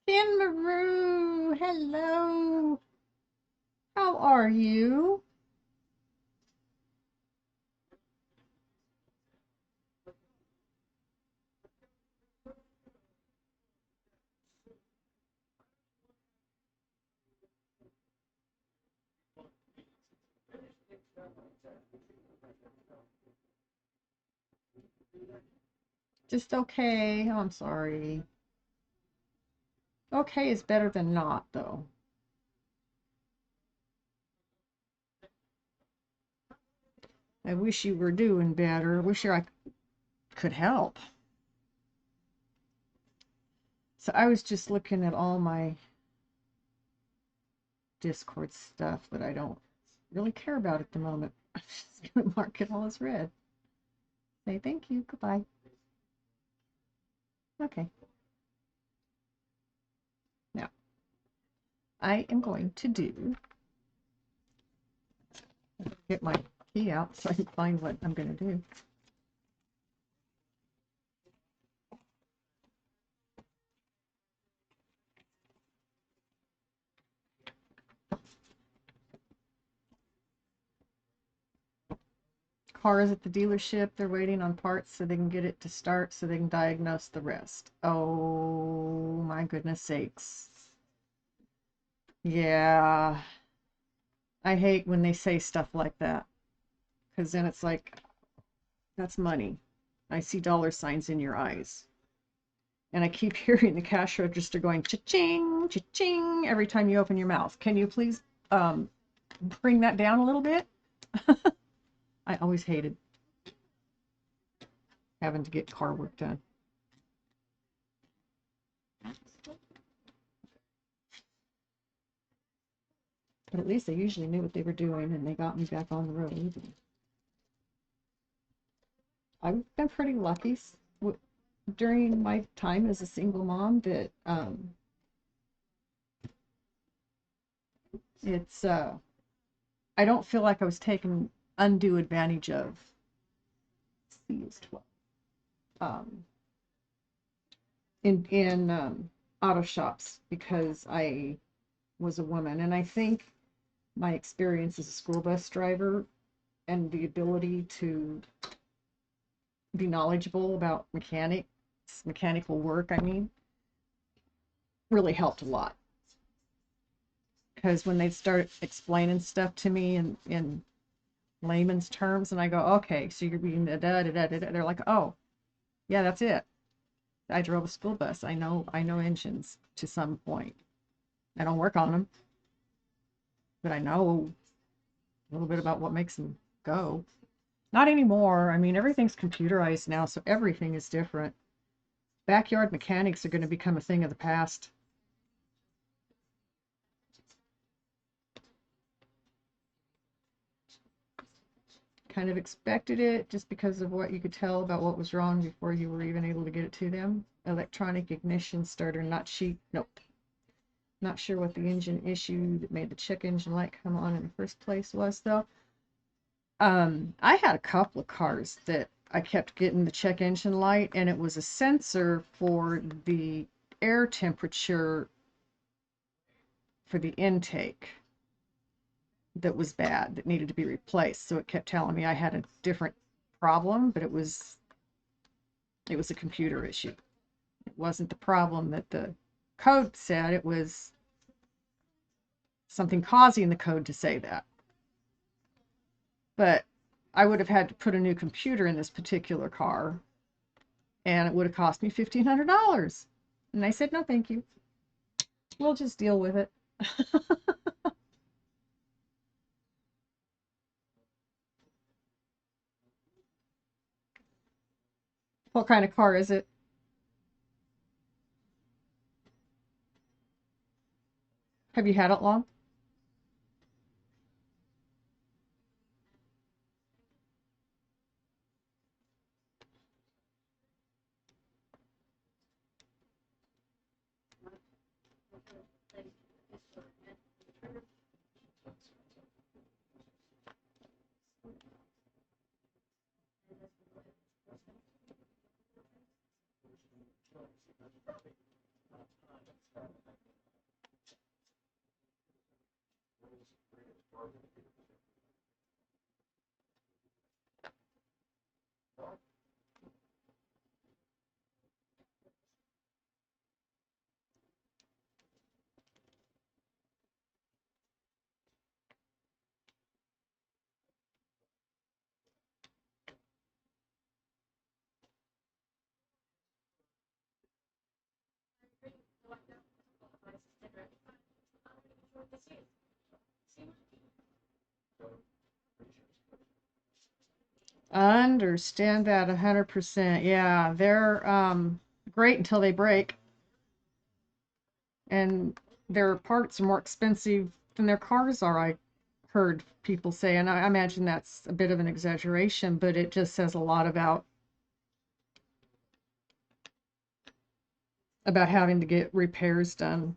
San Maru, hello. How are you? Just okay. Oh, I'm sorry. Okay is better than not, though. I wish you were doing better. Wish I could help. So I was just looking at all my Discord stuff that I don't really care about at the moment. I'm just going to mark it all as red. Say thank you. Goodbye. Okay. Now, I am going to get my key out so I can find what I'm going to do. Car is at the dealership. They're waiting on parts so they can get it to start so they can diagnose the rest. Oh my goodness sakes. Yeah. I hate when they say stuff like that because then it's like, that's money. I see dollar signs in your eyes. And I keep hearing the cash register going cha-ching, cha-ching every time you open your mouth. Can you please bring that down a little bit? I always hated having to get car work done. But at least they usually knew what they were doing and they got me back on the road. I've been pretty lucky during my time as a single mom that it's I don't feel like I was taken undue advantage of. C is 12. In auto shops because I was a woman, and I think my experience as a school bus driver and the ability to be knowledgeable about mechanical work, I mean, really helped a lot. Because when they start explaining stuff to me in layman's terms, and I go, okay, so you're being da da da da da, they're like, oh, yeah, that's it. I drove a school bus. I know engines to some point. I don't work on them, but I know a little bit about what makes them go. Not anymore. I mean, everything's computerized now, so everything is different. Backyard mechanics are going to become a thing of the past. Kind of expected it just because of what you could tell about what was wrong before you were even able to get it to them. Electronic ignition starter, not cheap. Nope. Not sure what the engine issue that made the check engine light come on in the first place was, though. I had a couple of cars that I kept getting the check engine light, and it was a sensor for the air temperature for the intake that was bad, that needed to be replaced. So it kept telling me I had a different problem, but it was a computer issue. It wasn't the problem that the code said. It was something causing the code to say that. But I would have had to put a new computer in this particular car, and it would have cost me $1,500. And I said, no, thank you. We'll just deal with it. What kind of car is it? Have you had it long? Understand that 100%. Yeah, they're great until they break, and their parts are more expensive than their cars are. I heard people say, and I imagine that's a bit of an exaggeration, but it just says a lot about having to get repairs done.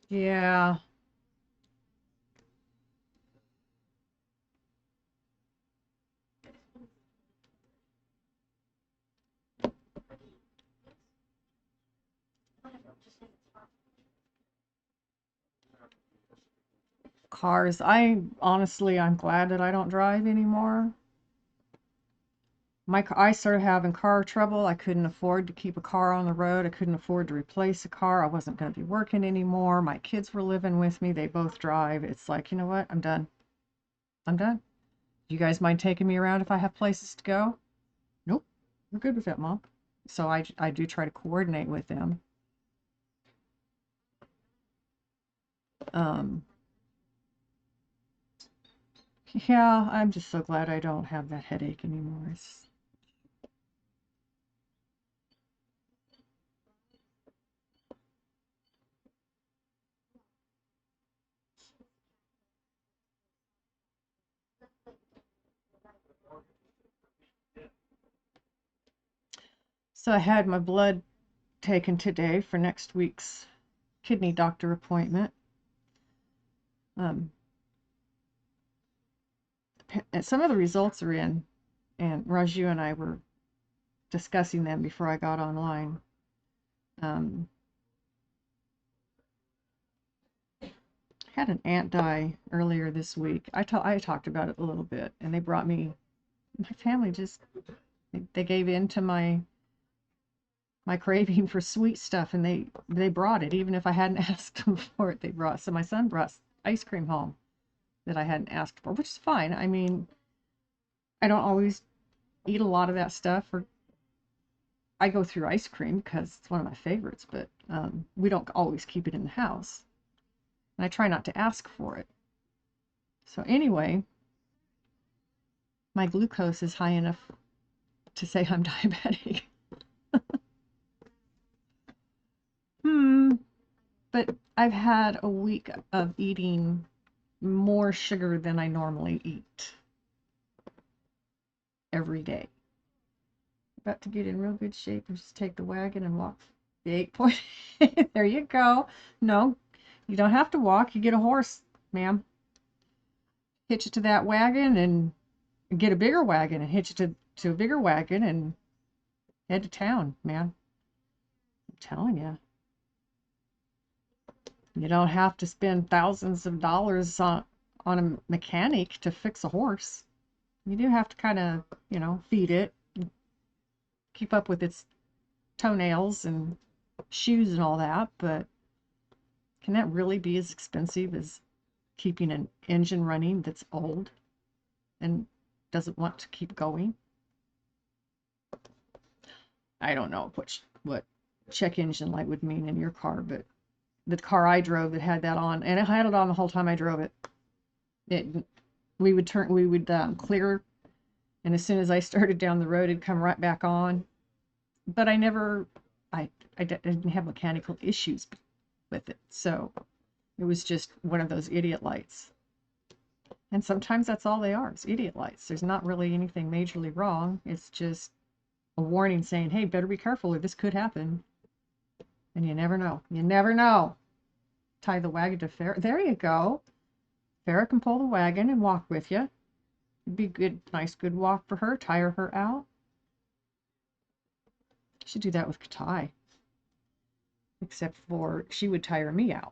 Yeah. Cars. I'm glad that I don't drive anymore. I started having car trouble. I couldn't afford to keep a car on the road. I couldn't afford to replace a car. I wasn't going to be working anymore. My kids were living with me. They both drive. It's like, you know what? I'm done. I'm done. You guys mind taking me around if I have places to go? Nope. We're good with that, Mom. So I do try to coordinate with them. Um, yeah, I'm just so glad I don't have that headache anymore. So I had my blood taken today for next week's kidney doctor appointment. Um, and some of the results are in, and Raju and I were discussing them before I got online. Had an aunt die earlier this week. I talked about it a little bit, and they brought me. My family just they gave in to my craving for sweet stuff, and they brought it even if I hadn't asked them for it. They brought so my son brought ice cream home that I hadn't asked for, which is fine. I mean, I don't always eat a lot of that stuff, or I go through ice cream because it's one of my favorites, but we don't always keep it in the house, and I try not to ask for it. So anyway, my glucose is high enough to say I'm diabetic. But I've had a week of eating more sugar than I normally eat every day. About to get in real good shape and just take the wagon and walk the 8 point. There you go. No, you don't have to walk. You get a horse, ma'am. Hitch it to that wagon and get a bigger wagon and hitch it to a bigger wagon and head to town, man. I'm telling you. You don't have to spend thousands of dollars on a mechanic to fix a horse. You do have to kind of, feed it, keep up with its toenails and shoes and all that, but can that really be as expensive as keeping an engine running that's old and doesn't want to keep going? I don't know what check engine light would mean in your car, but the car I drove that had that on, and it had it on the whole time I drove it. We would clear, and as soon as I started down the road, it'd come right back on. But I didn't have mechanical issues with it, so it was just one of those idiot lights. And sometimes that's all they are, is idiot lights. There's not really anything majorly wrong. It's just a warning saying, hey, better be careful or this could happen. And you never know. You never know. Tie the wagon to Farrah. There you go. Farrah can pull the wagon and walk with you. It'd be good, nice, good walk for her. Tire her out. Should do that with Katai. Except for she would tire me out.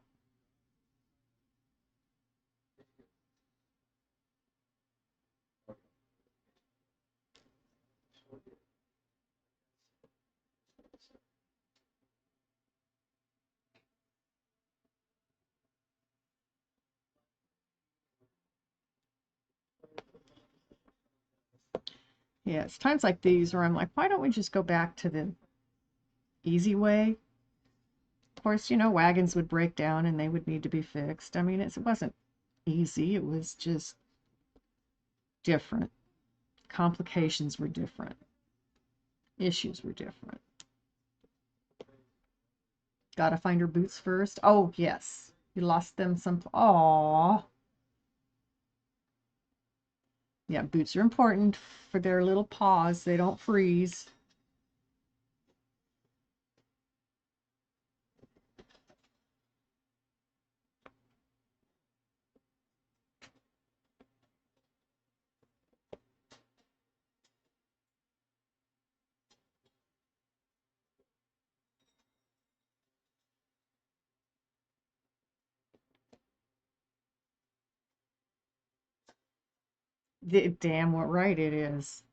Yeah, it's times like these where I'm like, why don't we just go back to the easy way? Of course, wagons would break down and they would need to be fixed. I mean, it wasn't easy. It was just different. Complications were different. Issues were different. Gotta find her boots first. Oh, yes. You lost them some. Aww. Yeah, boots are important for their little paws. They don't freeze. Damn what right it is.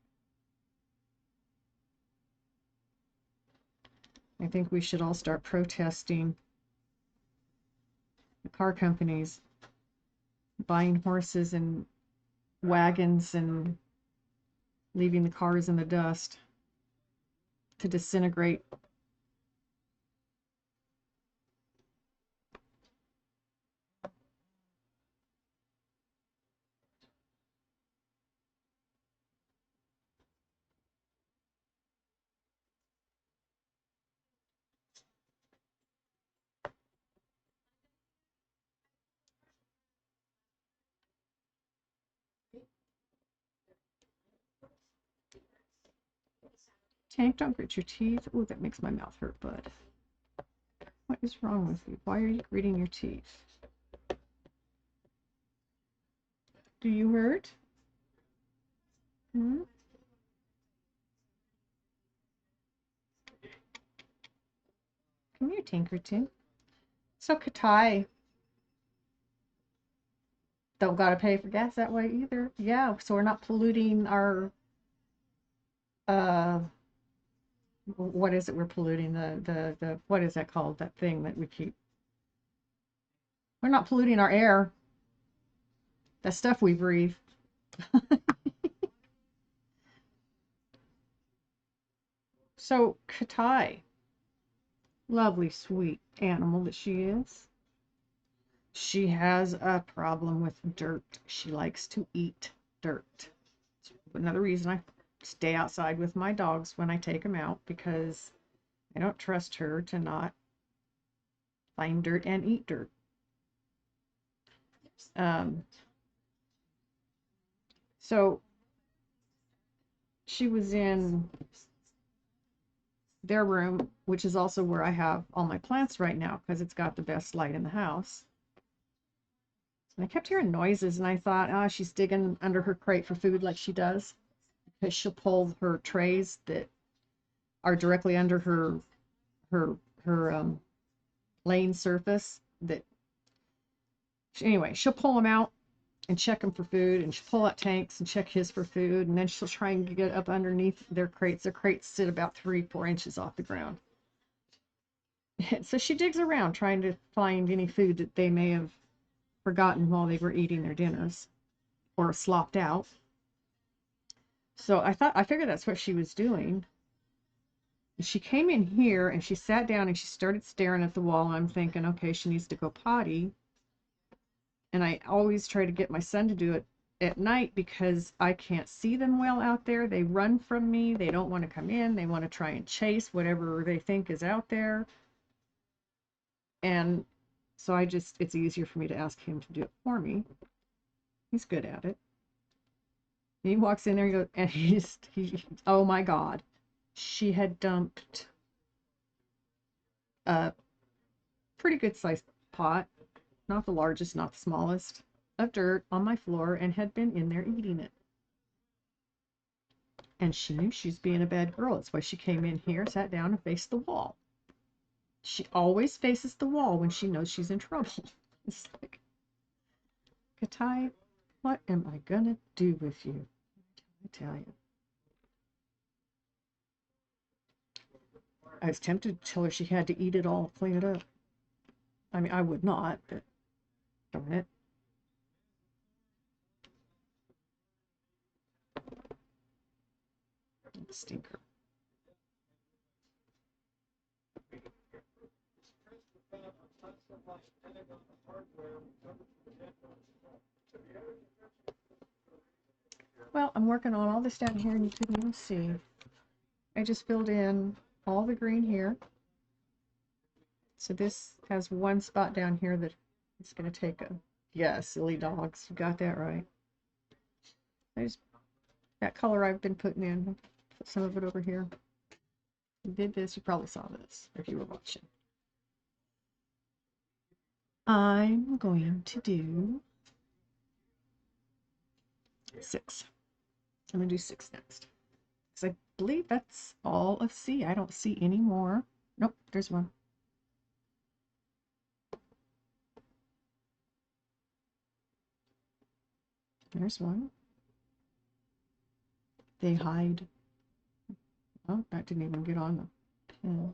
I think we should all start protesting the car companies buying horses and wagons and leaving the cars in the dust to disintegrate. Tank, don't grit your teeth. Oh, that makes my mouth hurt, bud. What is wrong with you? Why are you gritting your teeth? Do you hurt? Hmm? Come here, Tinkerton. So Katai don't gotta pay for gas that way either. Yeah, so we're not polluting our what is it we're polluting? The what is that called? That thing that we keep. We're not polluting our air. That stuff we breathe. So Katai, lovely sweet animal that she is. She has a problem with dirt. She likes to eat dirt. It's another reason I stay outside with my dogs when I take them out, because I don't trust her to not find dirt and eat dirt. So she was in their room, which is also where I have all my plants right now because it's got the best light in the house. And I kept hearing noises, and I thought, oh, she's digging under her crate for food like she does, because she'll pull her trays that are directly under her laying surface. That anyway, she'll pull them out and check them for food, and she'll pull out tanks and check his for food, and then she'll try and get up underneath their crates. Their crates sit about 3-4 inches off the ground. So she digs around trying to find any food that they may have forgotten while they were eating their dinners or slopped out. So I figured that's what she was doing. She came in here and she sat down and she started staring at the wall. I'm thinking, okay, she needs to go potty. And I always try to get my son to do it at night because I can't see them well out there. They run from me. They don't want to come in. They want to try and chase whatever they think is out there. And so it's easier for me to ask him to do it for me. He's good at it. He walks in there and goes, and oh my God. She had dumped a pretty good sized pot, not the largest, not the smallest, of dirt on my floor and had been in there eating it. And she knew she was being a bad girl. That's why she came in here, sat down, and faced the wall. She always faces the wall when she knows she's in trouble. It's like, Katai, what am I gonna do with you? I tell you. I was tempted to tell her she had to eat it all, clean it up. I mean, I would not, but darn it. Stinker. Well, I'm working on all this down here and you couldn't even see. I just filled in all the green here. So this has one spot down here that it's going to take a, yeah, silly dogs. You got that right. That color I've been putting in, put some of it over here. You did this, you probably saw this if you were watching. I'm going to do 6. I'm going to do 6 next. Because I believe that's all of C. I don't see any more. Nope, there's one. There's one. They hide. Oh, that didn't even get on the pin.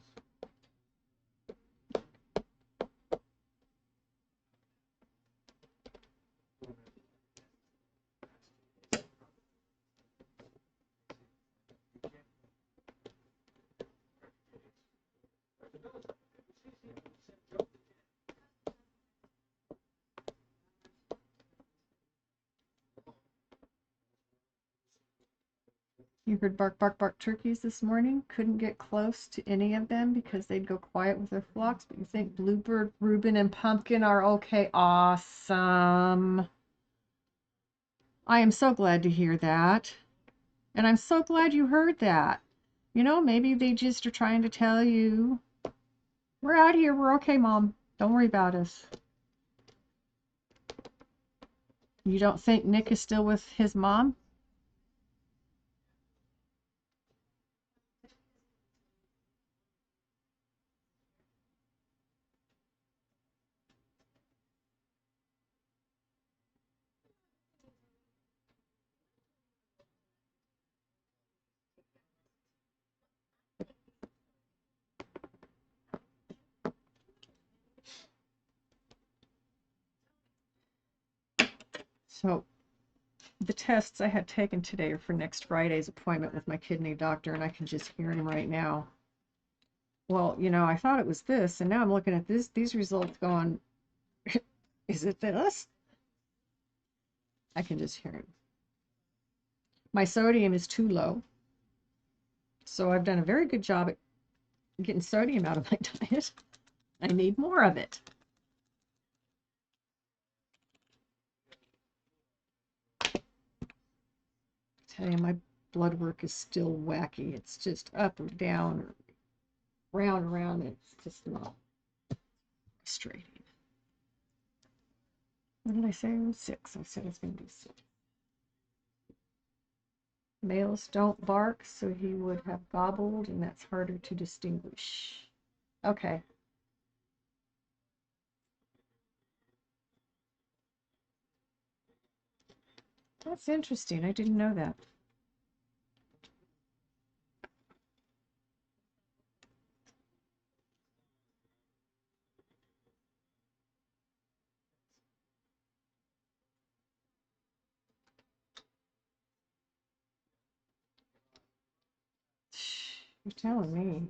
You heard bark, bark, bark turkeys this morning. Couldn't get close to any of them because they'd go quiet with their flocks. But you think Bluebird, Reuben, and Pumpkin are okay? Awesome. I am so glad to hear that. And I'm so glad you heard that. You know, maybe they just are trying to tell you, we're out here, we're okay, Mom. Don't worry about us. You don't think Nick is still with his mom? So the tests I had taken today are for next Friday's appointment with my kidney doctor, and I can just hear him right now. Well, you know, I thought it was this, and now I'm looking at these results going, is it this? I can just hear him. My sodium is too low, so I've done a very good job at getting sodium out of my diet. I need more of it. I tell you, my blood work is still wacky. It's just up or down or round and round. It's just not frustrating. What did I say? It was 6. I said it's going to be 6. Males don't bark, so he would have gobbled, and that's harder to distinguish. Okay. That's interesting. I didn't know that. You're telling me.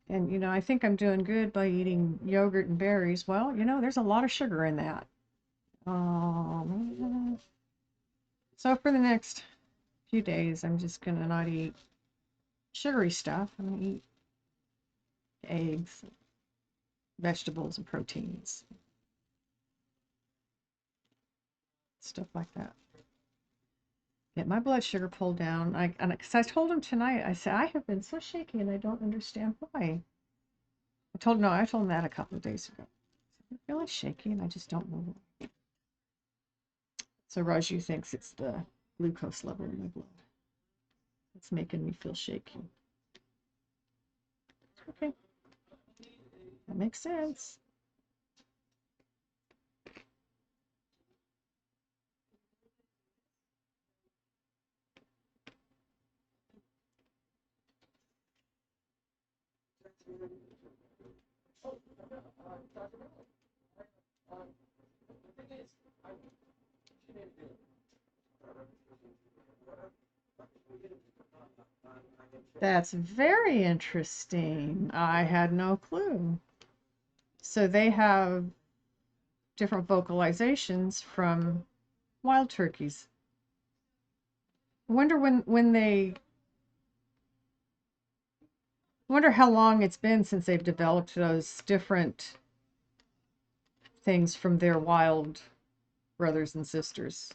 And, you know, I think I'm doing good by eating yogurt and berries. Well, you know, there's a lot of sugar in that. So for the next few days, I'm just going to not eat sugary stuff. I'm going to eat eggs, vegetables, and proteins. Stuff like that. Get my blood sugar pulled down. Because I told him tonight, I said, I have been so shaky and I don't understand why. I told him that a couple of days ago. I'm feeling shaky and I just don't know why. So Raju thinks it's the glucose level in my blood. It's making me feel shaky. Okay. That makes sense. That's very interesting. I had no clue. So they have different vocalizations from wild turkeys. I wonder wonder how long it's been since they've developed those different things from their wild brothers and sisters.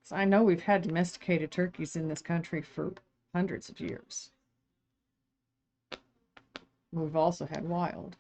So I know we've had domesticated turkeys in this country for hundreds of years. We've also had wild.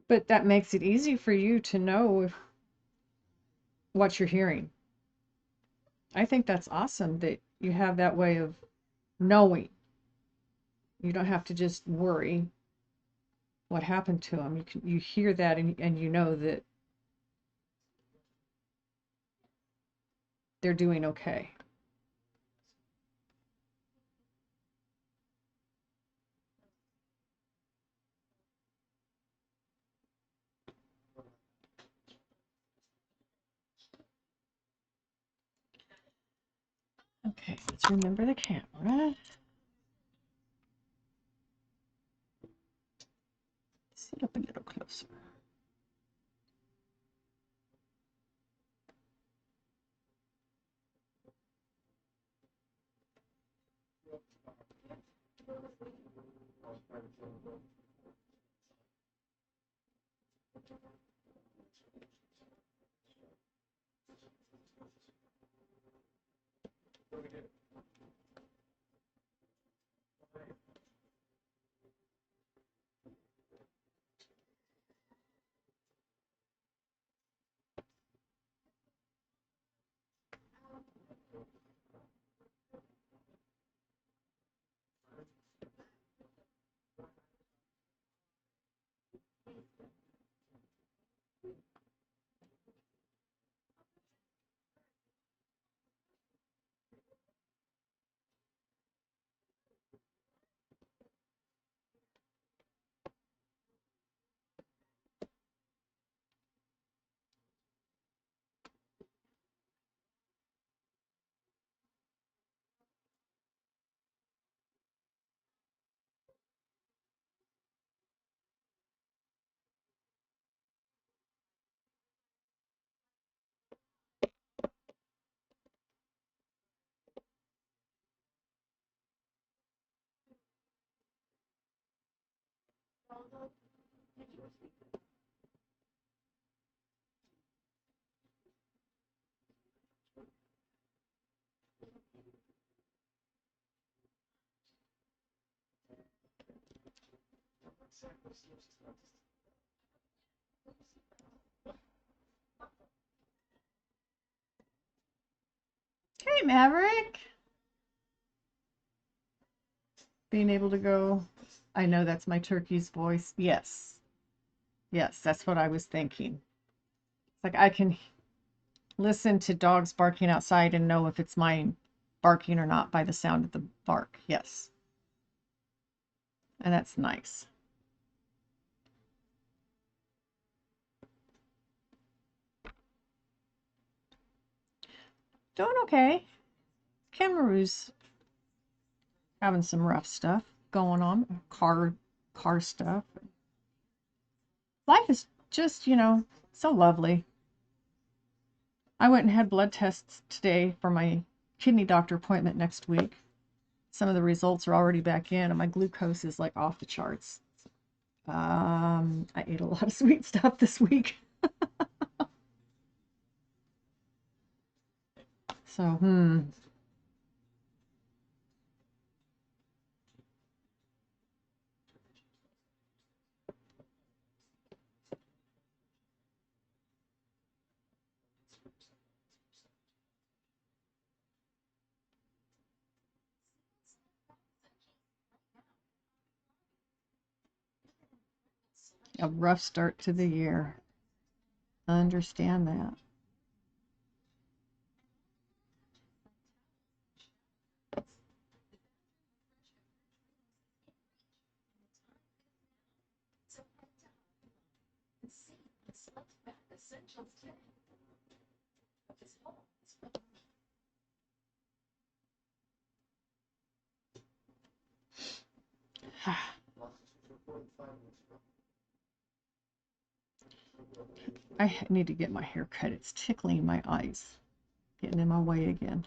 But that makes it easy for you to know what you're hearing. I think that's awesome that you have that way of knowing. You don't have to just worry what happened to them. You hear that and you know that they're doing okay. Okay, let's remember the camera. Sit up a little closer. Hey, Maverick. Being able to go, I know that's my turkey's voice. Yes. Yes, that's what I was thinking. It's like I can listen to dogs barking outside and know if it's mine barking or not by the sound of the bark. Yes. And that's nice. Doing okay. Kangaroo's having some rough stuff going on. Car stuff. Life is just, so lovely. I went and had blood tests today for my kidney doctor appointment next week. Some of the results are already back in, and my glucose is like off the charts. I ate a lot of sweet stuff this week. So, a rough start to the year. I understand that. I need to get my hair cut. It's tickling my eyes, getting in my way again.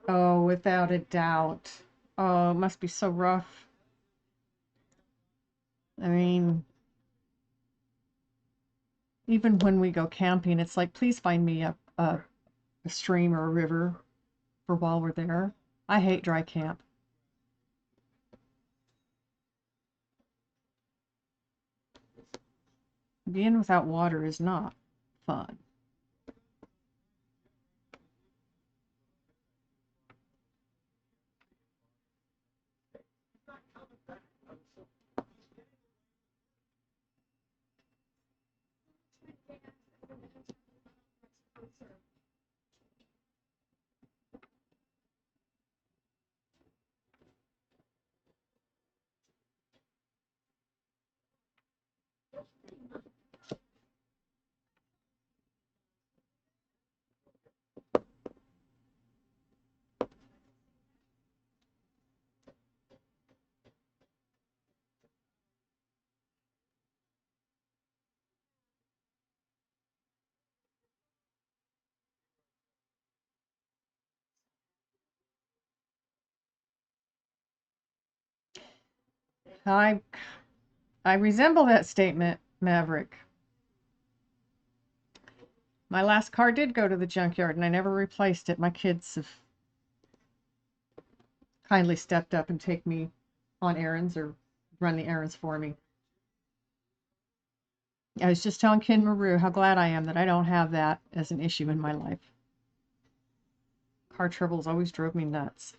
Oh, without a doubt. Oh, it must be so rough. I mean, even when we go camping, it's like, please find me a stream or a river for while we're there. I hate dry camp. Being without water is not fun. I resemble that statement, Maverick. My last car did go to the junkyard and I never replaced it. My kids have kindly stepped up and take me on errands or run the errands for me. I was just telling Ken Maru how glad I am that I don't have that as an issue in my life. Car troubles always drove me nuts.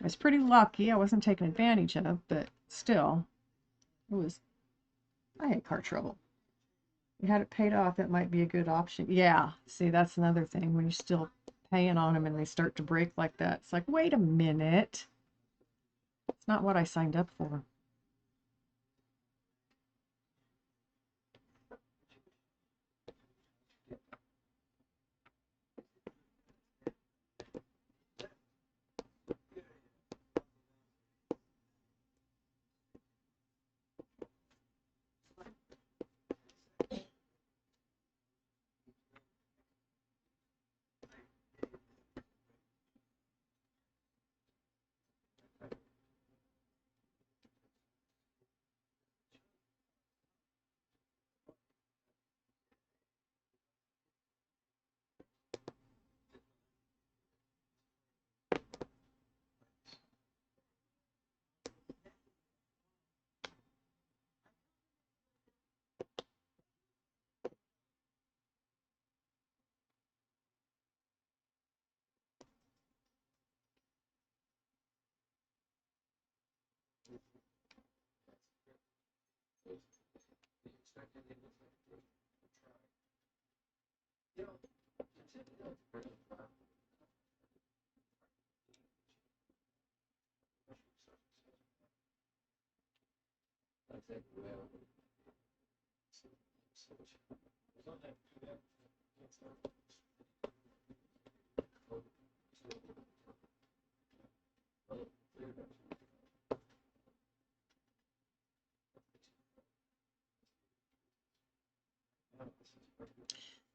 I was pretty lucky. I wasn't taken advantage of, but still, I had car trouble. You had it paid off, that might be a good option. Yeah, see, that's another thing. When you're still paying on them and they start to break like that, it's like, wait a minute. It's not what I signed up for.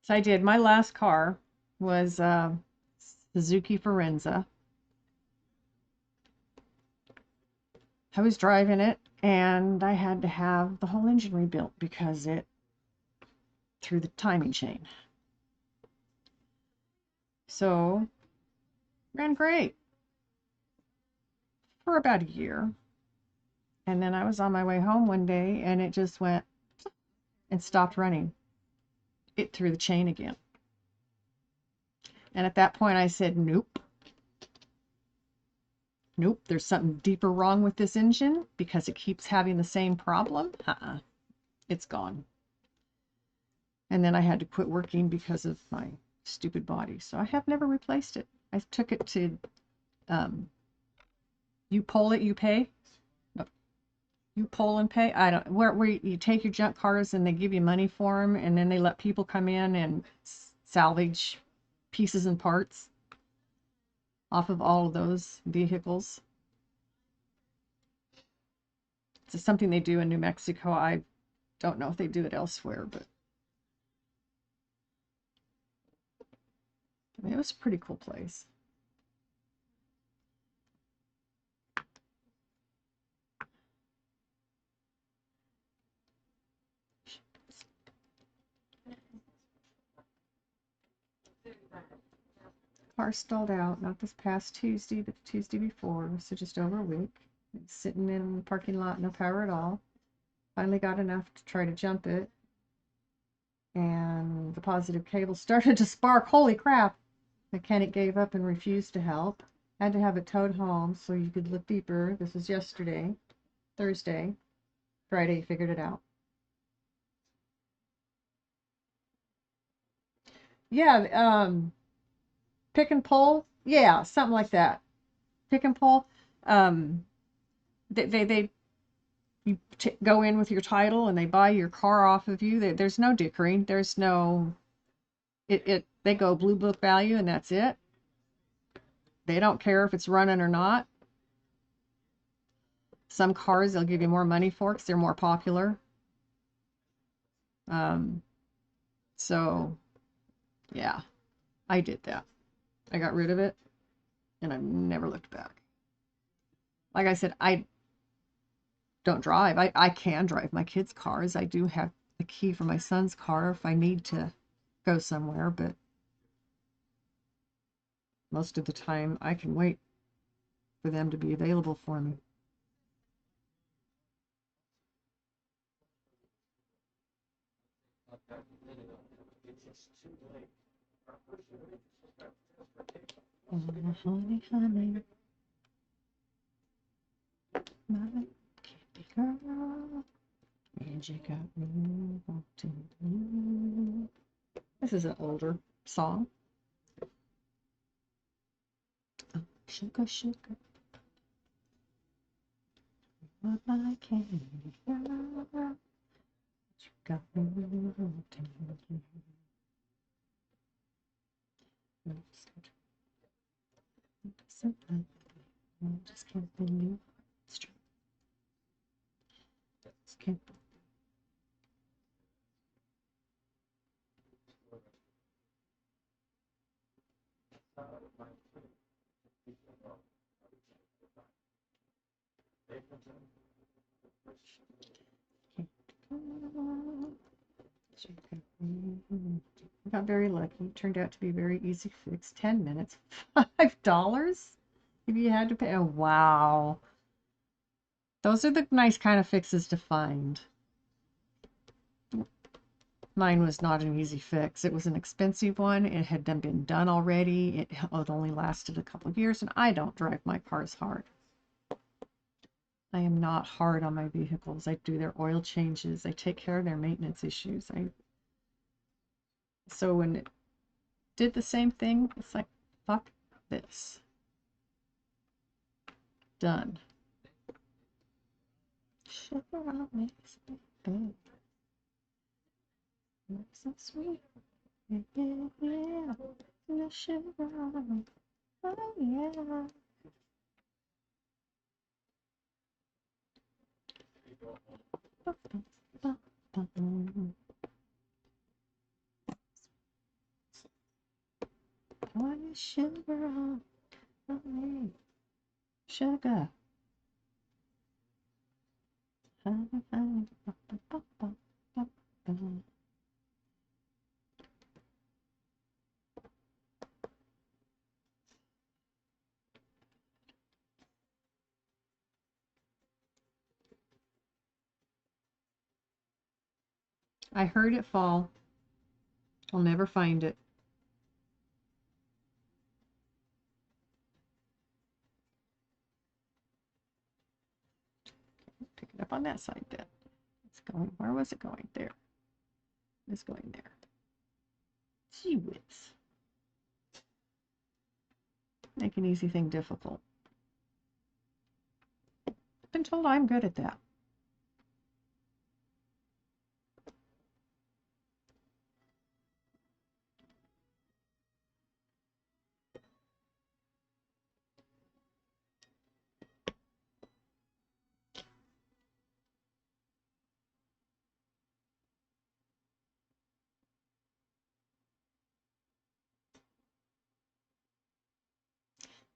So I did. My last car was Suzuki Forenza. I was driving it and I had to have the whole engine rebuilt because it threw the timing chain. So ran great for about a year. And then I was on my way home one day and it just went and stopped running. It threw the chain again. And at that point I said, nope. Nope, there's something deeper wrong with this engine because it keeps having the same problem. It's gone. And then I had to quit working because of my stupid body. So I have never replaced it. I took it to, you poll it, you pay. You poll and pay. I don't, where you take your junk cars and they give you money for them and then they let people come in and salvage pieces and parts off of all of those vehicles. It's something they do in New Mexico. I don't know if they do it elsewhere, but I mean, it was a pretty cool place. Car stalled out, not this past Tuesday, but the Tuesday before, so just over a week. Sitting in the parking lot, no power at all. Finally got enough to try to jump it, and the positive cable started to spark. Holy crap! Mechanic gave up and refused to help. Had to have it towed home so you could look deeper. This was yesterday, Thursday. Friday, figured it out. Yeah, pick and pull. Yeah, something like that. Pick and pull. Um, they you go in with your title and they buy your car off of you. There's no dickering. There's no they go blue book value and that's it. They don't care if it's running or not. Some cars they'll give you more money for because they're more popular. So yeah, I did that. I got rid of it and I've never looked back. Like I said, I don't drive. I can drive my kids' cars. I do have the key for my son's car if I need to go somewhere, but most of the time I can wait for them to be available for me. Oh, honey, honey, my candy girl, and you got me wanting you. This is an older song. Oh, sugar, sugar, you're my candy girl, you got me wanting you. I just can't believe it's true. Just can't. I got very lucky. Turned out to be a very easy fix. 10 minutes. $5 if you had to pay. Oh, wow. Those are the nice kind of fixes to find. Mine was not an easy fix. It was an expensive one. It had been done already. It only lasted a couple of years, and I don't drive my cars hard. I am not hard on my vehicles. I do their oil changes. I take care of their maintenance issues. So when it did the same thing, it's like, fuck this. Done. Sugar on makes me good. Looks so sweet. Yeah, yeah, yeah. The sugar on. Oh, yeah. Pour the sugar on me. Sugar. I heard it fall. I'll never find it. Pick it up on that side then. It's going, where was it going? There. It's going there. Gee whiz. Make an easy thing difficult. I've been told I'm good at that.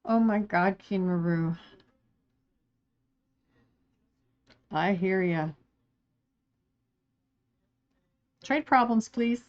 Oh my God, Kinmaru. I hear ya. Trade problems, please.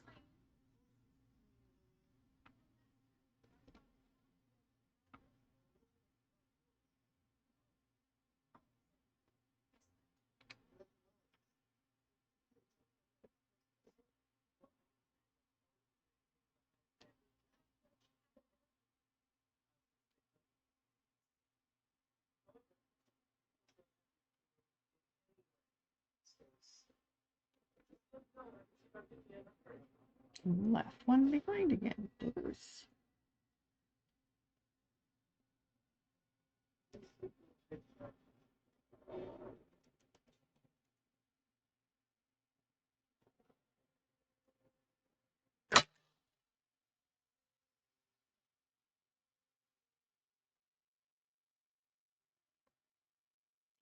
Left one behind again. Diggers.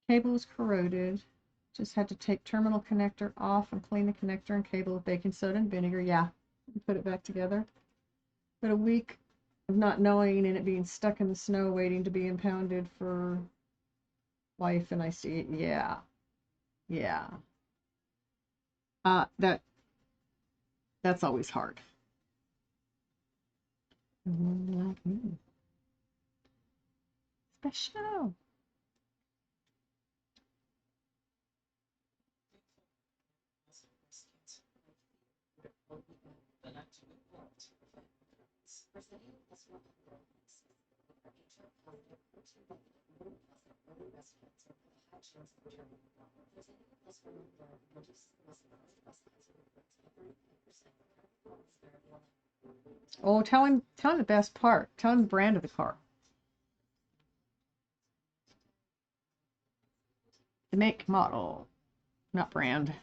Cable is corroded. Just had to take terminal connector off and clean the connector and cable with baking soda and vinegar. Yeah, and put it back together. But a week of not knowing and it being stuck in the snow waiting to be impounded for life, and I see, yeah, yeah. That's always hard. Like me. Special. Oh, tell him the best part. Tell him the brand of the car. The make, model, not brand.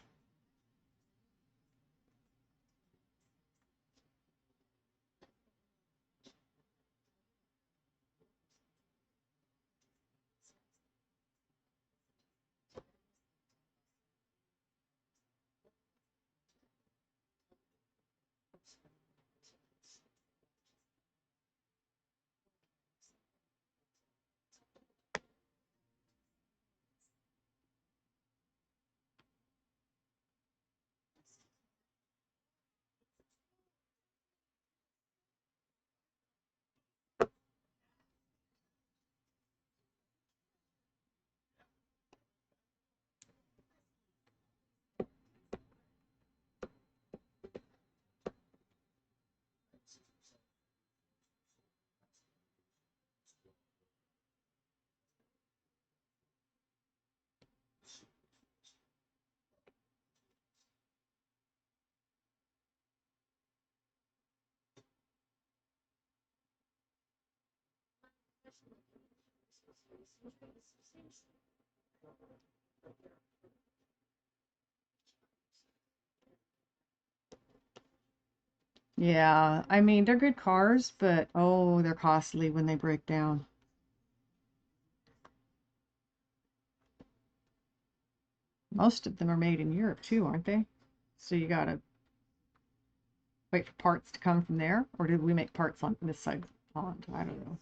Yeah, I mean, they're good cars, but oh, they're costly when they break down. Most of them are made in Europe too, aren't they? So you gotta wait for parts to come from there, or did we make parts on this side of the pond? I don't know.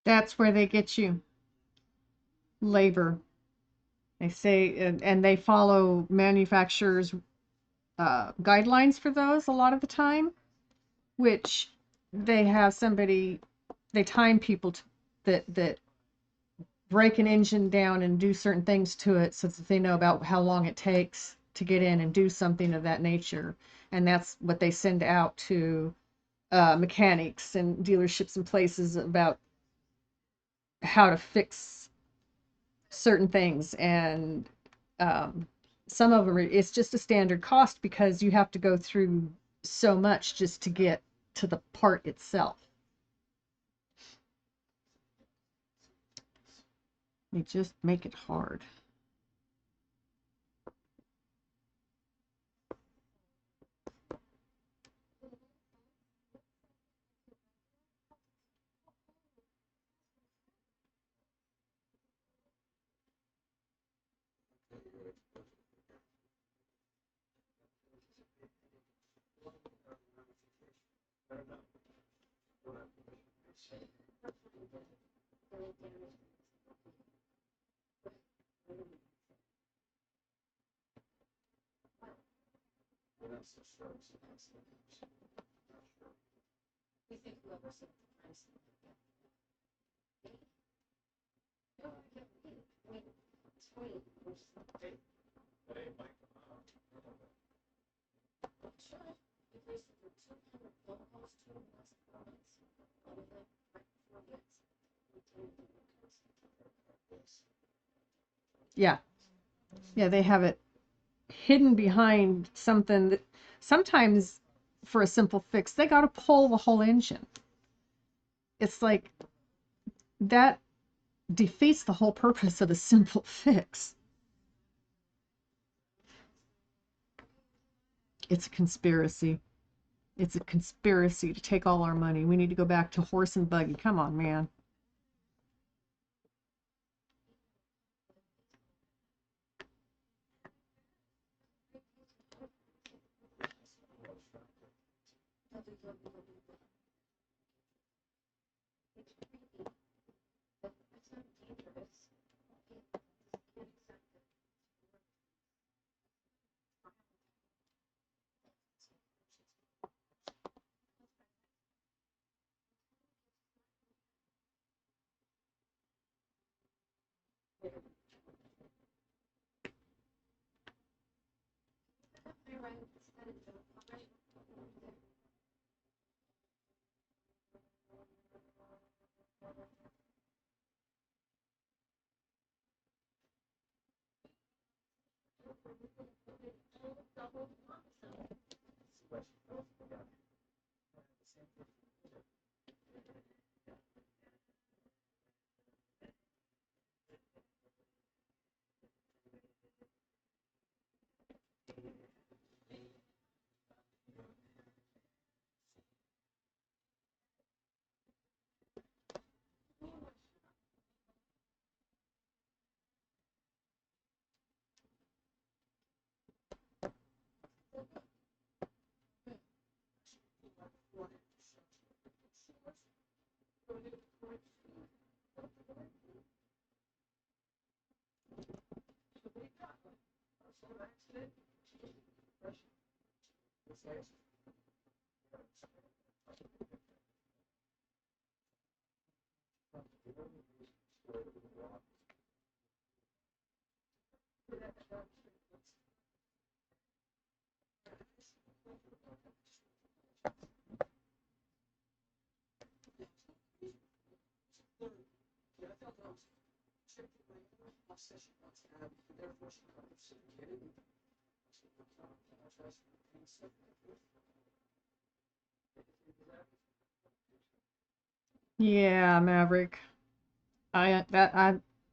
That's where they get you. Labor. They say, and they follow manufacturers' guidelines for those a lot of the time, which they have somebody, they time people that break an engine down and do certain things to it so that they know about how long it takes to get in and do something of that nature. And that's what they send out to mechanics and dealerships and places about how to fix certain things. And some of them, it's just a standard cost because you have to go through so much just to get to the part itself. They just make it hard. Yeah. Yeah, they have it hidden behind something that sometimes for a simple fix, they got to pull the whole engine. It's like that defeats the whole purpose of a simple fix. It's a conspiracy. It's a conspiracy to take all our money. We need to go back to horse and buggy. Come on, man. Yeah, Maverick.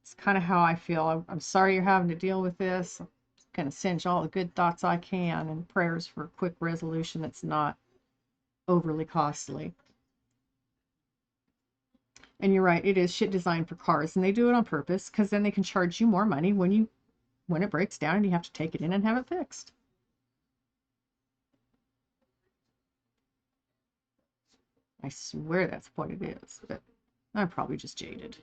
It's kind of how I feel. I'm sorry you're having to deal with this. I'm gonna send you all the good thoughts I can and prayers for a quick resolution that's not overly costly. And you're right, it is shit designed for cars, and they do it on purpose because then they can charge you more money when it breaks down and you have to take it in and have it fixed. I swear that's what it is. But I'm probably just jaded.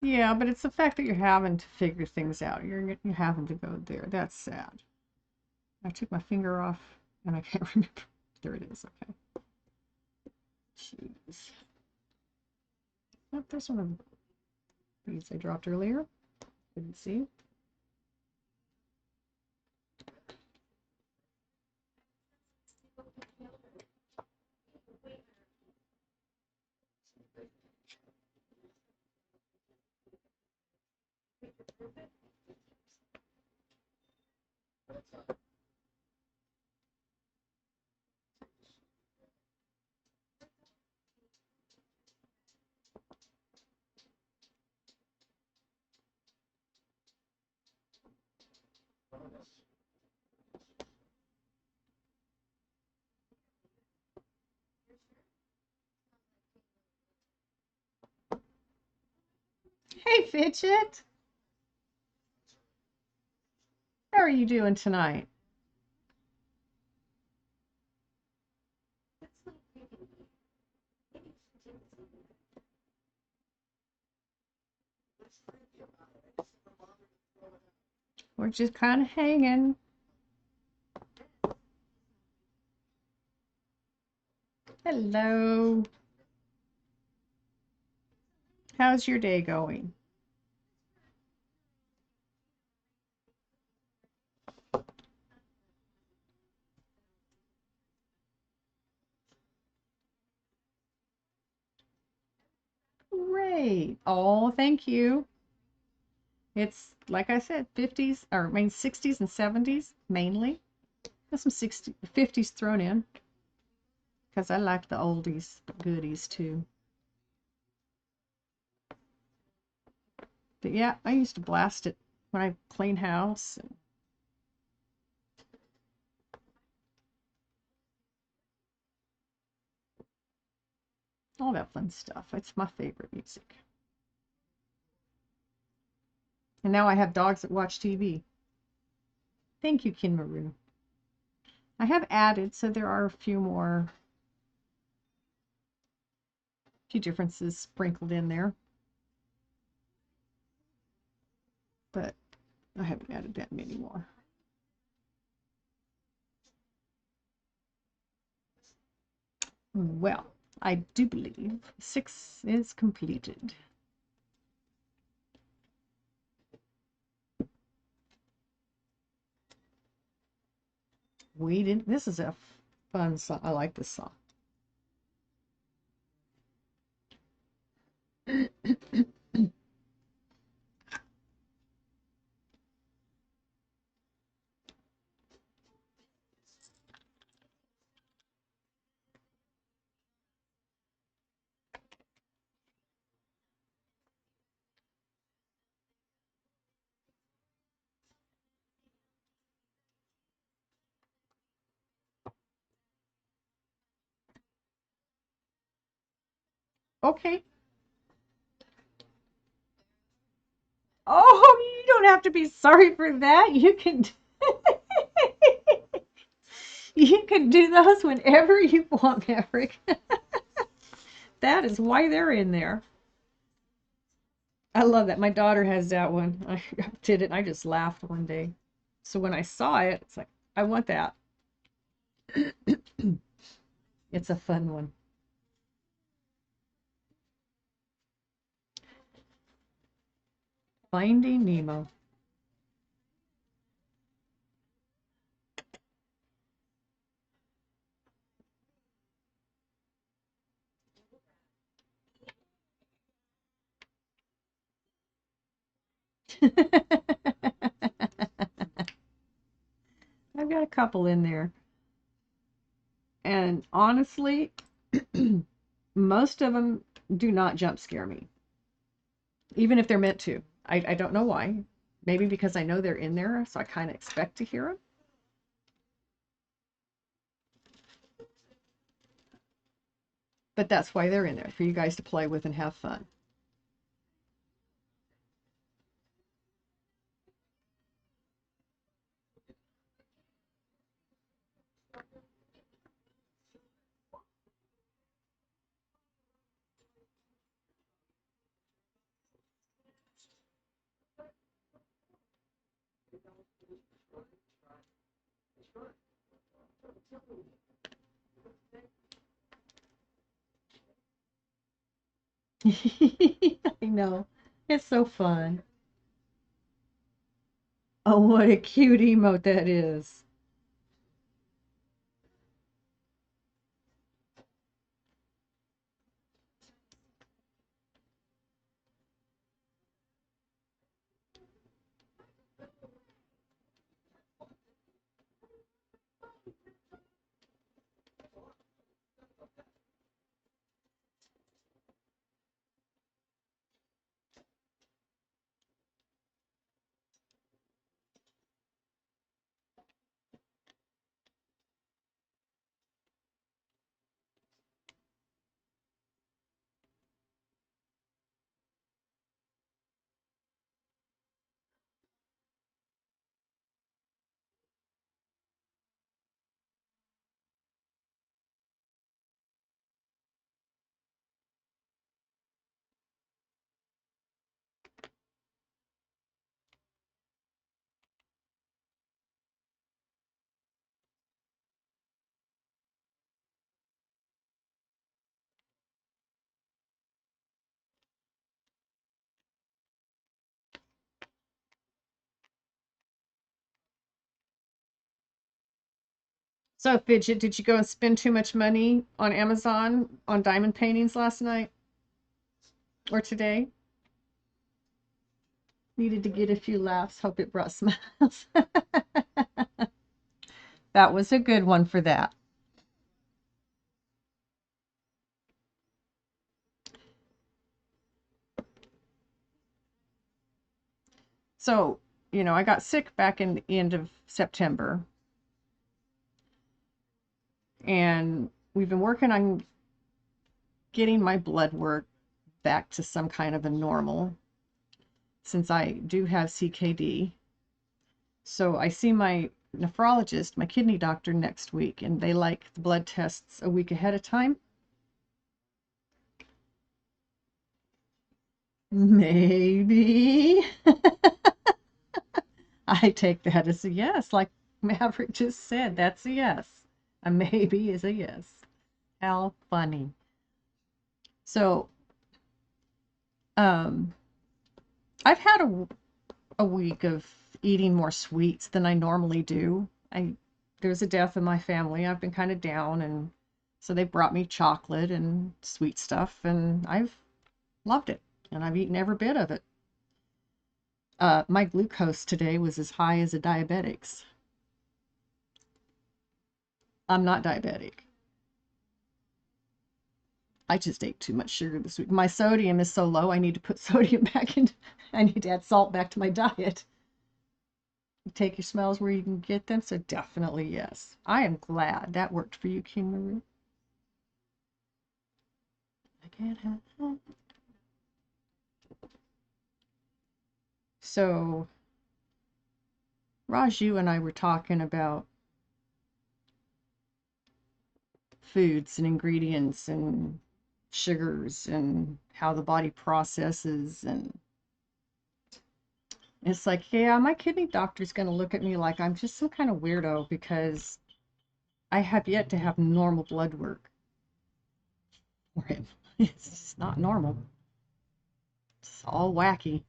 Yeah, but it's the fact that you're having to figure things out. You're having to go there. That's sad. I took my finger off and I can't remember. There it is. Okay. Jeez. Nope, there's one of these I dropped earlier. Didn't see. Hey, Fidget. How are you doing tonight? We're just kind of hanging. Hello. How's your day going? Great. Oh, thank you. It's like I said, 50s or I mean 60s and 70s mainly. There's some 60s, 50s thrown in because I like the oldies, but goodies too. But yeah, I used to blast it when I clean house and all that fun stuff. It's my favorite music. And now I have dogs that watch TV. Thank you, Kinmaru. I have added, so there are a few differences sprinkled in there. But I haven't added that many more. Well, I do believe 6 is completed. This is a fun song. I like this song. Okay. Oh, you don't have to be sorry for that. You can you can do those whenever you want, Maverick. That is why they're in there. I love that. My daughter has that one. I did it and I just laughed one day. So when I saw it, it's like, I want that. It's a fun one. Finding Nemo. I've got a couple in there. And honestly, most of them do not jump scare me, even if they're meant to. I don't know why. Maybe because I know they're in there, so I kind of expect to hear them. But that's why they're in there, for you guys to play with and have fun. I know. It's so fun. Oh, what a cute emote that is. So, Fidget, did you go and spend too much money on Amazon on diamond paintings last night or today? Needed to get a few laughs. Hope it brought smiles. That was a good one for that. So, I got sick back in the end of September, and we've been working on getting my blood work back to some kind of a normal since I do have CKD. So I see my nephrologist, my kidney doctor, next week, and they like the blood tests a week ahead of time. Maybe. I take that as a yes, like Maverick just said. That's a yes. A maybe is a yes. How funny. So, um, I've had a week of eating more sweets than I normally do. There's a death in my family. I've been kind of down, and so they brought me chocolate and sweet stuff, and I've loved it, and I've eaten every bit of it. My glucose today was as high as a diabetic's. I'm not diabetic. I just ate too much sugar this week. My sodium is so low, I need to put sodium back in. I need to add salt back to my diet. Take your smells where you can get them, so definitely yes. I am glad that worked for you, King Maru. can't have. So Raju and I were talking about foods and ingredients and sugars and how the body processes, and it's like, yeah, my kidney doctor's going to look at me like I'm just some kind of weirdo because I have yet to have normal blood work for him. It's just not normal. It's all wacky.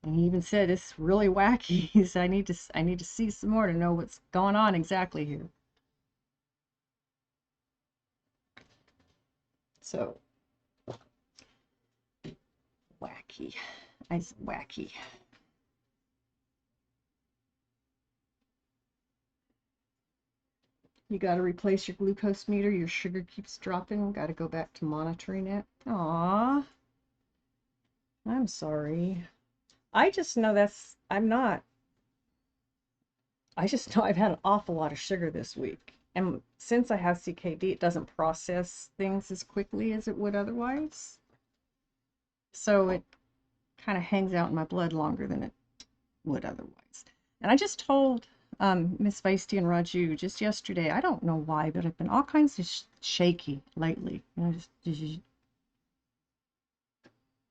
And he even said it's really wacky. He said I need to see some more to know what's going on exactly here. So wacky. It's wacky. You got to replace your glucose meter. Your sugar keeps dropping. Got to go back to monitoring it. Aw. I'm sorry. I just know I just know I've had an awful lot of sugar this week. And since I have CKD, it doesn't process things as quickly as it would otherwise. So it kind of hangs out in my blood longer than it would otherwise. And I just told Miss Feisty and Raju just yesterday, I don't know why, but I've been all kinds of shaky lately. You know,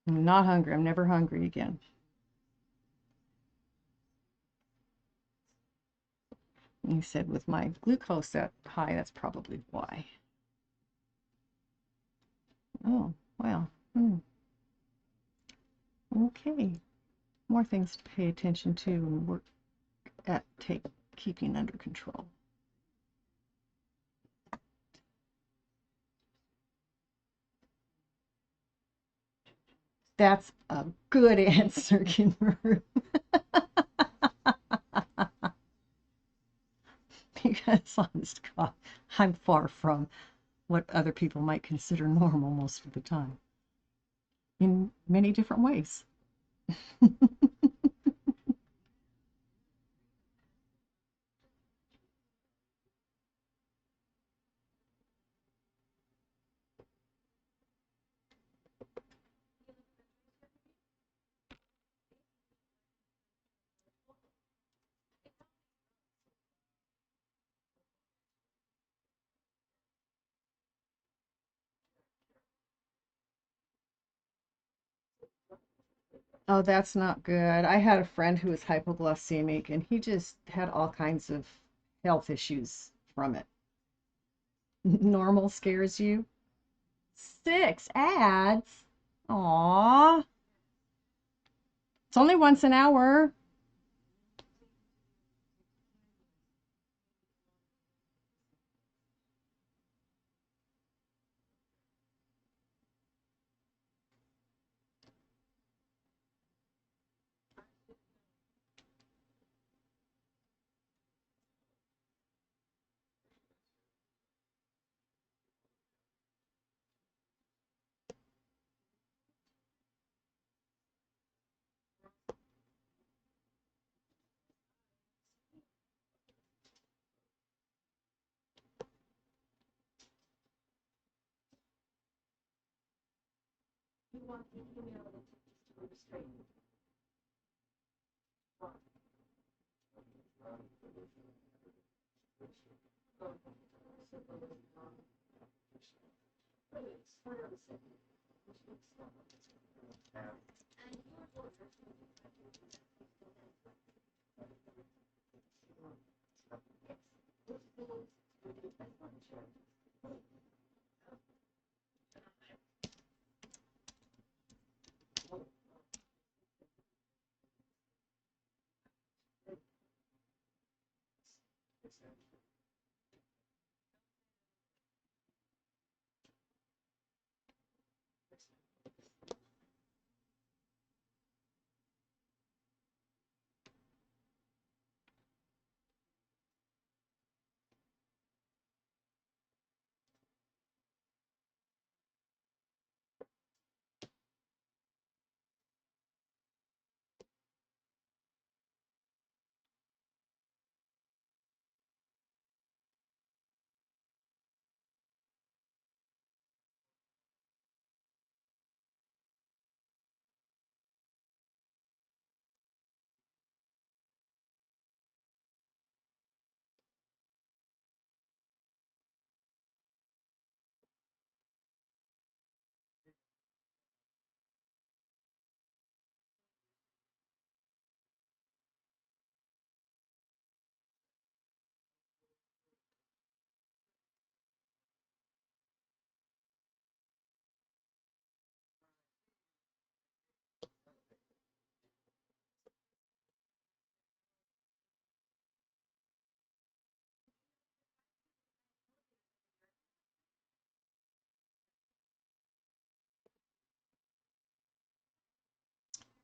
I'm not hungry. I'm never hungry again. And he said, with my glucose that high, that's probably why. Oh, well. Okay. More things to pay attention to and work at keeping under control. That's a good answer, Kinru. Because, honest God, I'm far from what other people might consider normal most of the time, in many different ways. Oh, that's not good. I had a friend who was hypoglycemic, and he just had all kinds of health issues from it. Normal scares you? 6 ads? Aw. It's only once an hour.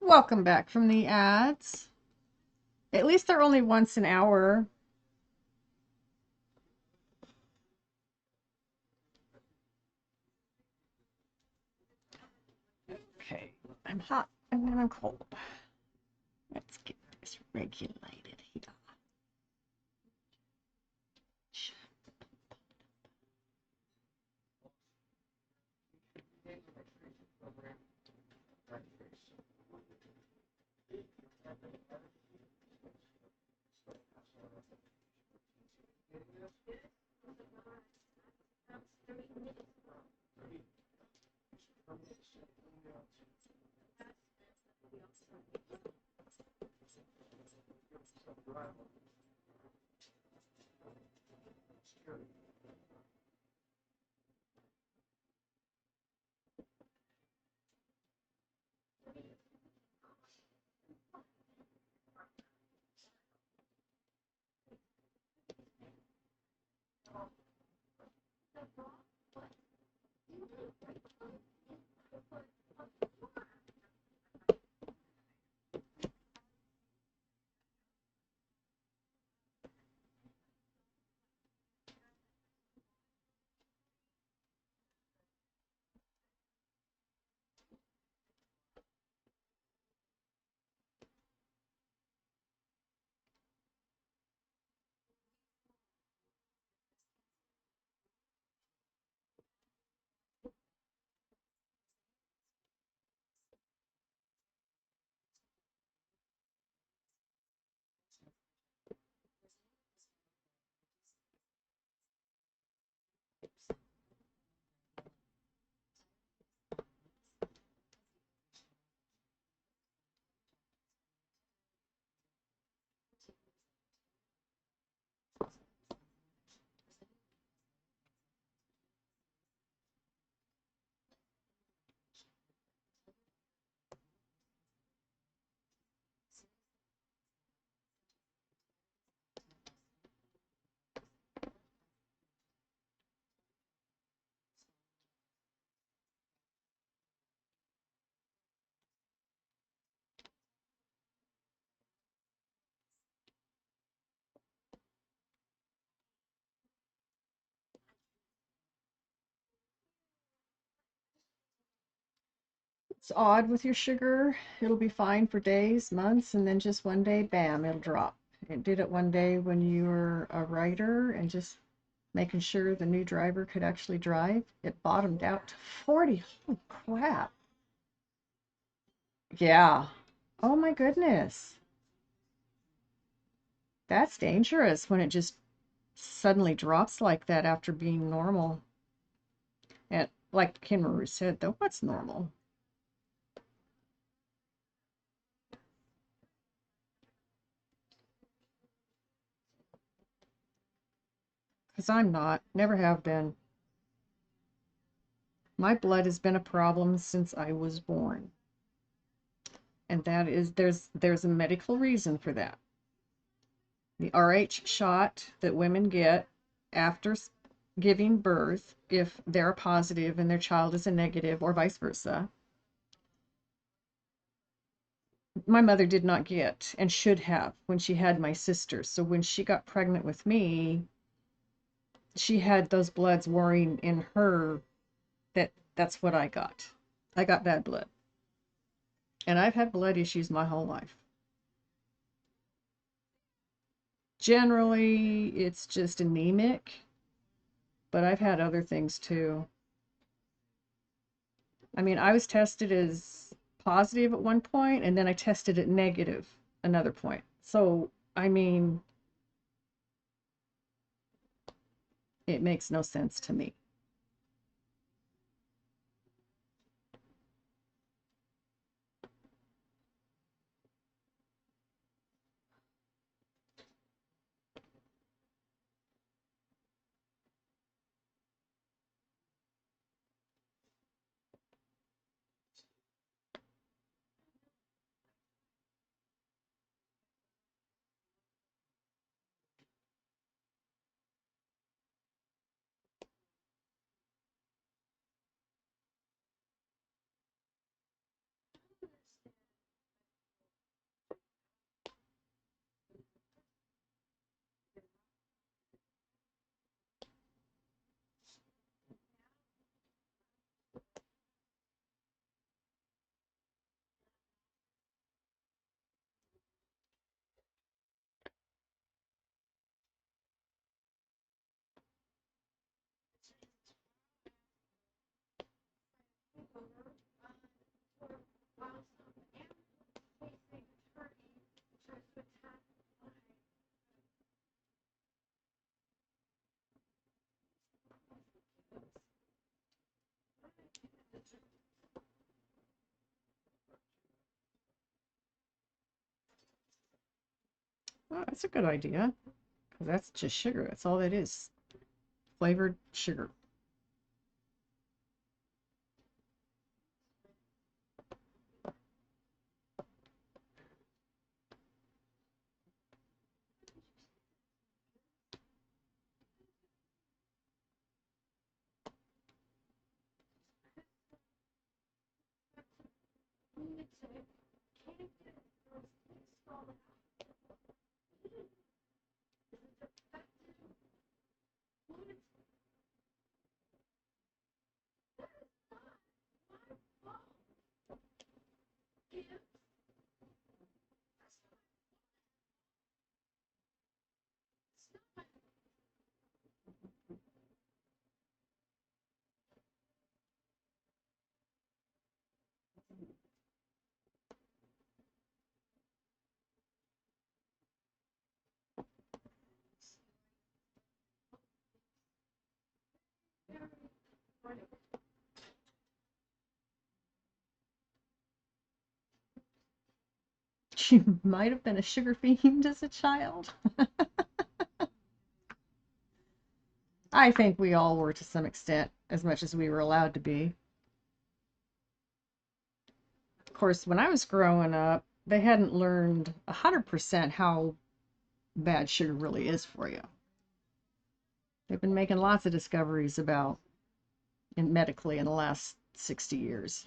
Welcome back from the ads. At least they're only once an hour. Okay, I'm hot and then I'm cold. Let's get this regulated here. It's odd with your sugar. It'll be fine for days, months, and then just one day, bam, it'll drop. It did it one day when you were a writer and just making sure the new driver could actually drive. It bottomed out to 40. Holy crap. Yeah. Oh my goodness. That's dangerous when it just suddenly drops like that after being normal. And like Kenmaru said, though, what's normal? Because I'm not, never have been. My blood has been a problem since I was born. And that is, there's a medical reason for that. The RH shot that women get after giving birth, if they're positive and their child is a negative, or vice versa, my mother did not get and should have when she had my sister. So when she got pregnant with me, she had those bloods warring in her that's what I got. I got bad blood. And I've had blood issues my whole life. Generally, it's just anemic, but I've had other things too. I mean, I was tested as positive at one point, and then I tested it negative another point. So, I mean, it makes no sense to me. Oh, that's a good idea. Because that's just sugar. That's all that is. Flavored sugar. She might have been a sugar fiend as a child. I think we all were to some extent, as much as we were allowed to be. Of course, when I was growing up, they hadn't learned 100% how bad sugar really is for you. They've been making lots of discoveries about medically in the last 60 years.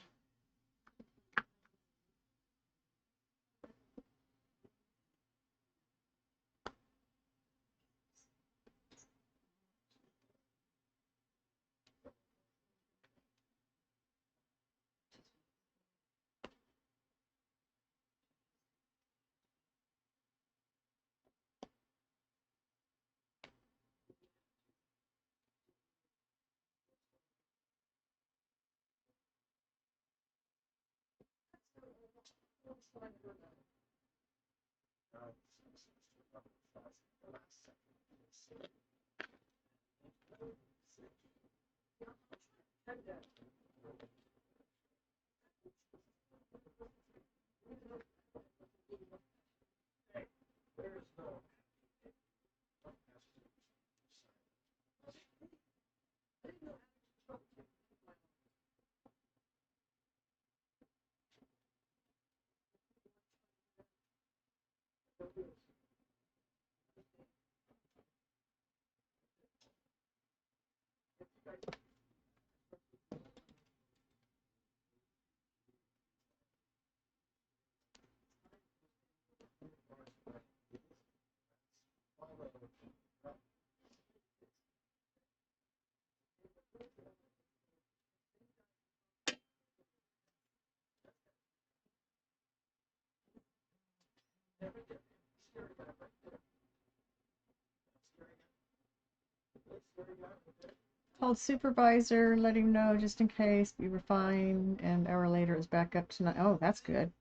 Called supervisor, let him know just in case. We were fine, and an hour later it was back up to 9. Oh, that's good.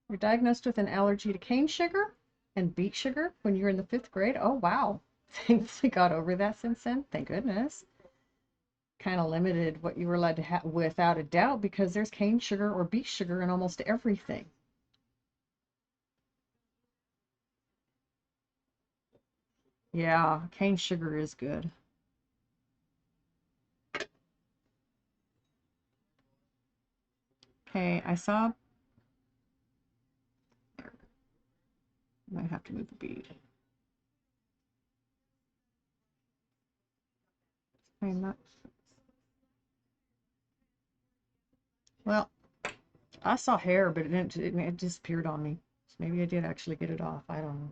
You're diagnosed with an allergy to cane sugar and beet sugar when you were in the 5th grade. Oh, wow. Thankfully got over that since then. Thank goodness. Kind of limited what you were allowed to have without a doubt, because there's cane sugar or beet sugar in almost everything. Yeah, cane sugar is good. Okay, I saw. Might have to move the bead. I'm not. Well, I saw hair, but it disappeared on me. So maybe I did actually get it off. I don't know.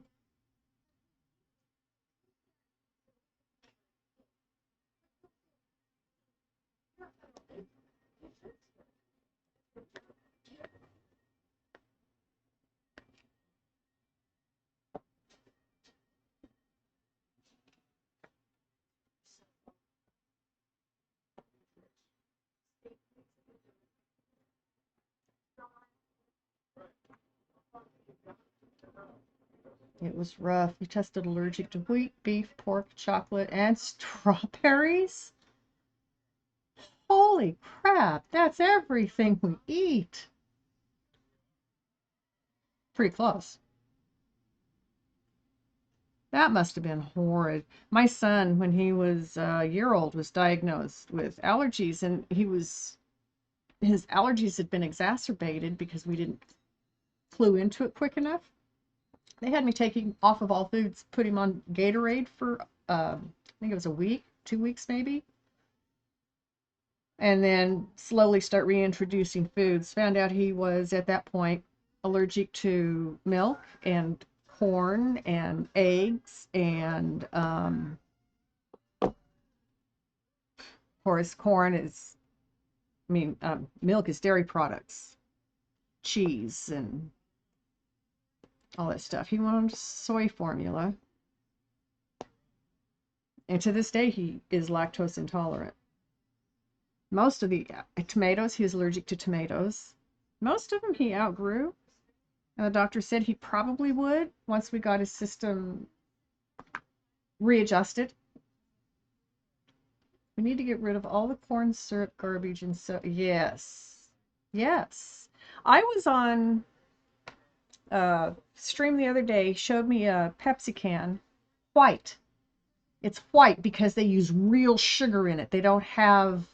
It was rough. You tested allergic to wheat, beef, pork, chocolate, and strawberries? Holy Holy crap, that's everything we eat. Pretty close. That must have been horrid. My son, when he was a year old, was diagnosed with allergies, and his allergies had been exacerbated because we didn't flew into it quick enough. They had me taking off of all foods, put him on Gatorade for I think it was a week, 2 weeks maybe, and then slowly start reintroducing foods. Found out he was at that point allergic to milk and corn and eggs and of course corn is milk is dairy products, cheese and all that stuff. He wanted soy formula, and to this day he is lactose intolerant. Most of the tomatoes, he was allergic to tomatoes. Most of them he outgrew. And the doctor said he probably would once we got his system readjusted. We need to get rid of all the corn syrup garbage and so yes. Yes. I was on stream the other day, showed me a Pepsi can, white. It's white because they use real sugar in it. They don't have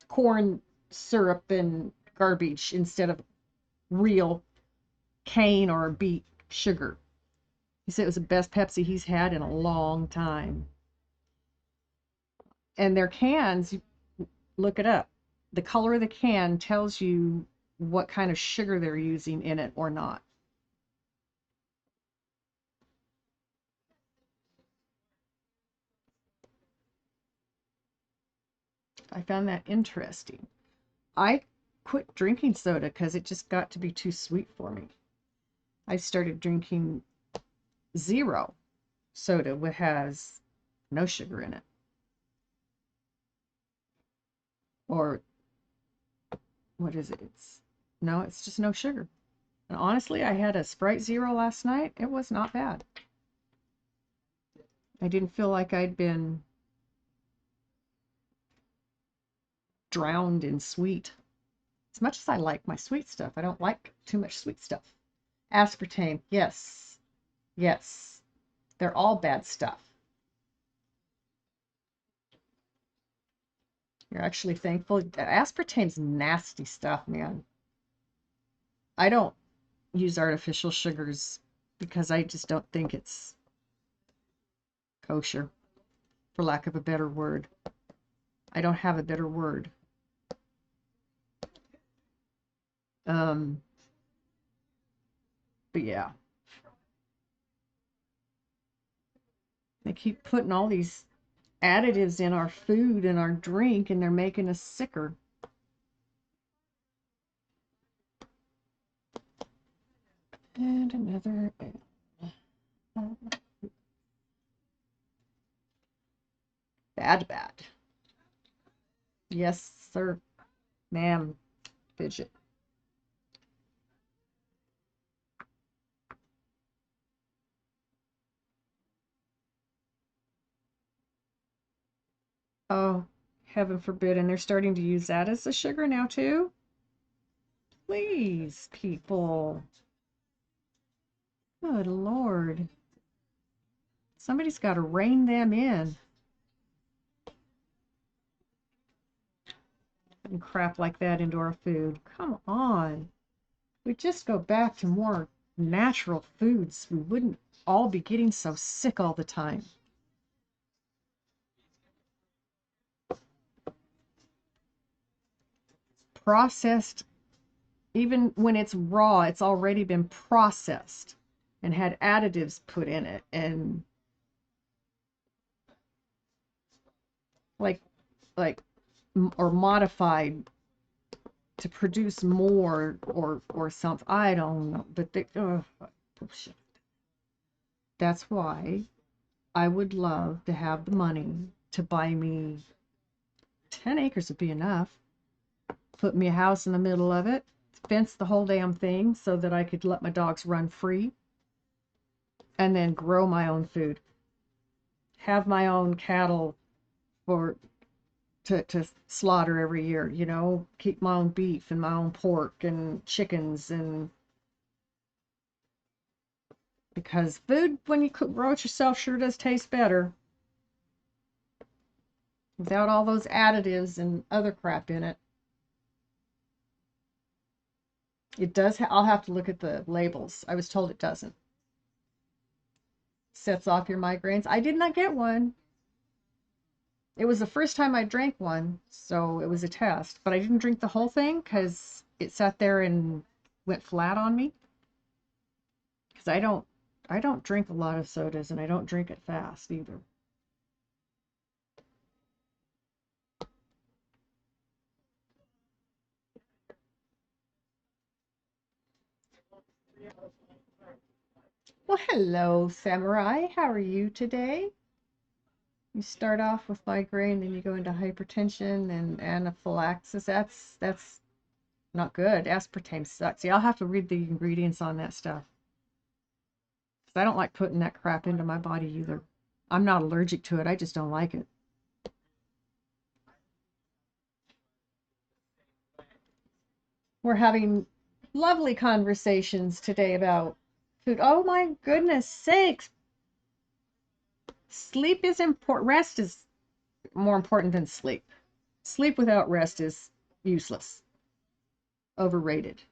corn syrup and garbage instead of real cane or beet sugar. He said it was the best Pepsi he's had in a long time. And their cans, look it up. The color of the can tells you what kind of sugar they're using in it or not. I found that interesting. I quit drinking soda because it just got to be too sweet for me. I started drinking zero soda, which has no sugar in it. Or what is it? It's just no sugar. And honestly, I had a Sprite Zero last night. It was not bad. I didn't feel like I'd been drowned in sweet. As much as I like my sweet stuff, I don't like too much sweet stuff. Aspartame, yes. Yes. They're all bad stuff. You're actually thankful. Aspartame's nasty stuff, man. I don't use artificial sugars because I just don't think it's kosher, for lack of a better word. I don't have a better word. But yeah. They keep putting all these additives in our food and our drink, and they're making us sicker. And another bad. Yes, sir, ma'am, fidget. Oh, heaven forbid. And they're starting to use that as a sugar now, too? Please, people. Good Lord. Somebody's got to rein them in. Putting crap like that into our food. Come on. We just go back to more natural foods. We wouldn't all be getting so sick all the time. Processed, even when it's raw, it's already been processed and had additives put in it and like or modified to produce more or something. I don't know, but bullshit. That's why I would love to have the money to buy me 10 acres would be enough. Put me a house in the middle of it, fence the whole damn thing so that I could let my dogs run free, and then grow my own food. Have my own cattle for to slaughter every year, you know, keep my own beef and my own pork and chickens, and because food when you grow it yourself sure does taste better without all those additives and other crap in it. It does. I'll have to look at the labels. I was told it doesn't. Sets off your migraines. I did not get one. It was the first time I drank one, so it was a test. But I didn't drink the whole thing because it sat there and went flat on me. Because I don't drink a lot of sodas, and I don't drink it fast either. Well, hello, Samurai. How are you today? You start off with migraine, then you go into hypertension and anaphylaxis. That's not good. Aspartame sucks. Yeah, I'll have to read the ingredients on that stuff. Because I don't like putting that crap into my body either. I'm not allergic to it. I just don't like it. We're having lovely conversations today about food. Oh my goodness sakes. Sleep is important. Rest is more important than sleep. Sleep without rest is useless. Overrated.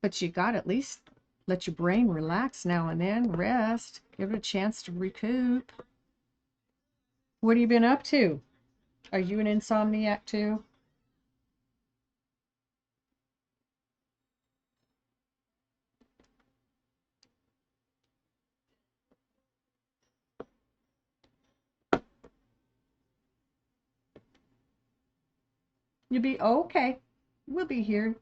But you got to at least let your brain relax now and then. Rest. Give it a chance to recoup. What have you been up to? Are you an insomniac too? You'll be okay. We'll be here.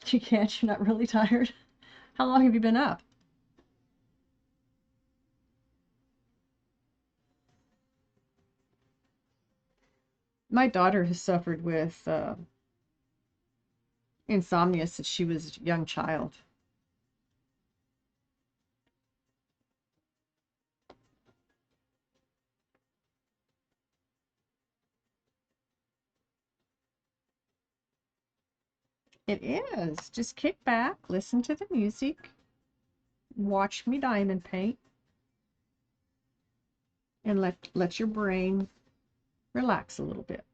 You can't. You're not really tired. How long have you been up? My daughter has suffered with insomnia since she was a young child. It is. Just kick back, listen to the music, watch me diamond paint, and let your brain relax a little bit.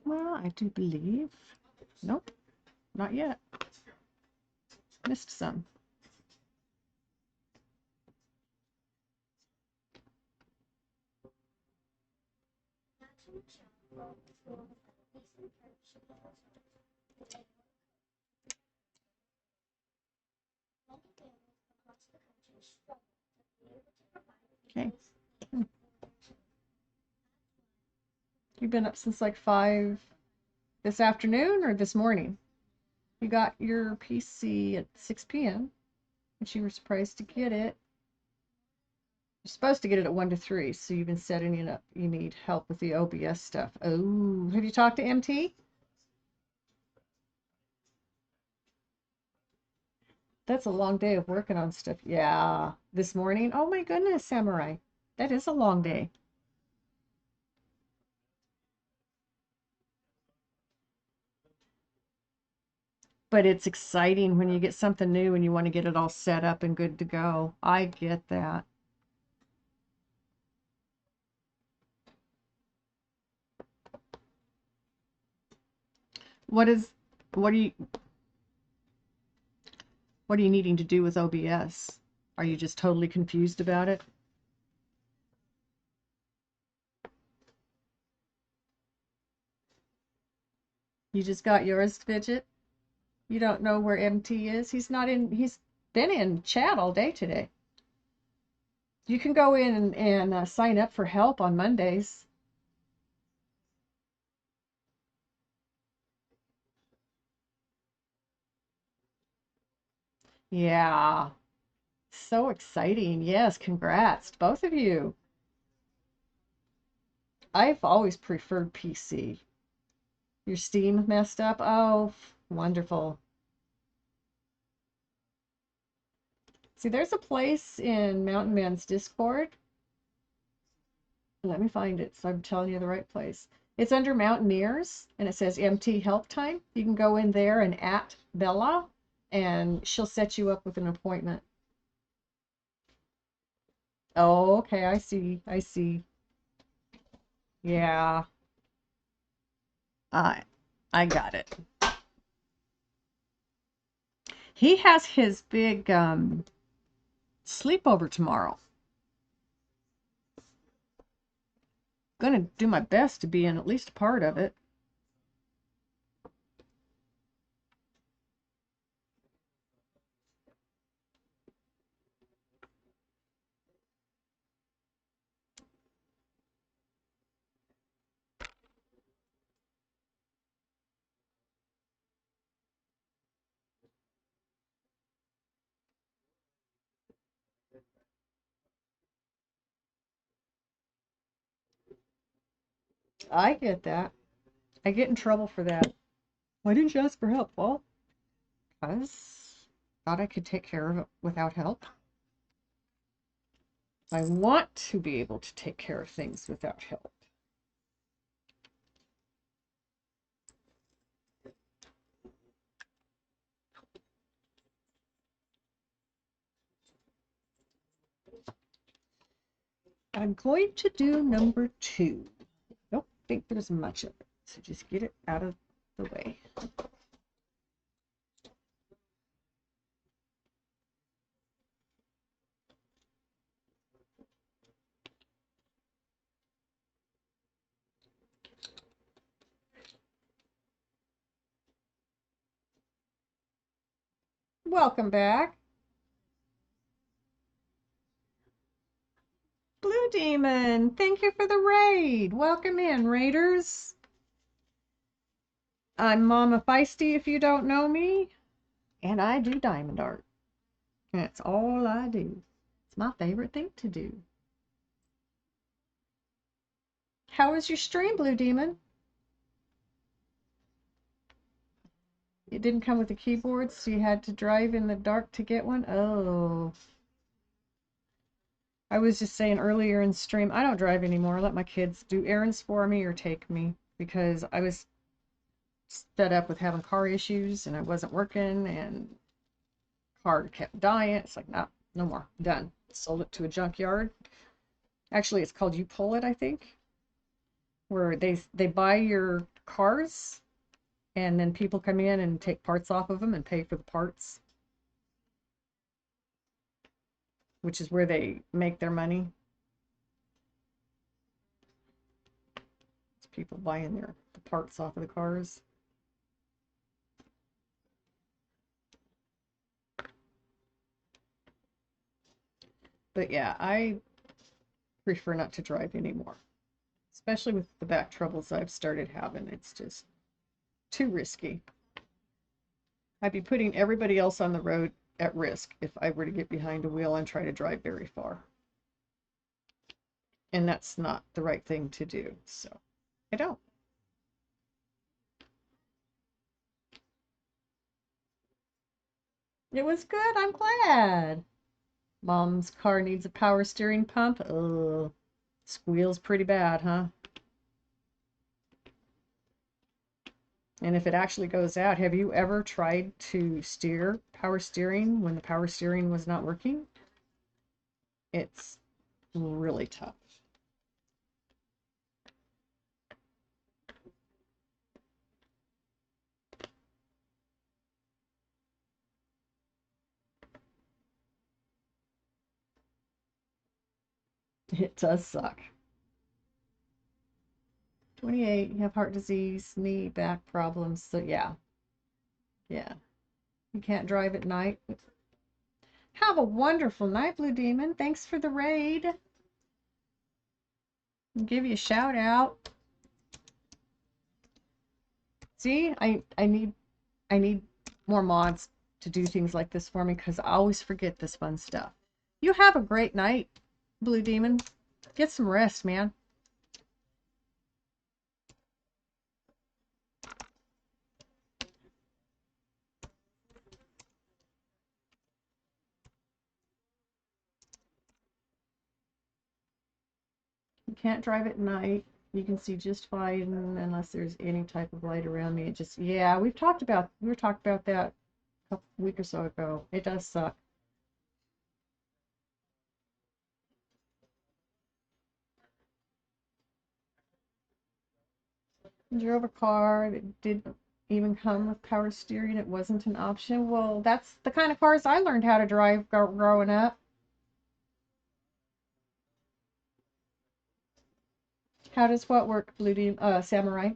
Well, I do believe. Nope, not yet. Missed some. Okay. You've been up since like 5 this afternoon or this morning? You got your PC at 6 p.m. and you were surprised to get it. You're supposed to get it at 1 to 3, so you've been setting it up. You need help with the OBS stuff. Oh, have you talked to MT? That's a long day of working on stuff. Yeah, this morning. Oh my goodness, Samurai. That is a long day. But it's exciting when you get something new and you want to get it all set up and good to go. I get that. What is what are you what are you needing to do with OBS? Are you just totally confused about it? You just got yours, Fidget? You don't know where MT is? He's been in chat all day today. You can go in and sign up for help on Mondays. Yeah. So exciting. Yes, congrats, both of you. I've always preferred PC. Your Steam messed up? Oh, wonderful. See, there's a place in Mountain Man's Discord. Let me find it so I'm telling you the right place. It's under Mountaineers and it says MT Help Time. You can go in there and at Bella and she'll set you up with an appointment. Oh, okay, I see. I see. Yeah. I got it. He has his big sleepover tomorrow. Gonna do my best to be in at least a part of it. I get that. I get in trouble for that. Why didn't you ask for help? Well, because I thought I could take care of it without help. I want to be able to take care of things without help. I'm going to do number 2. Don't think there's much of it, so just get it out of the way. Welcome back. Blue Demon, thank you for the raid. Welcome in, raiders. I'm Mama Feisty if you don't know me, and I do diamond art. That's all I do. It's my favorite thing to do. How was your stream, Blue Demon? It didn't come with a keyboard, so you had to drive in the dark to get one? Oh. I was just saying earlier in stream, I don't drive anymore. I let my kids do errands for me or take me because I was fed up with having car issues and I wasn't working and car kept dying. It's like, no, no more. Done. Sold it to a junkyard. Actually, it's called You Pull It, I think, where they buy your cars and then people come in and take parts off of them and pay for the parts, which is where they make their money. It's people buying the parts off of the cars. But yeah, I prefer not to drive anymore, especially with the back troubles I've started having. It's just too risky. I'd be putting everybody else on the road at risk if I were to get behind a wheel and try to drive very far. And that's not the right thing to do, so I don't. It was good, I'm glad. Mom's car needs a power steering pump. Ugh. Squeals pretty bad, huh? And if it actually goes out, have you ever tried to steer power steering when the power steering was not working? It's really tough. It does suck. 28, you have heart disease, knee, back problems. So yeah. Yeah. You can't drive at night. Have a wonderful night, Blue Demon. Thanks for the raid. I'll give you a shout out. See, I need more mods to do things like this for me, because I always forget this fun stuff. You have a great night, Blue Demon. Get some rest, man. You can't drive at night. You can see just fine unless there's any type of light around me. It just, yeah, we were talking about that a week or so ago. It does suck. I drove a car that didn't even come with power steering. It wasn't an option. Well, that's the kind of cars I learned how to drive growing up. How does what work, Samurai?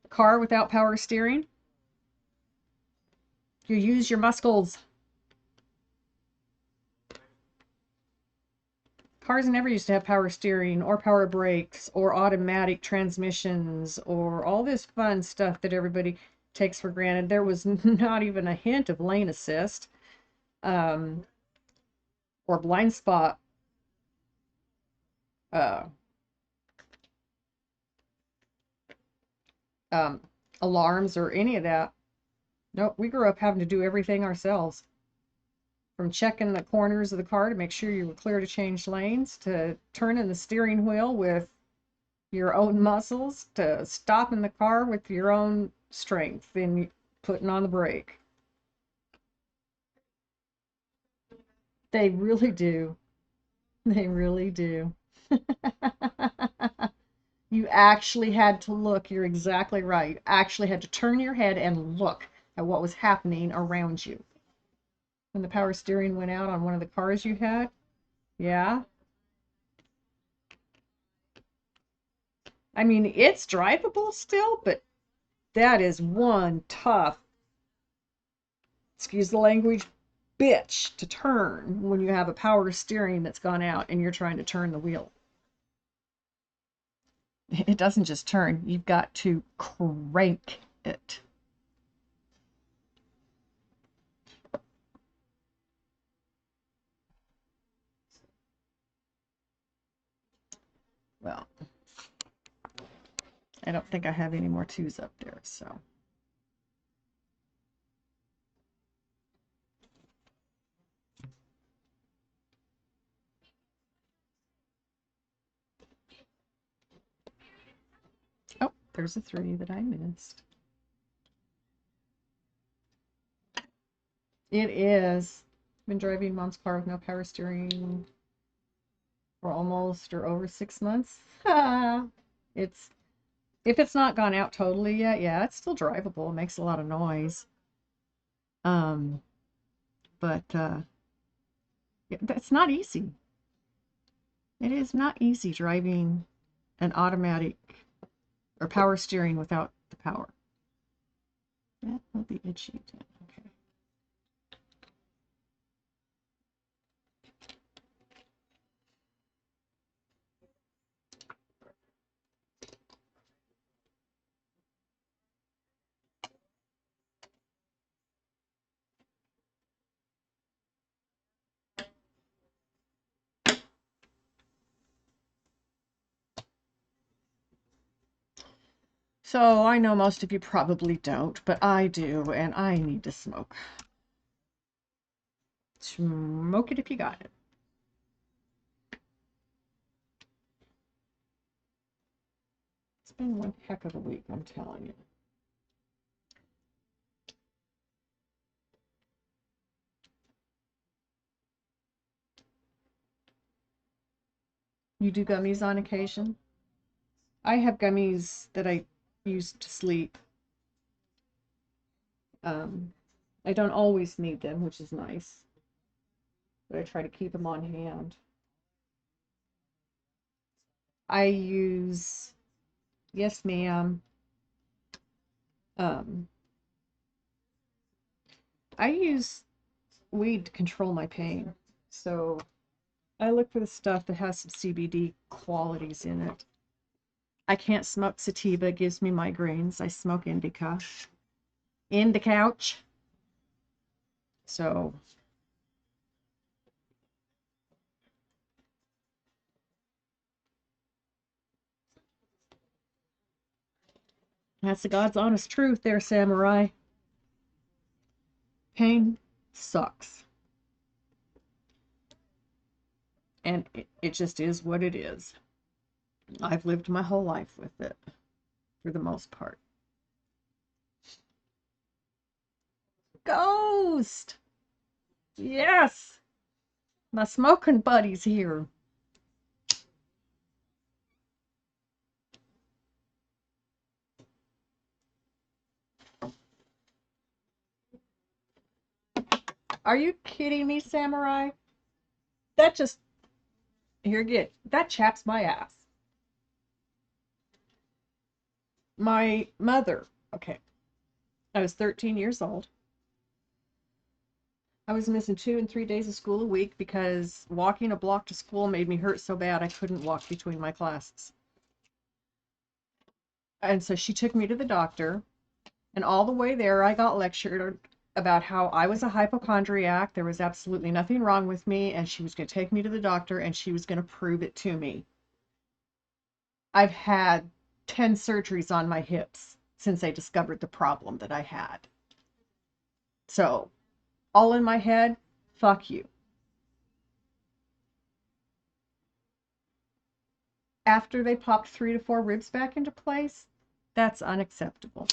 Car without power steering? You use your muscles. Cars never used to have power steering or power brakes or automatic transmissions or all this fun stuff that everybody takes for granted. There was not even a hint of lane assist, or blind spot uh, um, alarms or any of that. Nope, we grew up having to do everything ourselves. From checking the corners of the car to make sure you were clear to change lanes, to turning the steering wheel with your own muscles, to stopping the car with your own strength and putting on the brake. They really do. They really do. You actually had to look. You're exactly right. You actually had to turn your head and look at what was happening around you. When the power steering went out on one of the cars you had, yeah. I mean, it's drivable still, but that is one tough, excuse the language, bitch to turn when you have a power steering that's gone out and you're trying to turn the wheel. It doesn't just turn, you've got to crank it. Well, I don't think I have any more twos up there, so. Oh, there's a three that I missed. It is. Been driving mom's car with no power steering for almost or over 6 months. It's, if it's not gone out totally yet, yeah, it's still drivable. It makes a lot of noise. Um, but that's not easy. It is not easy driving an automatic or power steering without the power. That will be itchy. Okay. So I know most of you probably don't, but I do, and I need to smoke. Smoke it if you got it. It's been one heck of a week, I'm telling you. You do gummies on occasion? I have gummies that I use to sleep. I don't always need them, which is nice, but I try to keep them on hand. I use, yes, ma'am. Um, I use weed to control my pain. So I look for the stuff that has some CBD qualities in it. I can't smoke sativa. It gives me migraines. I smoke indica. In the couch. So that's the God's honest truth there, samurai. Pain sucks. And it just is what it is. I've lived my whole life with it, for the most part. Ghost! Yes! My smoking buddy's here. Are you kidding me, samurai? That just, here again, that chaps my ass. My mother, okay, I was 13 years old. I was missing 2 and 3 days of school a week because walking a block to school made me hurt so bad I couldn't walk between my classes. And so she took me to the doctor, and all the way there I got lectured about how I was a hypochondriac. There was absolutely nothing wrong with me, and she was going to take me to the doctor and she was going to prove it to me. I've had 10 surgeries on my hips since they discovered the problem that I had. So, all in my head, fuck you. After they popped 3 to 4 ribs back into place, that's unacceptable.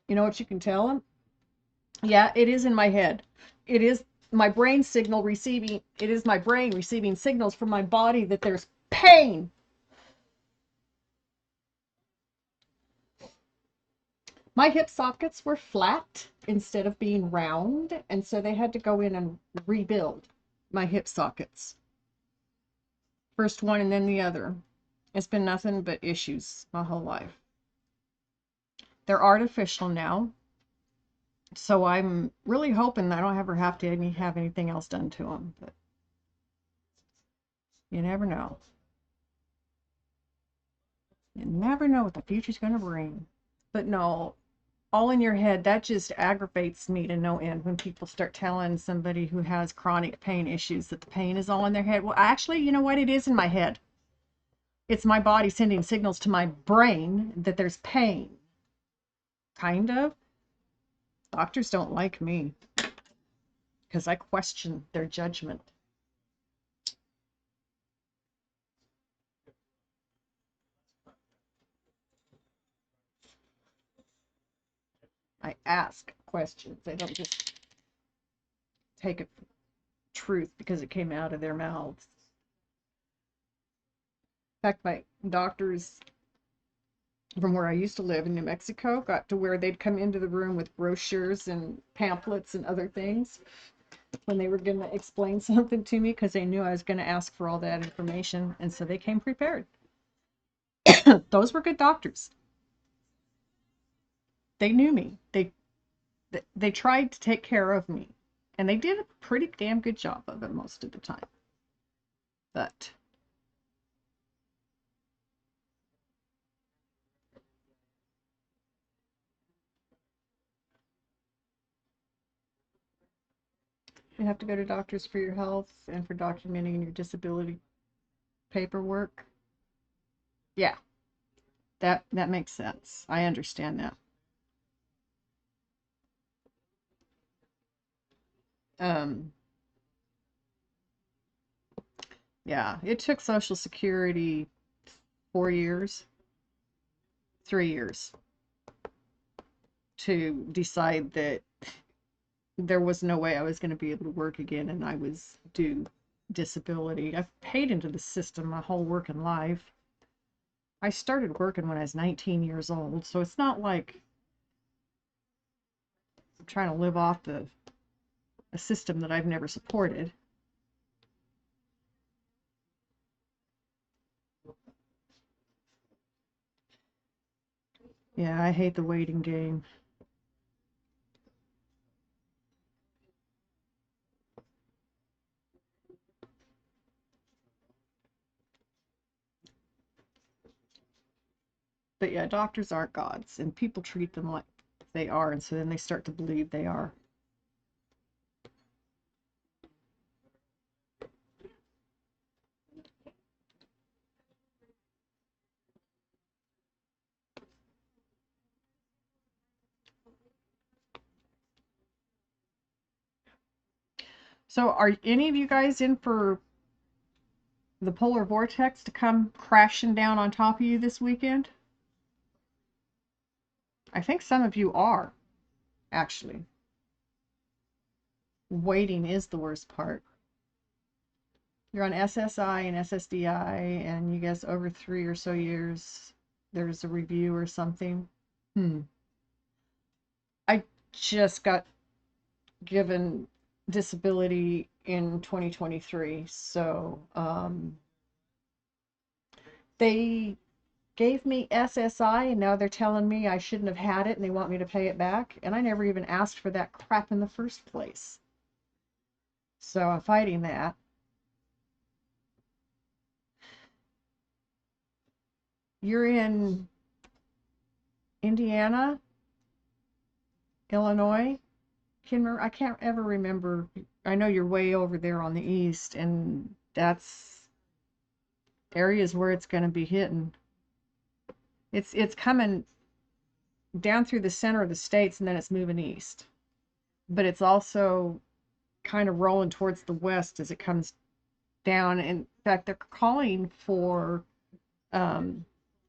You know what you can tell them? Yeah, it is in my head. It is my brain signal receiving, it is my brain receiving signals from my body that there's pain. My hip sockets were flat instead of being round, and so they had to go in and rebuild my hip sockets. First one and then the other. It's been nothing but issues my whole life. They're artificial now, so I'm really hoping I don't ever have to have anything else done to them, but you never know. You never know what the future's going to bring. But no, all in your head, that just aggravates me to no end when people start telling somebody who has chronic pain issues that the pain is all in their head. Well, actually, you know what? It is in my head. It's my body sending signals to my brain that there's pain. Kind of. Doctors don't like me because I question their judgment. I ask questions. I don't just take it for truth because it came out of their mouths. In fact, my doctors from where I used to live in New Mexico got to where they'd come into the room with brochures and pamphlets and other things when they were going to explain something to me because they knew I was going to ask for all that information, and so they came prepared. Those were good doctors. They knew me. They tried to take care of me, and they did a pretty damn good job of it most of the time. But you have to go to doctors for your health and for documenting your disability paperwork. Yeah, that makes sense. I understand that. Um, yeah, it took Social Security 4 years, 3 years to decide that there was no way I was going to be able to work again and I was due disability. I've paid into the system my whole working life. I started working when I was 19 years old, so it's not like I'm trying to live off a system that I've never supported. Yeah, I hate the waiting game. But yeah, doctors aren't gods, and people treat them like they are, and so then they start to believe they are. So are any of you guys in for the polar vortex to come crashing down on top of you this weekend? I think some of you are, actually. Waiting is the worst part. You're on SSI and SSDI, and you guess over 3 or so years there's a review or something. I just got given disability in 2023, so they gave me SSI, and now they're telling me I shouldn't have had it and they want me to pay it back, and I never even asked for that crap in the first place. So I'm fighting that. You're in Indiana, Illinois. I can't ever remember. I know you're way over there on the east, and that's areas where it's going to be hitting. It's coming down through the center of the states, and then it's moving east. But it's also kind of rolling towards the west as it comes down. In fact, they're calling for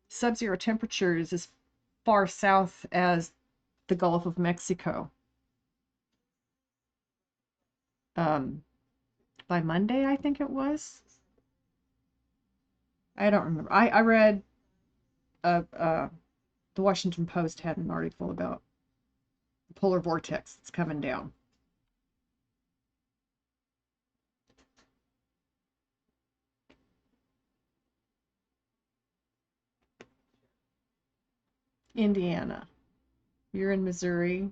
sub-zero temperatures as far south as the Gulf of Mexico. By Monday, I think it was. I don't remember. I read the Washington Post had an article about the polar vortex that's coming down. Indiana. You're in Missouri.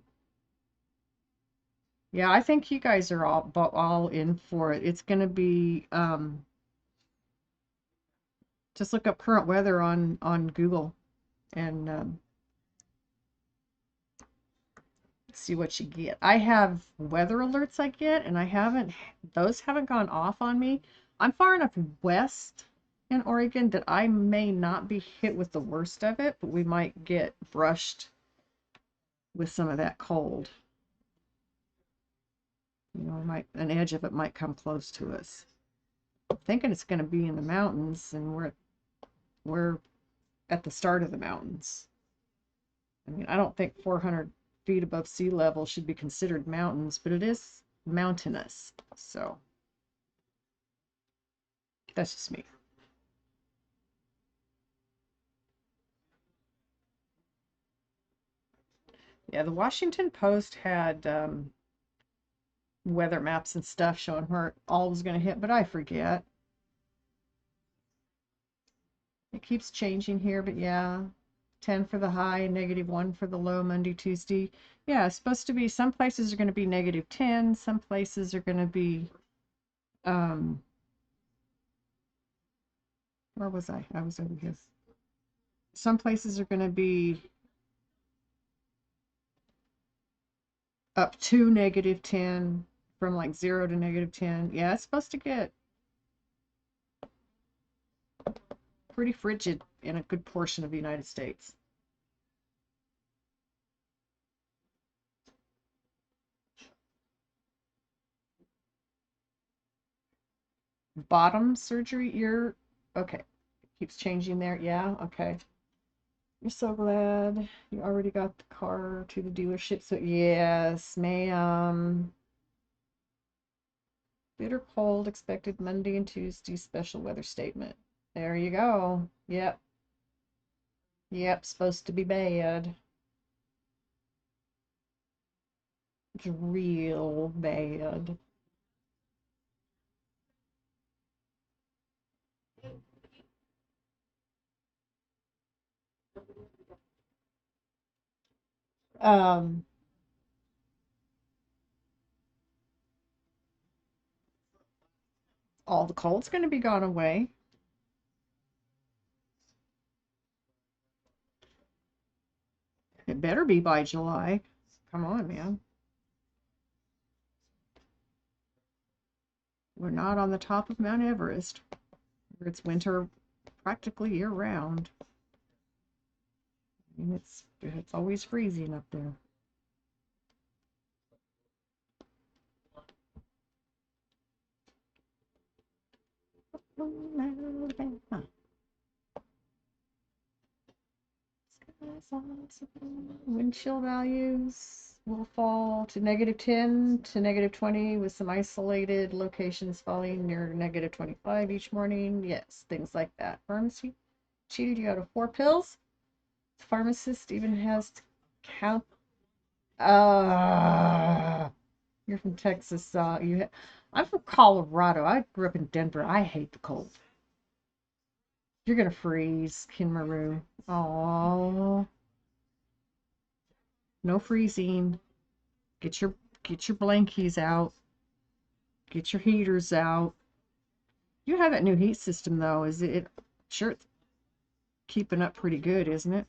Yeah, I think you guys are all in for it. It's going to be just look up current weather on Google and see what you get. I have weather alerts I get, and those haven't gone off on me. I'm far enough west in Oregon that I may not be hit with the worst of it, but we might get brushed with some of that cold. You know, an edge of it might come close to us. I'm thinking it's going to be in the mountains, and we're at the start of the mountains. I mean, I don't think 400 feet above sea level should be considered mountains, but it is mountainous. So that's just me. Yeah, the Washington Post had weather maps and stuff showing where all was going to hit, but I forget. It keeps changing here, but yeah, 10 for the high, -1 for the low Monday, Tuesday. Yeah, it's supposed to be, some places are going to be -10, some places are going to be, where was I? I was over here. Some places are going to be up to -10, from like 0 to -10. Yeah, it's supposed to get pretty frigid in a good portion of the United States. Bottom surgery, okay. Keeps changing there. Yeah, okay. You're so glad you already got the car to the dealership. So yes, ma'am. Bitter cold expected Monday and Tuesday, special weather statement. There you go. Yep. Yep, supposed to be bad. It's real bad. Um, all the cold's going to be gone away. better be by July. Come on, man. We're not on the top of Mount Everest, where it's winter practically year-round. I mean, it's always freezing up there. Wind chill values will fall to -10 to -20 with some isolated locations falling near -25 each morning. Yes, things like that. Pharmacy cheated you out of 4 pills. The pharmacist even has to count. You're from Texas. I'm from Colorado. I grew up in Denver. I hate the cold. You're gonna freeze, Kinmaru. Oh, no freezing. Get your blankies out. Get your heaters out. You have that new heat system though. Is it sure it's keeping up pretty good, isn't it?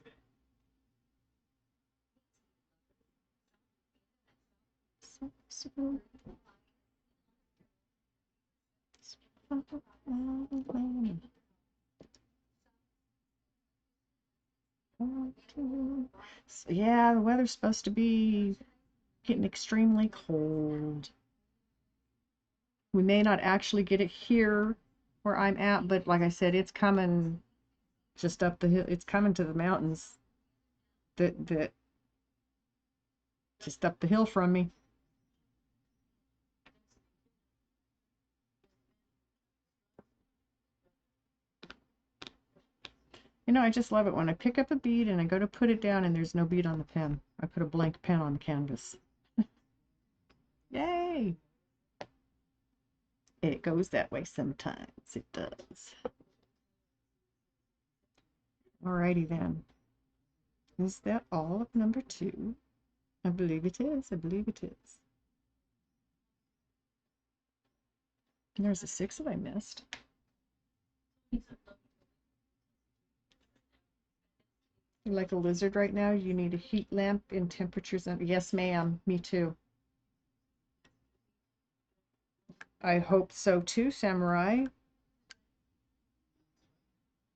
So, yeah, the weather's supposed to be getting extremely cold. We may not actually get it here where I'm at, but like I said, it's coming just up the hill. It's coming to the mountains that just up the hill from me. You know, I just love it when I pick up a bead and I go to put it down and there's no bead on the pen. I put a blank pen on the canvas. Yay! It goes that way sometimes. It does. Alrighty then. Is that all of number 2? I believe it is. I believe it is. And there's a 6 that I missed. You're like a lizard right now. You need a heat lamp in temperatures. Yes, ma'am. Me too. I hope so too, Samurai.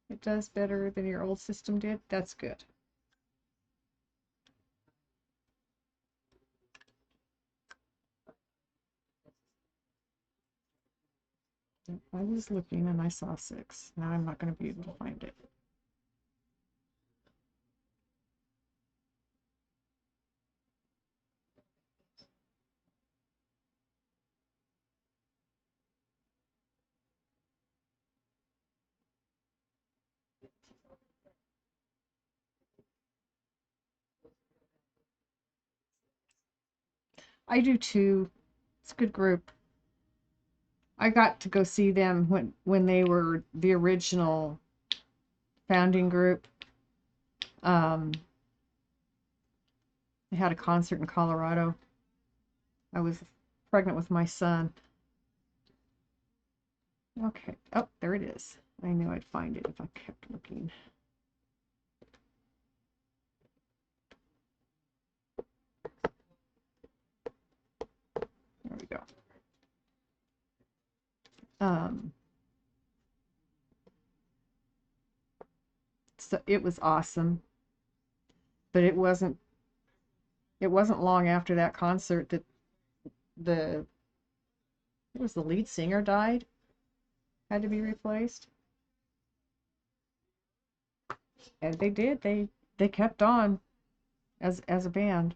It does better than your old system did. That's good. I was looking and I saw 6. Now I'm not going to be able to find it. I do too. It's a good group. I got to go see them when they were the original founding group. They had a concert in Colorado. I was pregnant with my son. Okay. Oh, there it is. I knew I'd find it if I kept looking. There we go. So it was awesome, but it wasn't long after that concert that the lead singer died, had to be replaced. And they did. They kept on as a band.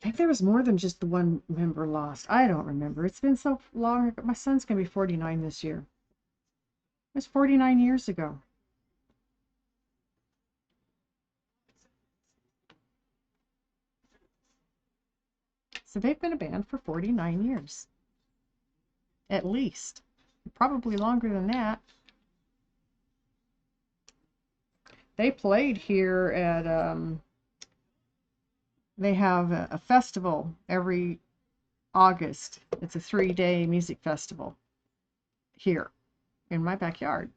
I think there was more than just the one member lost. I don't remember. It's been so long. My son's going to be 49 this year. It was 49 years ago. So they've been a band for 49 years. At least. Probably longer than that. They played here at, they have a festival every August. It's a 3-day music festival here in my backyard.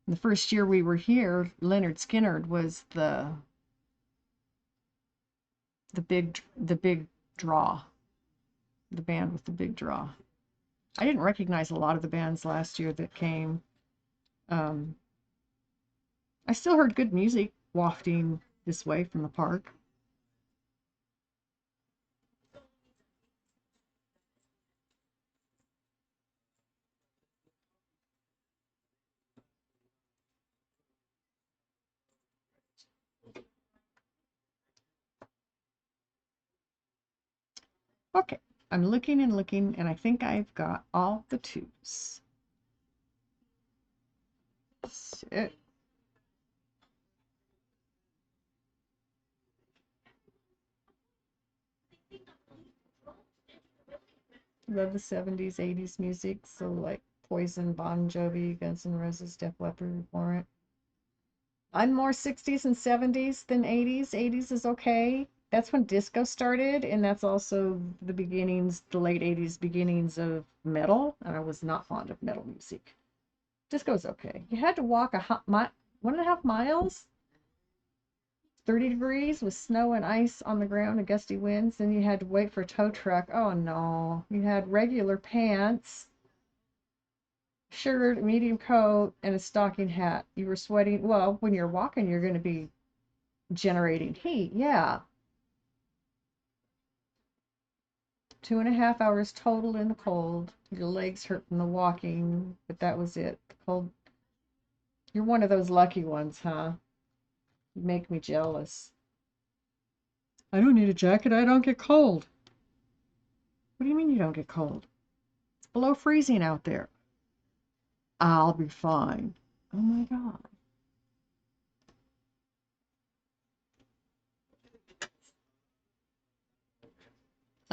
The first year we were here, Leonard Skinner was the big draw, the band with the big draw. I didn't recognize a lot of the bands last year that came. Um, I still heard good music wafting this way from the park. Okay, I'm looking and looking, and I think I've got all the twos. So, love the 70s, 80s music, so like Poison, Bon Jovi, Guns N' Roses, Def Leppard, Warrant. I'm more 60s and 70s than 80s. 80s is okay. That's when disco started, and that's also the beginnings, the late 80s beginnings of metal, and I was not fond of metal music. Disco's okay. You had to walk 1.5 miles, 30 degrees with snow and ice on the ground and gusty winds, and you had to wait for a tow truck. Oh no. You had regular pants, shirt, medium coat, and a stocking hat. You were sweating. Well, when you're walking, you're going to be generating heat. Yeah. 2.5 hours total in the cold. Your legs hurt from the walking, but that was it. The cold. You're one of those lucky ones, huh? You make me jealous. I don't need a jacket. I don't get cold. What do you mean you don't get cold? It's below freezing out there. I'll be fine. Oh my God.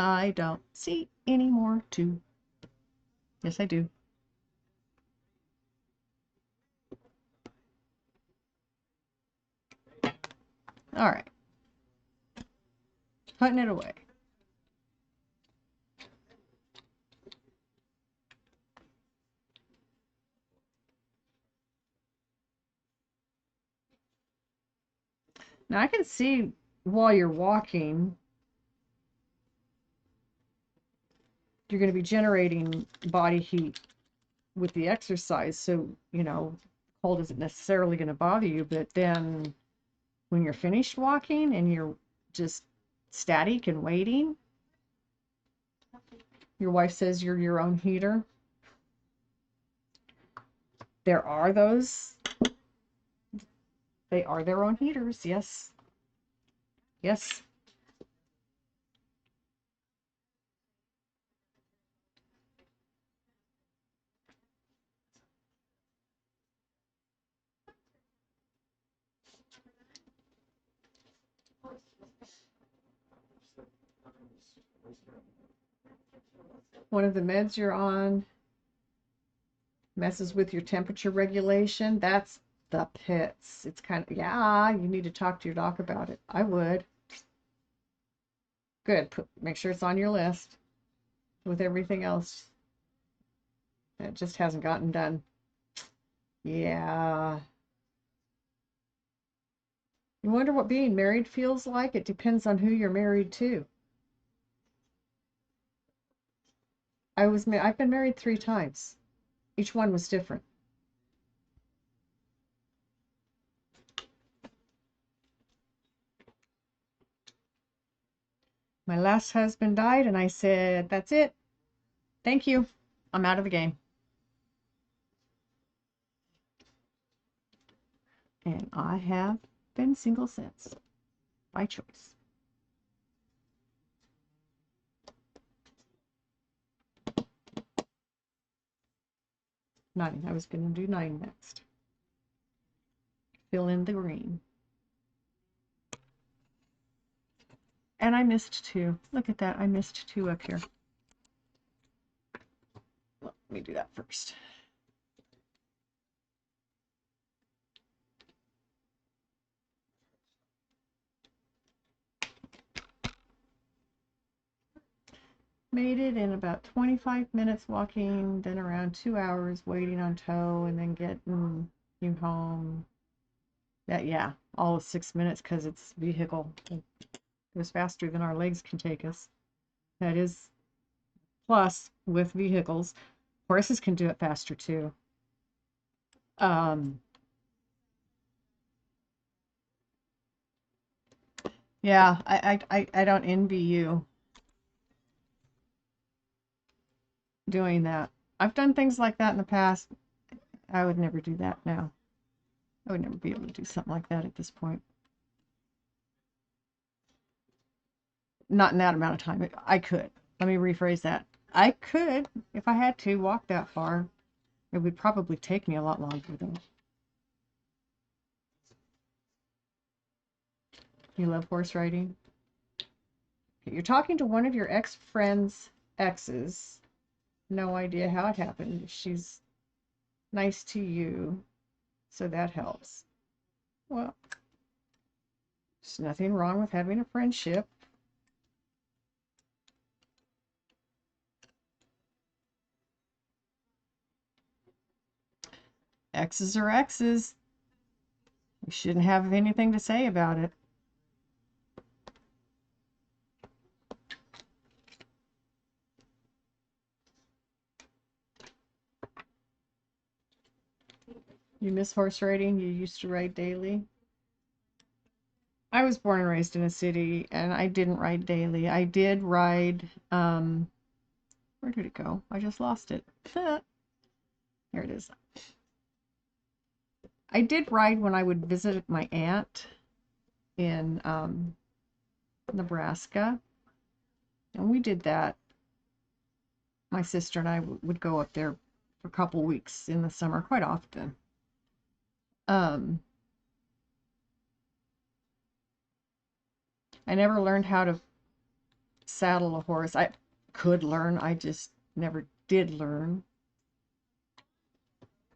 I don't see any more too. Yes, I do. All right. Putting it away. Now I can see while you're walking, you're going to be generating body heat with the exercise. So, cold isn't necessarily going to bother you. But then when you're finished walking and you're just static and waiting, your wife says you're your own heater. There are those. They are their own heaters. Yes. Yes. One of the meds you're on messes with your temperature regulation. That's the pits. It's kind of, yeah, you need to talk to your doc about it. I would. Good. Make sure it's on your list with everything else that just hasn't gotten done. Yeah. You wonder what being married feels like? It depends on who you're married to. I've been married 3 times. Each one was different. My last husband died, and I said, that's it. Thank you. I'm out of the game. And I have been single since, by choice. 9. I was going to do 9 next. Fill in the green. And I missed 2. Look at that. I missed 2 up here. Well, let me do that first. Made it in about 25 minutes walking, then around 2 hours waiting on tow, and then getting You home. Yeah, all of 6 minutes because it's vehicle. It goes faster than our legs can take us. That is plus with vehicles. Horses can do it faster too. Yeah, I don't envy you doing that. I've done things like that in the past. I would never do that now. I would never be able to do something like that at this point. Not in that amount of time. I could. Let me rephrase that. I could, if I had to, walk that far. It would probably take me a lot longer though. You love horse riding? You're talking to one of your ex-friend's exes. No idea how it happened. She's nice to you, so that helps. Well, there's nothing wrong with having a friendship. Exes are exes. You shouldn't have anything to say about it. You miss horse riding? You used to ride daily? I was born and raised in a city, and I didn't ride daily. I did ride, where did it go? I just lost it. Here it is. I did ride when I would visit my aunt in Nebraska, and we did that. My sister and I would go up there for a couple weeks in the summer quite often. I never learned how to saddle a horse. I could learn, I just never did learn.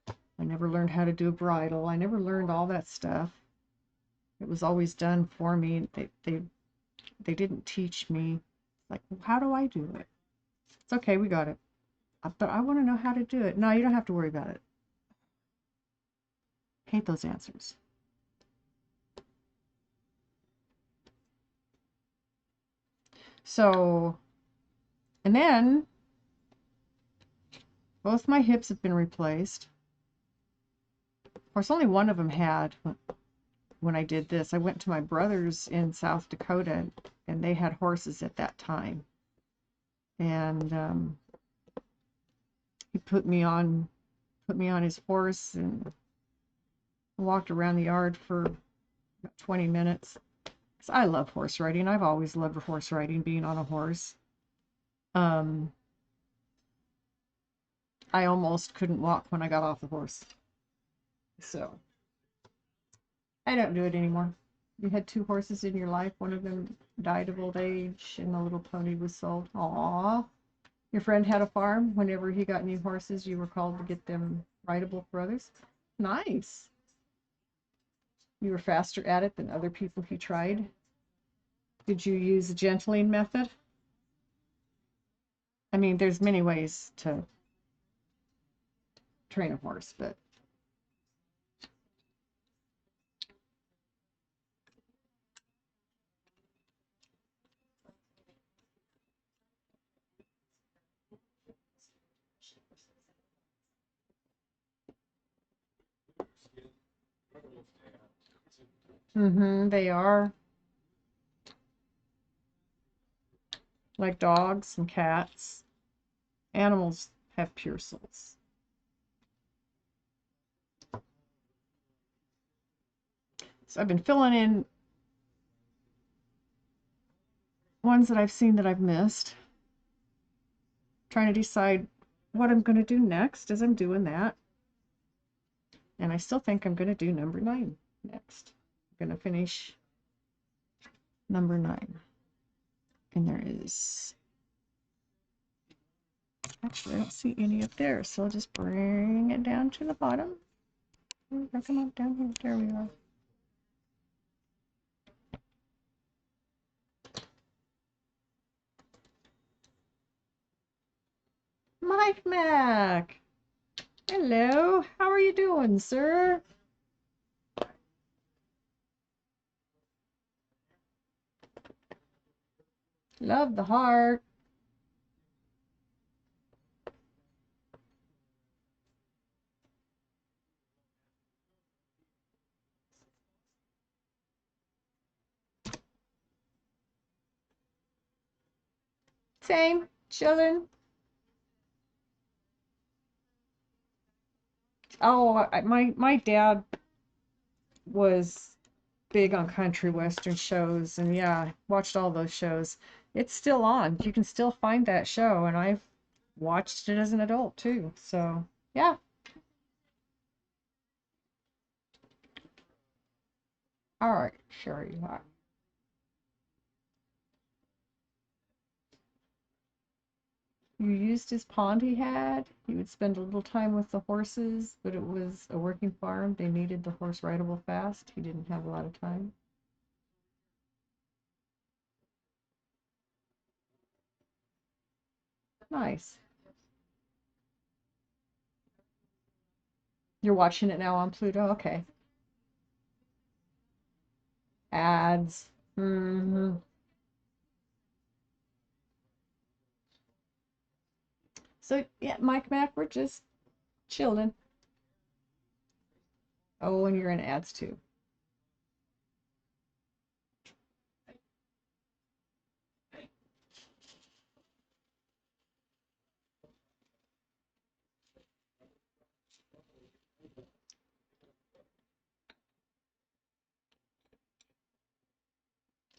I never learned how to do a bridle. I never learned all that stuff. It was always done for me. They didn't teach me. Like, how do I do it? It's okay, we got it. But I want to know how to do it. No, you don't have to worry about it. Hate those answers. So, and then both my hips have been replaced. Of course, only one of them had when I did this. I went to my brother's in South Dakota, and they had horses at that time. And he put me on his horse and walked around the yard for about 20 minutes. I love horse riding. I've always loved horse riding, being on a horse. I almost couldn't walk when I got off the horse. So I don't do it anymore. You had 2 horses in your life. One of them died of old age, and the little pony was sold. Aww. Your friend had a farm. Whenever he got new horses, you were called to get them rideable for others. Nice. You were faster at it than other people he tried. Did you use the gentling method? I mean, there's many ways to train a horse, but they are like dogs and cats. Animals have pure souls. So I've been filling in ones that I've seen that I've missed. Trying to decide what I'm going to do next as I'm doing that. And I still think I'm going to do number 9 next. I'm going to finish number 9. And there is... Actually, I don't see any up there, so I'll just bring it down to the bottom. Come on, down here. There we are. Mike Mac! Hello, how are you doing, sir? Love the heart. Same. Children. Oh, my dad was big on country western shows, and yeah, watched all those shows. It's still on. You can still find that show, and I've watched it as an adult too. So, yeah. All right, sure you are. You used his pond he had. He would spend a little time with the horses, but it was a working farm. They needed the horse rideable fast. He didn't have a lot of time. Nice. You're watching it now on Pluto? Okay. Ads. Hmm. So, yeah, Mike Mac, we're just chilling. Oh, and you're in ads too.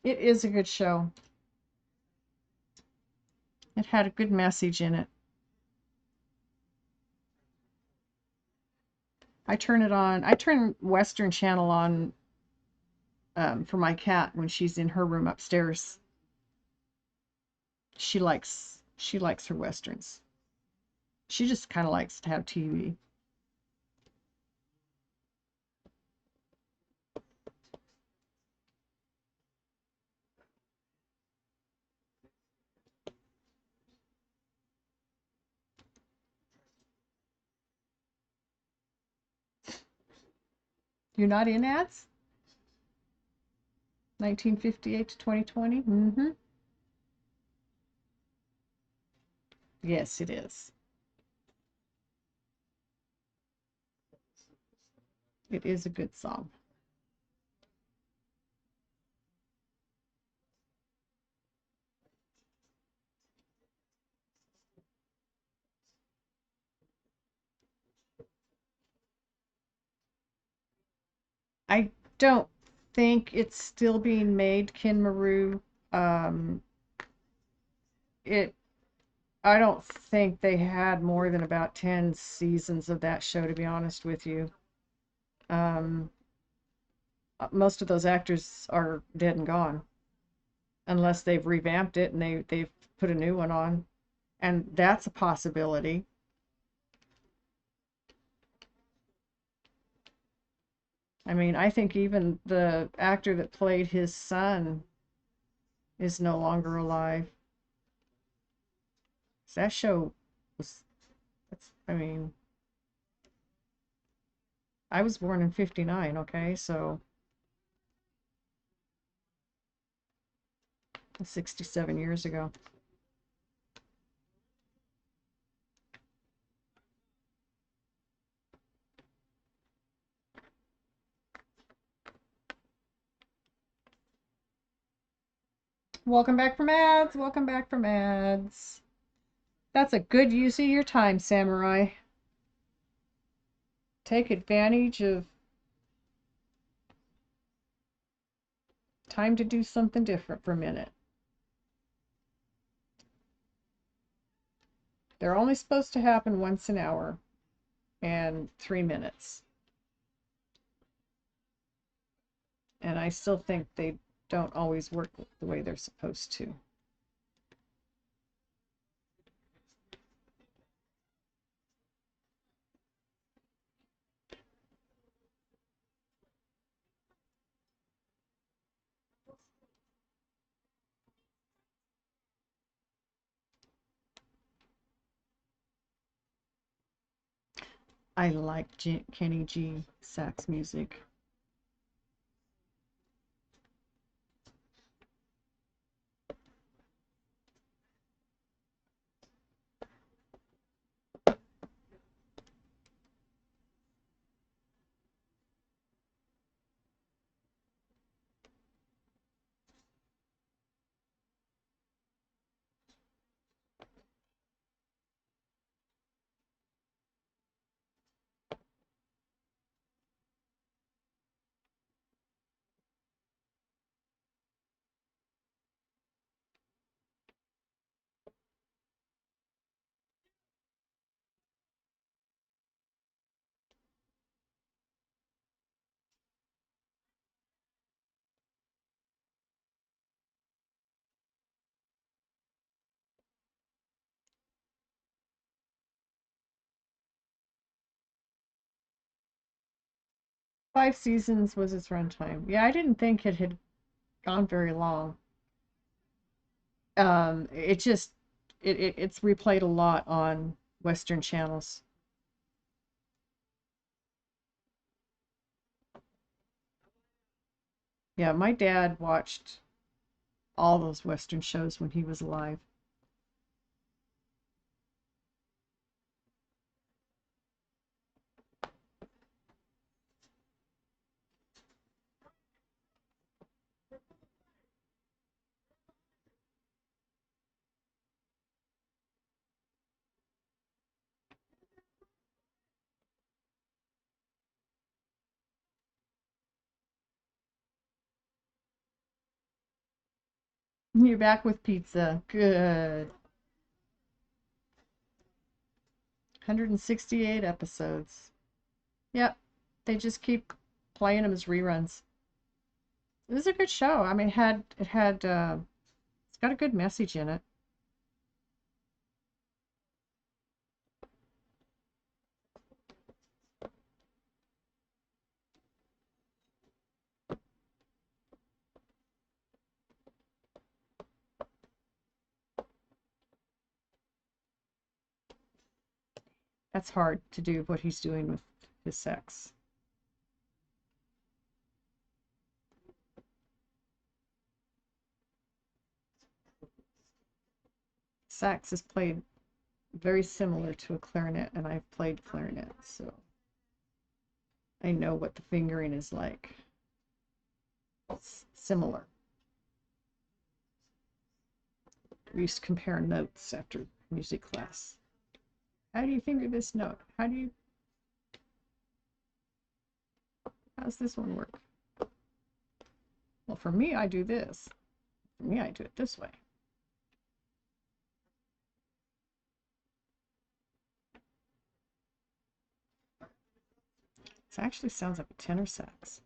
It is a good show. It had a good message in it. I turn it on. I turn Western Channel on for my cat when she's in her room upstairs. She likes her westerns. She just kind of likes to have TV. You're not in ads? 1958 to 2020? Mm-hmm. Yes, it is. It is a good song. I don't think it's still being made, Kin Maru. Um, it I don't think they had more than about 10 seasons of that show, to be honest with you. Um, most of those actors are dead and gone, unless they've revamped it and they've put a new one on, and that's a possibility. I mean, I think even the actor that played his son is no longer alive. That show was, that's, I mean, I was born in 59, okay, so 67 years ago. Welcome back from ads. Welcome back from ads. That's a good use of your time, Samurai. Take advantage of time to do something different for a minute. They're only supposed to happen once an hour and 3 minutes. And I still think they don't always work the way they're supposed to. I like Kenny G sax music. 5 seasons was its runtime. Yeah, I didn't think it had gone very long. It just it's replayed a lot on Western channels. Yeah, my dad watched all those Western shows when he was alive. You're back with pizza. Good. 168 episodes. Yep. They just keep playing them as reruns. It was a good show. I mean, it's got a good message in it. That's hard to do what he's doing with his sex. Sax is played very similar to a clarinet, and I've played clarinet, so I know what the fingering is like. It's similar. We used to compare notes after music class. How do you finger this note? How's this one work? Well, for me, I do this. For me, I do it this way. It actually sounds like a tenor sax.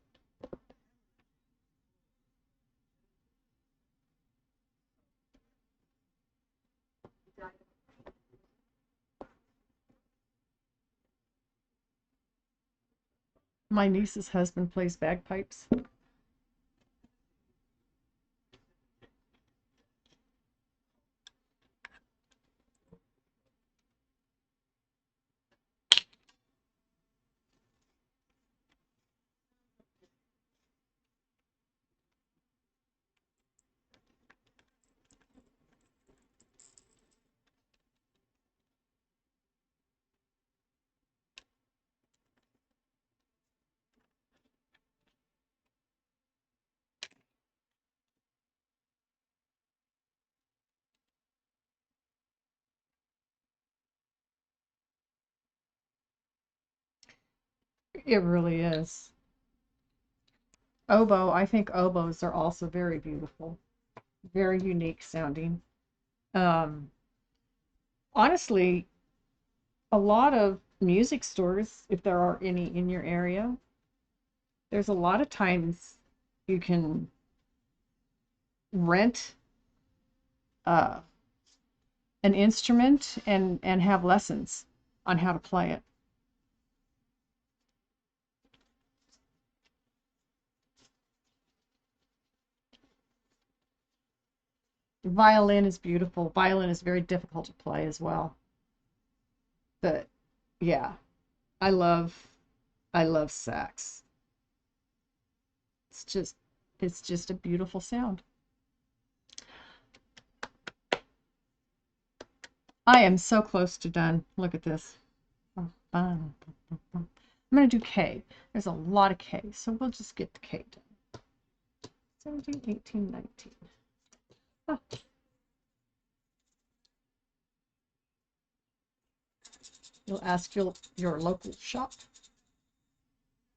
My niece's husband plays bagpipes. It really is. Oboe, I think oboes are also very beautiful, very unique sounding. Um, Honestly, a lot of music stores, if there are any in your area, there's a lot of times you can rent uh, an instrument and have lessons on how to play it. Violin is beautiful. Violin is very difficult to play as well. But yeah, I love I love sax. It's just it's just a beautiful sound. I am so close to done. Look at this. I'm going to do K. There's a lot of K, so we'll just get the K done. 17, 18, 19. Ah. You'll ask your local shop.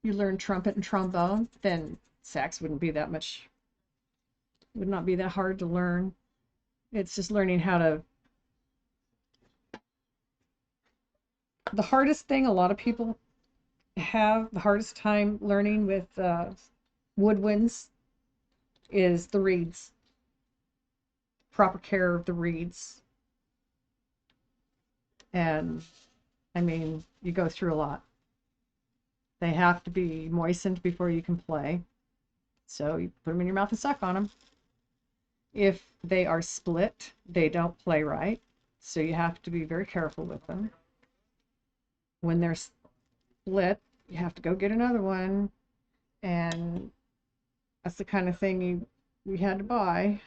You learn trumpet and trombone, then sax would not be that hard to learn. It's just learning how to. The hardest thing a lot of people have the hardest time learning with woodwinds is the reeds. Proper care of the reeds. And I mean, you go through a lot. They have to be moistened before you can play. So you put them in your mouth and suck on them. If they are split, they don't play right. So you have to be very careful with them. When they're split, you have to go get another one. And that's the kind of thing you had to buy.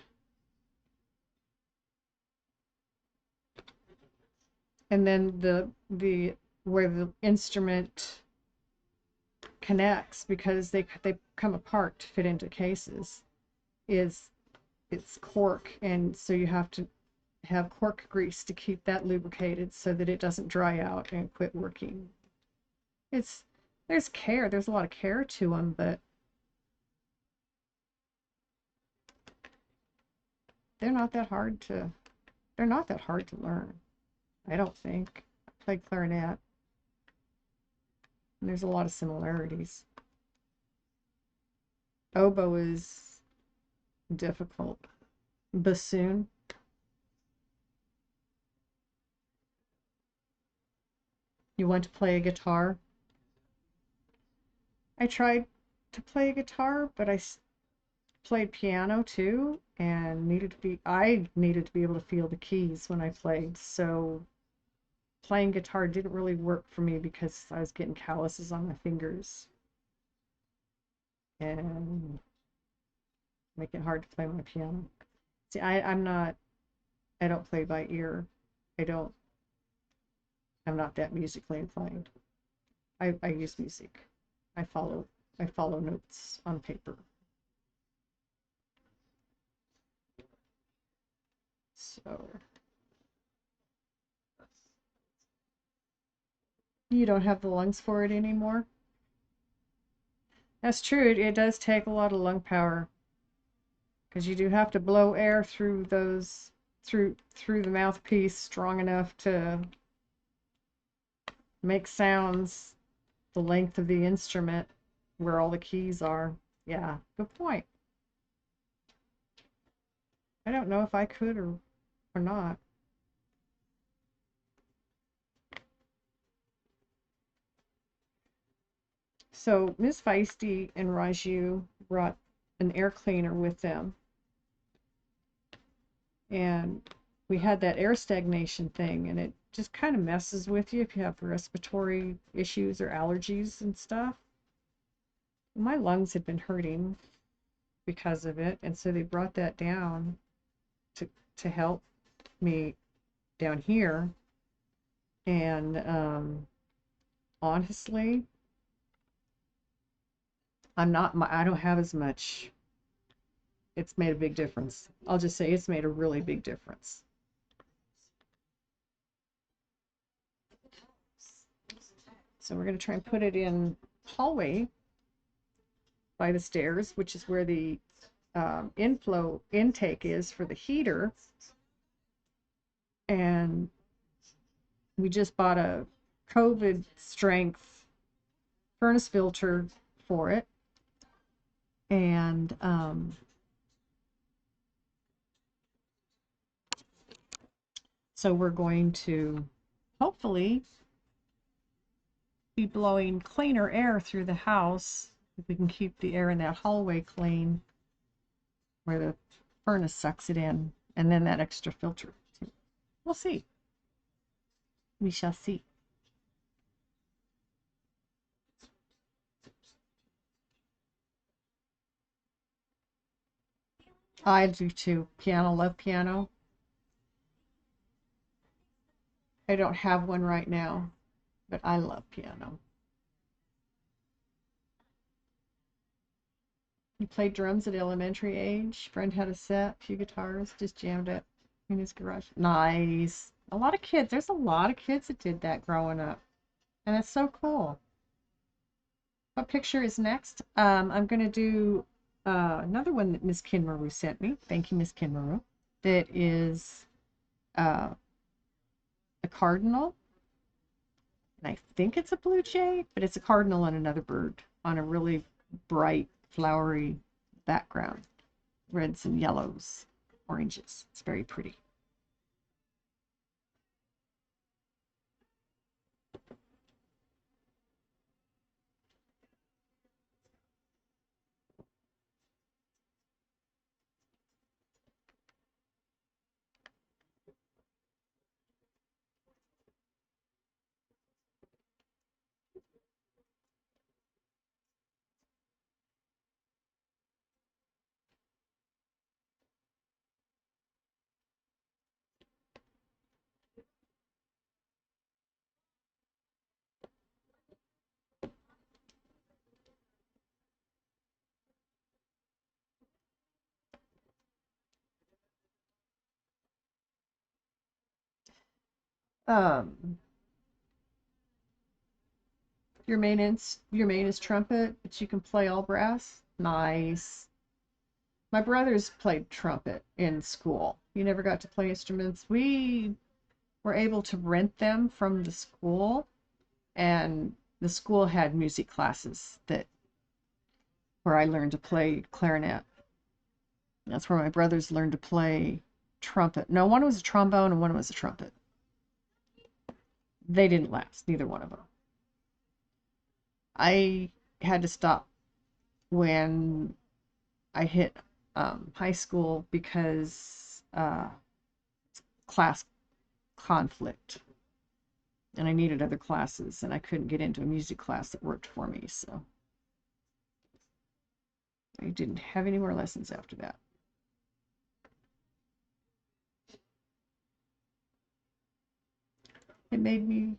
And then the where the instrument connects, because they come apart to fit into cases, is it's cork, and so you have to have cork grease to keep that lubricated so that it doesn't dry out and quit working. There's care, there's a lot of care to them, but they're not that hard to learn, I don't think. I played clarinet, and there's a lot of similarities. Oboe is difficult. Bassoon. You want to play a guitar? I tried to play guitar, but I played piano too, and I needed to be able to feel the keys when I played. So playing guitar didn't really work for me because I was getting calluses on my fingers and making it hard to play my piano. See, I don't play by ear. I'm not that musically inclined. I use music. I follow notes on paper. So you don't have the lungs for it anymore? That's true. It does take a lot of lung power, because you do have to blow air through the mouthpiece strong enough to make sounds the length of the instrument where all the keys are. Yeah, good point. I don't know if I could or not. So Ms. Feisty and Raju brought an air cleaner with them, and we had that air stagnation thing, and it just kind of messes with you if you have respiratory issues or allergies and stuff. My lungs had been hurting because of it, and so they brought that down to help me down here. And honestly, I don't have as much. It's made a big difference. I'll just say it's made a really big difference. So we're going to try and put it in hallway by the stairs, which is where the intake is for the heater. And we just bought a COVID strength furnace filter for it. And so we're going to hopefully be blowing cleaner air through the house, if we can keep the air in that hallway clean where the furnace sucks it in, and then that extra filter too. We'll see. We shall see. I do too. Piano, love piano. I don't have one right now, but I love piano. He played drums at elementary age. Friend had a set, few guitars, just jammed it in his garage. Nice. A lot of kids. There's a lot of kids that did that growing up, and it's so cool. What picture is next? I'm going to do another one that Miss Kinmaru sent me. Thank you, Miss Kinmaru. That is a cardinal. And I think it's a blue jay, but it's a cardinal and another bird on a really bright, flowery background. Reds and yellows, oranges. It's very pretty. Um, your main is trumpet, but you can play all brass. Nice. My brothers played trumpet in school. You never got to play instruments. We were able to rent them from the school, and the school had music classes that where I learned to play clarinet. That's where my brothers learned to play trumpet. No, one was a trombone and one was a trumpet. They didn't last, neither one of them. I had to stop when I hit high school because class conflict. And I needed other classes, and I couldn't get into a music class that worked for me, so I didn't have any more lessons after that. It made me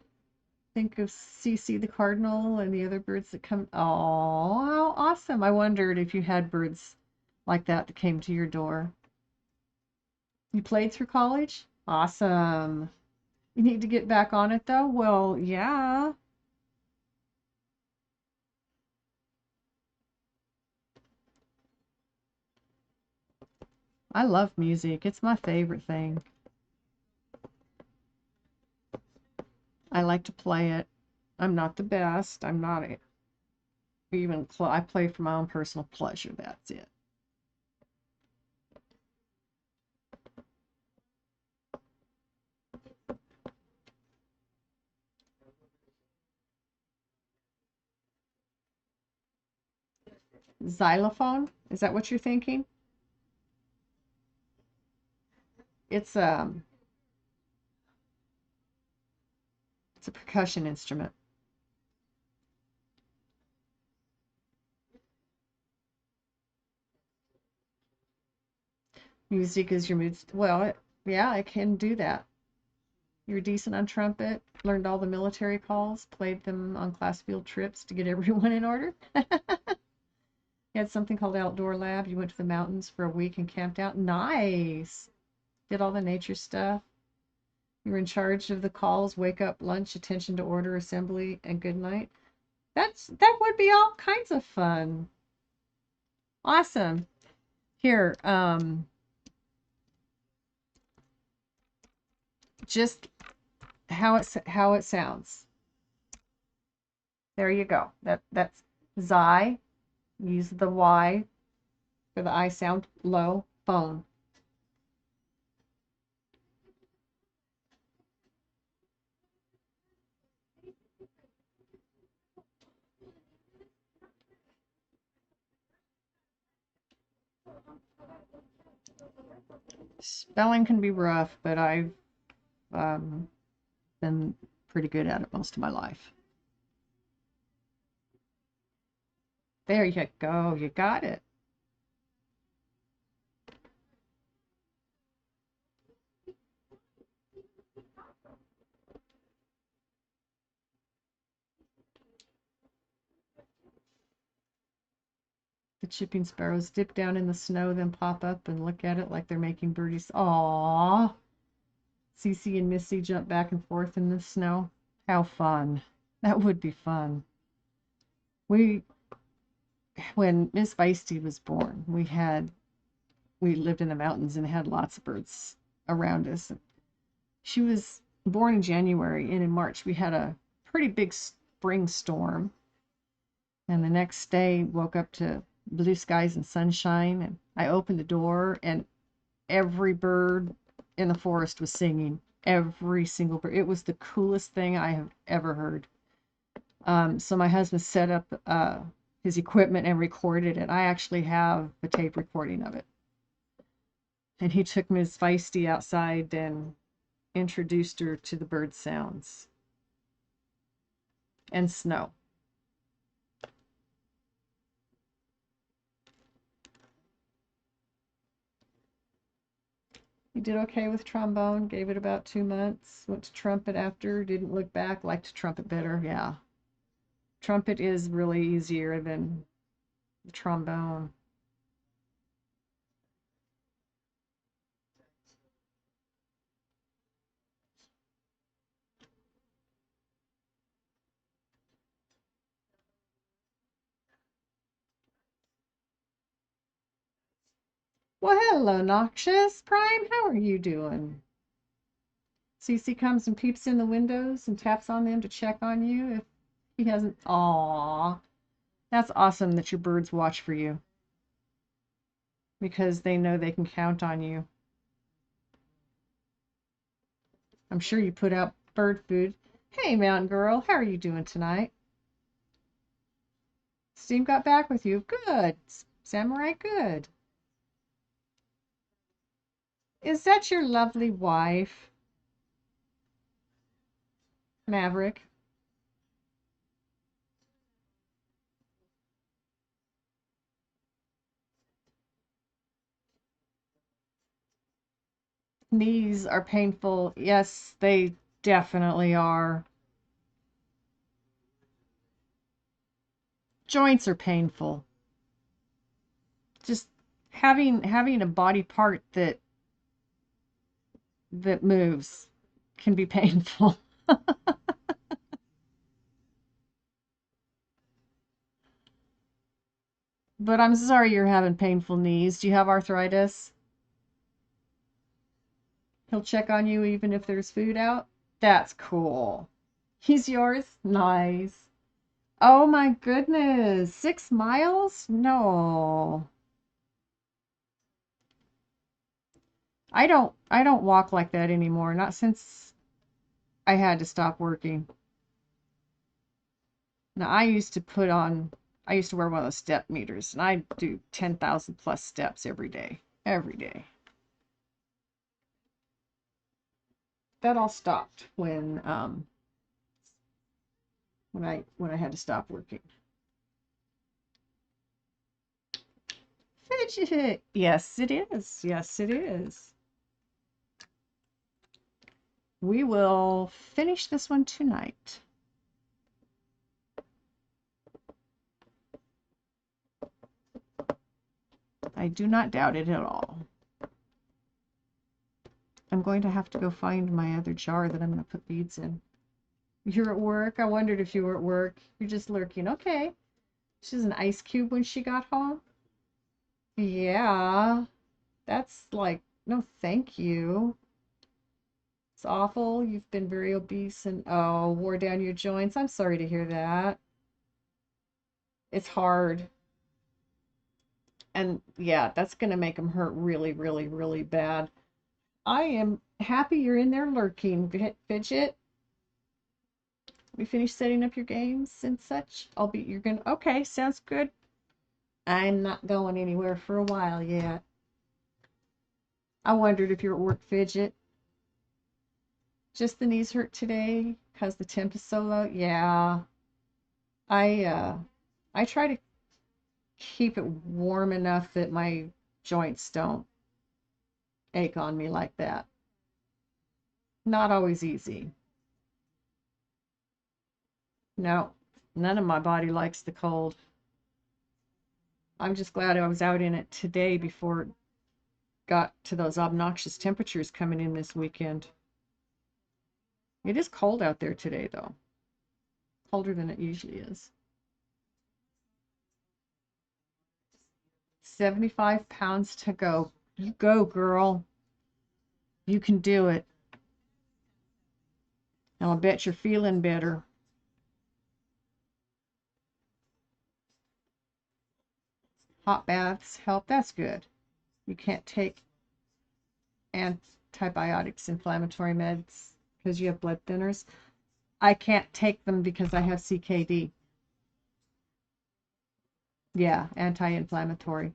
think of Cece the cardinal and the other birds that come. Oh, how awesome. I wondered if you had birds like that that came to your door. You played through college? Awesome. You need to get back on it though? Well, yeah. I love music. It's my favorite thing. I like to play it. I'm not the best. I'm not even close. I play for my own personal pleasure. That's it. Xylophone? Is that what you're thinking? It's it's a percussion instrument. Music is your mood. Well, yeah, I can do that. You're decent on trumpet, learned all the military calls, played them on class field trips to get everyone in order. You had something called Outdoor Lab. You went to the mountains for a week and camped out. Nice. Did all the nature stuff. You were in charge of the calls, wake up, lunch, attention to order, assembly, and good night. That would be all kinds of fun. Awesome. Here, just how it sounds. There you go. That's Xy. Use the Y for the I sound. Low phone. Spelling can be rough, but I've um, been pretty good at it most of my life. There you go. You got it. The chipping sparrows dip down in the snow, then pop up and look at it like they're making birdies. Aww. Cece and Missy jump back and forth in the snow. How fun. That would be fun. We, when Miss Feisty was born, we lived in the mountains and had lots of birds around us. She was born in January, and in March we had a pretty big spring storm. And the next day woke up to blue skies and sunshine, and I opened the door and every bird in the forest was singing. Every single bird. It was the coolest thing I have ever heard. So my husband set up his equipment and recorded it. I actually have a tape recording of it. And he took Ms. Feisty outside and introduced her to the bird sounds and snow. He did okay with trombone, gave it about 2 months, went to trumpet after, didn't look back, liked trumpet better. Yeah. Trumpet is really easier than the trombone. Well, hello, Noxious Prime. How are you doing? Cece comes and peeps in the windows and taps on them to check on you if he hasn't. Aww. That's awesome that your birds watch for you because they know they can count on you. I'm sure you put out bird food. Hey, Mountain Girl, how are you doing tonight? Steve got back with you. Good. Samurai, good. Is that your lovely wife, Maverick? Knees are painful. Yes, they definitely are. Joints are painful. Just having a body part that moves can be painful. But I'm sorry you're having painful knees. Do you have arthritis? He'll check on you even if there's food out. That's cool. He's yours? Nice. Oh my goodness. 6 miles? No. I don't walk like that anymore. Not since I had to stop working. Now I used to wear one of those step meters and I do 10,000 plus steps every day. Every day. That all stopped when I had to stop working. Fidget. Yes, it is. Yes, it is. We will finish this one tonight. I do not doubt it at all. I'm going to have to go find my other jar that I'm going to put beads in. You're at work? I wondered if you were at work. You're just lurking. Okay. She's an ice cube when she got home? Yeah. That's like, no thank you. It's awful. You've been very obese and, oh, wore down your joints. I'm sorry to hear that. It's hard. And yeah, that's going to make them hurt really, really, really bad. I am happy you're in there lurking, Fidget. We finished setting up your games and such. You're gonna, okay, sounds good. I'm not going anywhere for a while yet. I wondered if you're at work, Fidget. Just the knees hurt today because the temp is so low. Yeah. I try to keep it warm enough that my joints don't ache on me like that. Not always easy. No, none of my body likes the cold. I'm just glad I was out in it today before it got to those obnoxious temperatures coming in this weekend. It is cold out there today, though. Colder than it usually is. 75 pounds to go. You go, girl. You can do it. And I'll bet you're feeling better. Hot baths help. That's good. You can't take antibiotics, inflammatory meds, because you have blood thinners. I can't take them because I have CKD. Yeah, anti-inflammatory.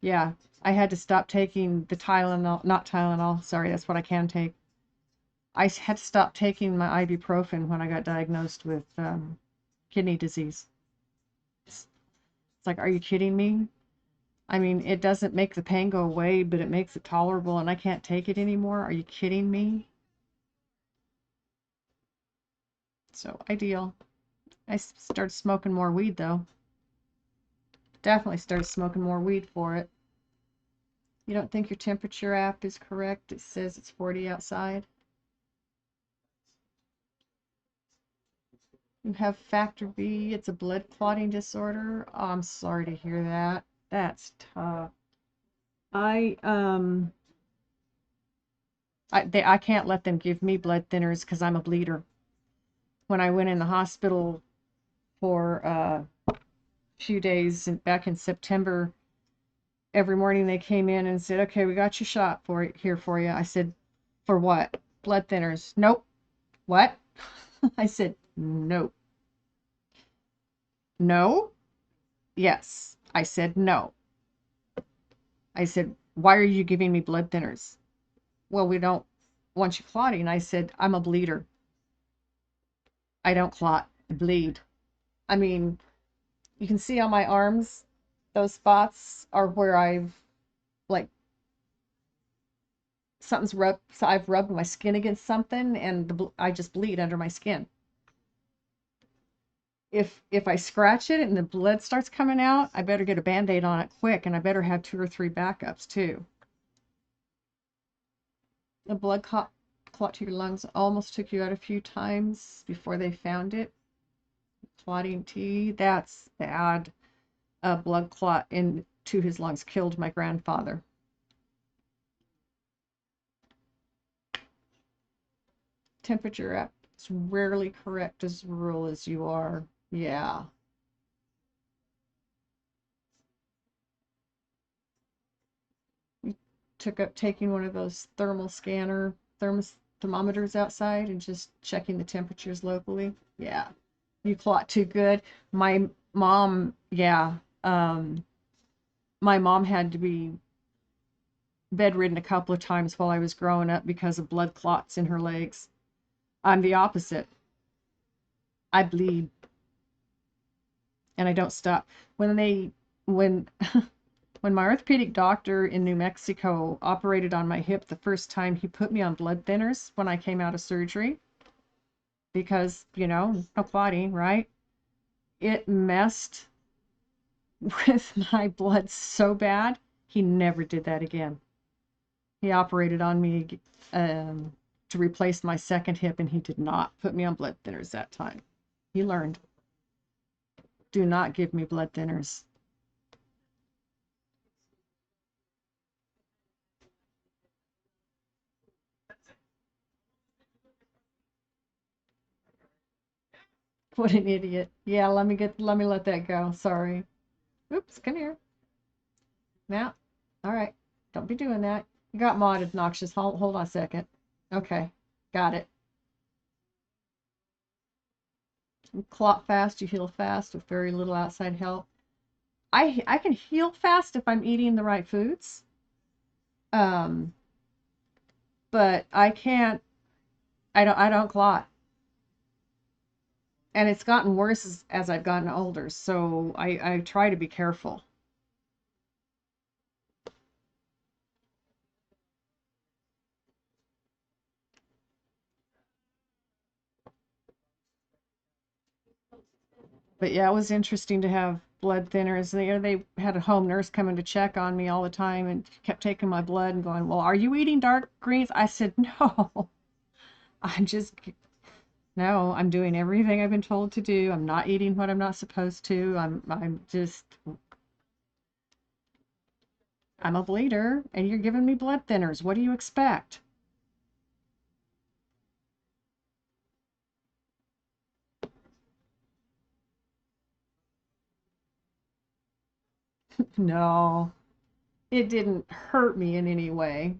Yeah, I had to stop taking the Tylenol, not Tylenol, sorry, that's what I can take. I had to stop taking my ibuprofen when I got diagnosed with kidney disease. It's like, are you kidding me? I mean, it doesn't make the pain go away, but it makes it tolerable, and I can't take it anymore. Are you kidding me? So, ideal. I started smoking more weed, though. Definitely started smoking more weed for it. You don't think your temperature app is correct? It says it's 40 outside. You have factor B. It's a blood clotting disorder. Oh, I'm sorry to hear that. That's tough. I I can't let them give me blood thinners because I'm a bleeder. When I went in the hospital for a few days back in September, every morning they came in and said, "Okay, we got your shot for it here for you." I said, "For what?" "Blood thinners." "Nope." "What?" I said, "Nope." "No?" "Yes." I said, "No." I said, "Why are you giving me blood thinners?" "Well, we don't want you clotting." I said, "I'm a bleeder. I don't clot, I bleed." I mean, you can see on my arms, those spots are where like, something's rubbed, so I've rubbed my skin against something and I just bleed under my skin. If I scratch it and the blood starts coming out, I better get a Band-Aid on it quick, and I better have 2 or 3 backups too. A blood clot to your lungs almost took you out a few times before they found it. Clotting T, that's bad. A blood clot into his lungs killed my grandfather. Temperature up. It's rarely correct as rural as you are. Yeah. You took up taking one of those thermometers outside and just checking the temperatures locally. Yeah. You clot too good. My mom, yeah. My mom had to be bedridden a couple of times while I was growing up because of blood clots in her legs. I'm the opposite. I bleed and I don't stop. When when my orthopedic doctor in New Mexico operated on my hip the first time, he put me on blood thinners when I came out of surgery because, no clotting, right? It messed with my blood so bad, he never did that again. He operated on me to replace my second hip, and he did not put me on blood thinners that time. He learned, do not give me blood thinners. What an idiot. Yeah, let me let that go. Sorry. Oops, come here. Now, all right. Don't be doing that. You got modded, Noxious. Hold on a second. Okay, got it. You clot fast, you heal fast with very little outside help. I can heal fast if I'm eating the right foods. Um, but I can't. I don't clot, and it's gotten worse as I've gotten older. So I try to be careful. But yeah, it was interesting to have blood thinners. They had a home nurse coming to check on me all the time and kept taking my blood and going, "Well, are you eating dark greens?" I said, "No, I'm just no, I'm doing everything I've been told to do. I'm not eating what I'm not supposed to. I'm a bleeder and you're giving me blood thinners. What do you expect?" No, it didn't hurt me in any way.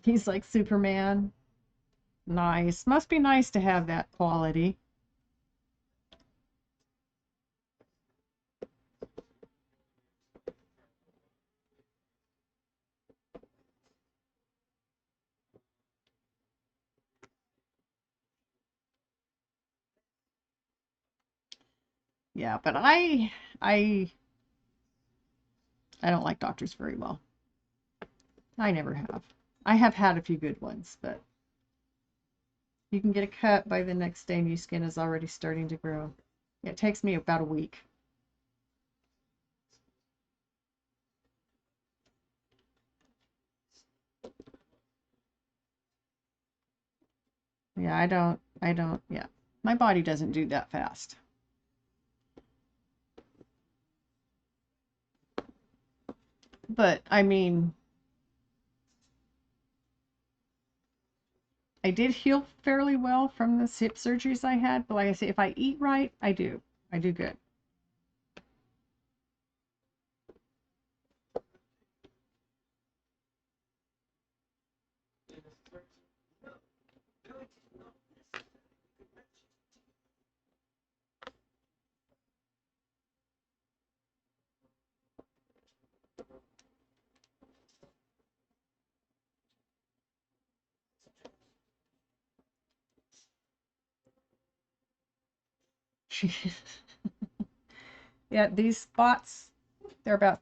He's like Superman. Nice. Must be nice to have that quality. Yeah, but I I don't like doctors very well. I never have. I have had a few good ones, but you can get a cut by the next day, new skin is already starting to grow. It takes me about a week. Yeah, I don't, yeah. My body doesn't do that fast. But I mean, I did heal fairly well from the hip surgeries I had. But like I say, if I eat right, I do. I do good. Yeah, these spots, they're about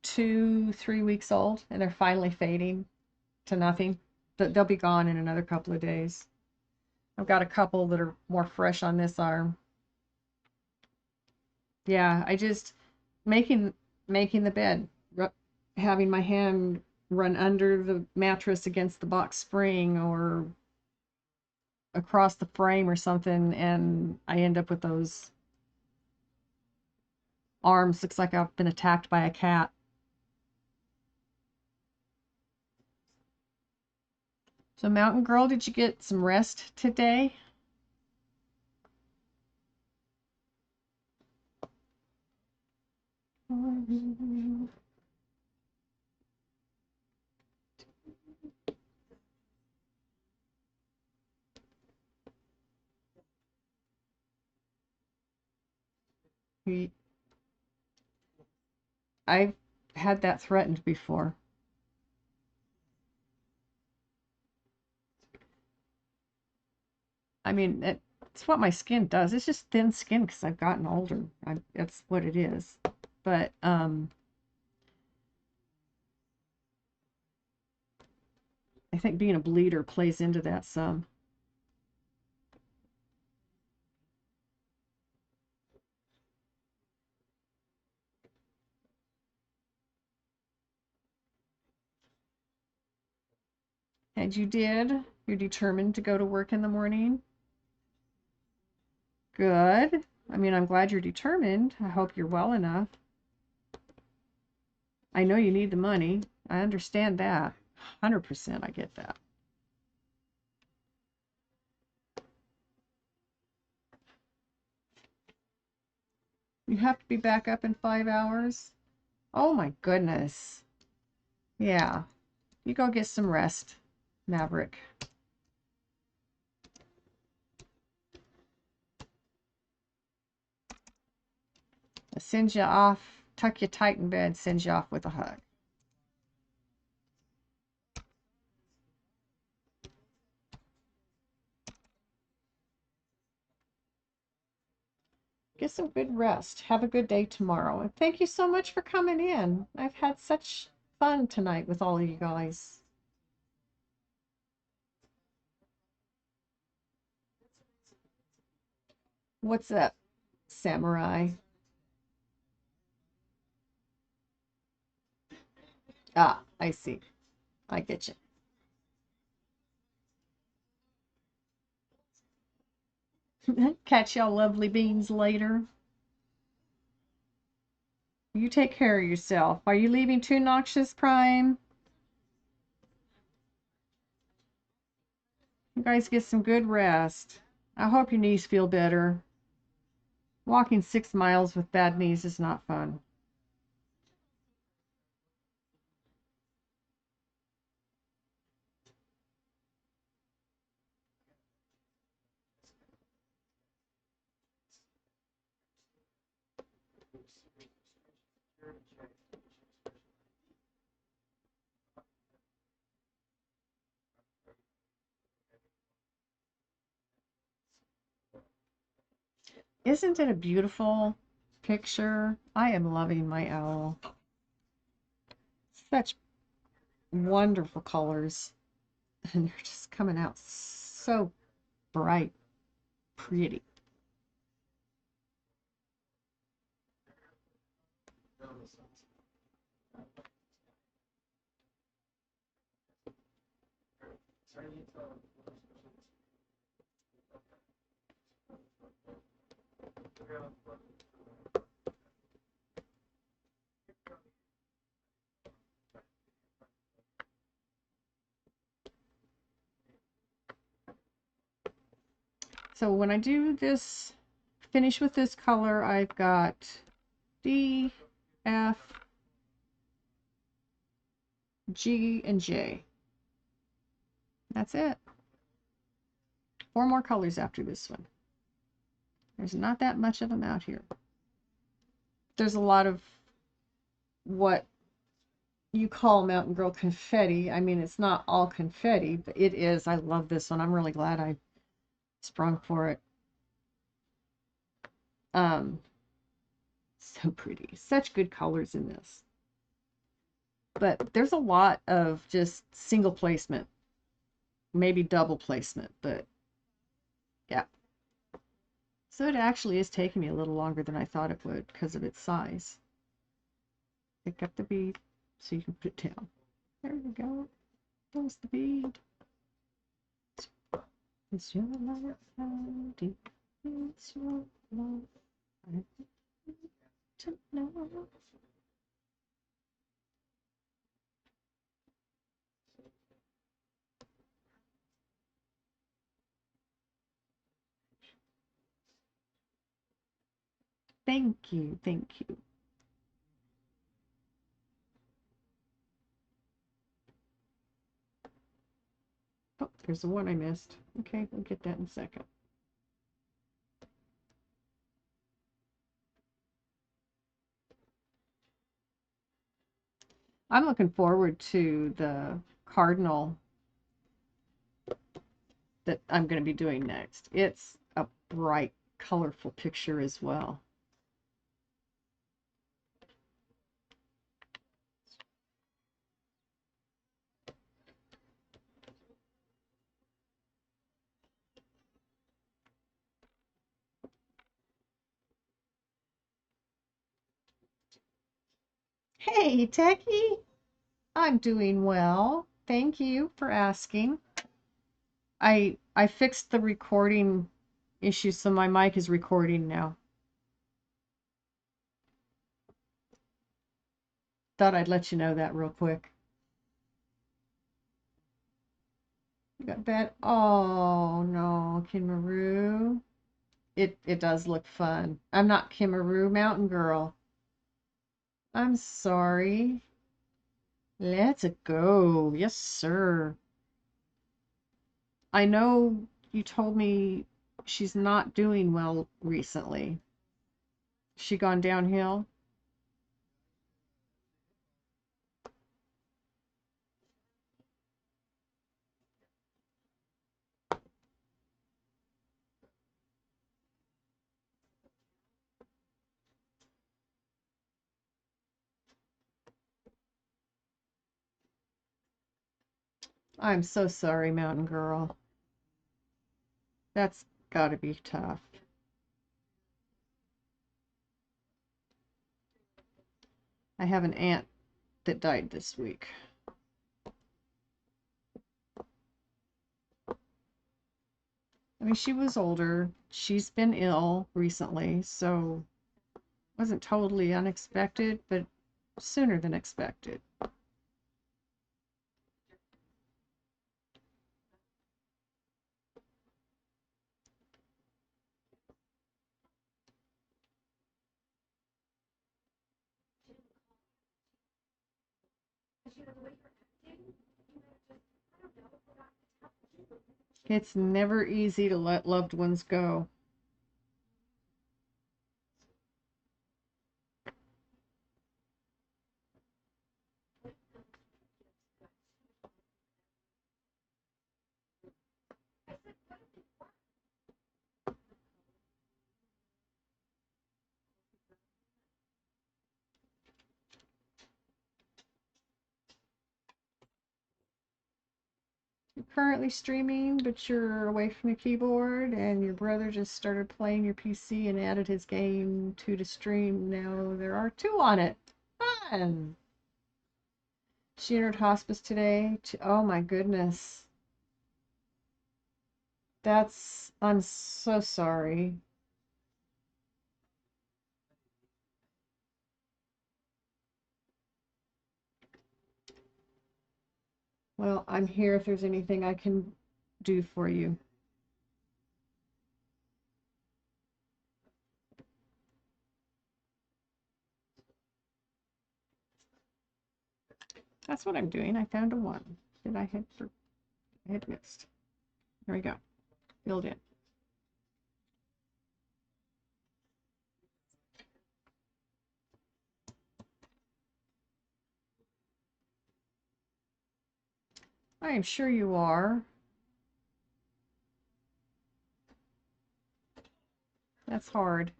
2, 3 weeks old, and they're finally fading to nothing. They'll be gone in another couple of days. I've got a couple that are more fresh on this arm. Yeah, I just making the bed, having my hand run under the mattress against the box spring or across the frame or something, and I end up with those arms. Looks like I've been attacked by a cat. So Mountain Girl, did you get some rest today? I've had that threatened before. I mean, it's what my skin does. It's just thin skin because I've gotten older. That's what it is. But I think being a bleeder plays into that some. And you did? You're determined to go to work in the morning? Good. I mean, I'm glad you're determined. I hope you're well enough. I know you need the money. I understand that. 100% I get that. You have to be back up in 5 hours? Oh my goodness. Yeah. You go get some rest, Maverick. I'll send you off, tuck you tight in bed, send you off with a hug. Get some good rest. Have a good day tomorrow. And thank you so much for coming in. I've had such fun tonight with all of you guys. What's up, Samurai? Ah, I see. I get you. Catch y'all lovely beans later. You take care of yourself. Are you leaving too, Noxious Prime? You guys get some good rest. I hope your knees feel better. Walking 6 miles with bad knees is not fun. Isn't it a beautiful picture? I am loving my owl. Such wonderful colors. And they're just coming out so bright, pretty. So when I do this, finish with this color, I've got D, F, G, and J. That's it. 4 more colors after this one. There's not that much of them out here. There's a lot of what you call Mountain Girl confetti. I mean, it's not all confetti, but it is. I love this one. I'm really glad I sprung for it. So pretty. Such good colors in this. But there's a lot of just single placement, maybe double placement, but yeah. So it actually is taking me a little longer than I thought it would because of its size. Pick up the bead so you can put it down. There we go. There's the bead. It's your love, deep. It's your love. I need to know. Thank you, thank you. Oh, there's the one I missed. Okay, we'll get that in a second. I'm looking forward to the cardinal that I'm going to be doing next. It's a bright, colorful picture as well. Hey, Techie! I'm doing well. Thank you for asking. I fixed the recording issue, so my mic is recording now. Thought I'd let you know that real quick. You got bad. Oh no, Kinmaru. It does look fun. I'm not Kinmaru Mountain Girl. I'm sorry. Let's go. Yes, sir. I know you told me she's not doing well recently. She gone downhill? I'm so sorry, Mountain Girl. That's gotta be tough. I have an aunt that died this week. I mean, she was older. She's been ill recently, so it wasn't totally unexpected, but sooner than expected. It's never easy to let loved ones go. You're currently streaming, but you're away from the keyboard, and your brother just started playing your PC and added his game to the stream. Now there are 2 on it. Fun! She entered hospice today. Oh my goodness. I'm so sorry. Well, I'm here if there's anything I can do for you. That's what I'm doing. I found a 1 that I had missed. There we go. Filled in. I am sure you are. That's hard.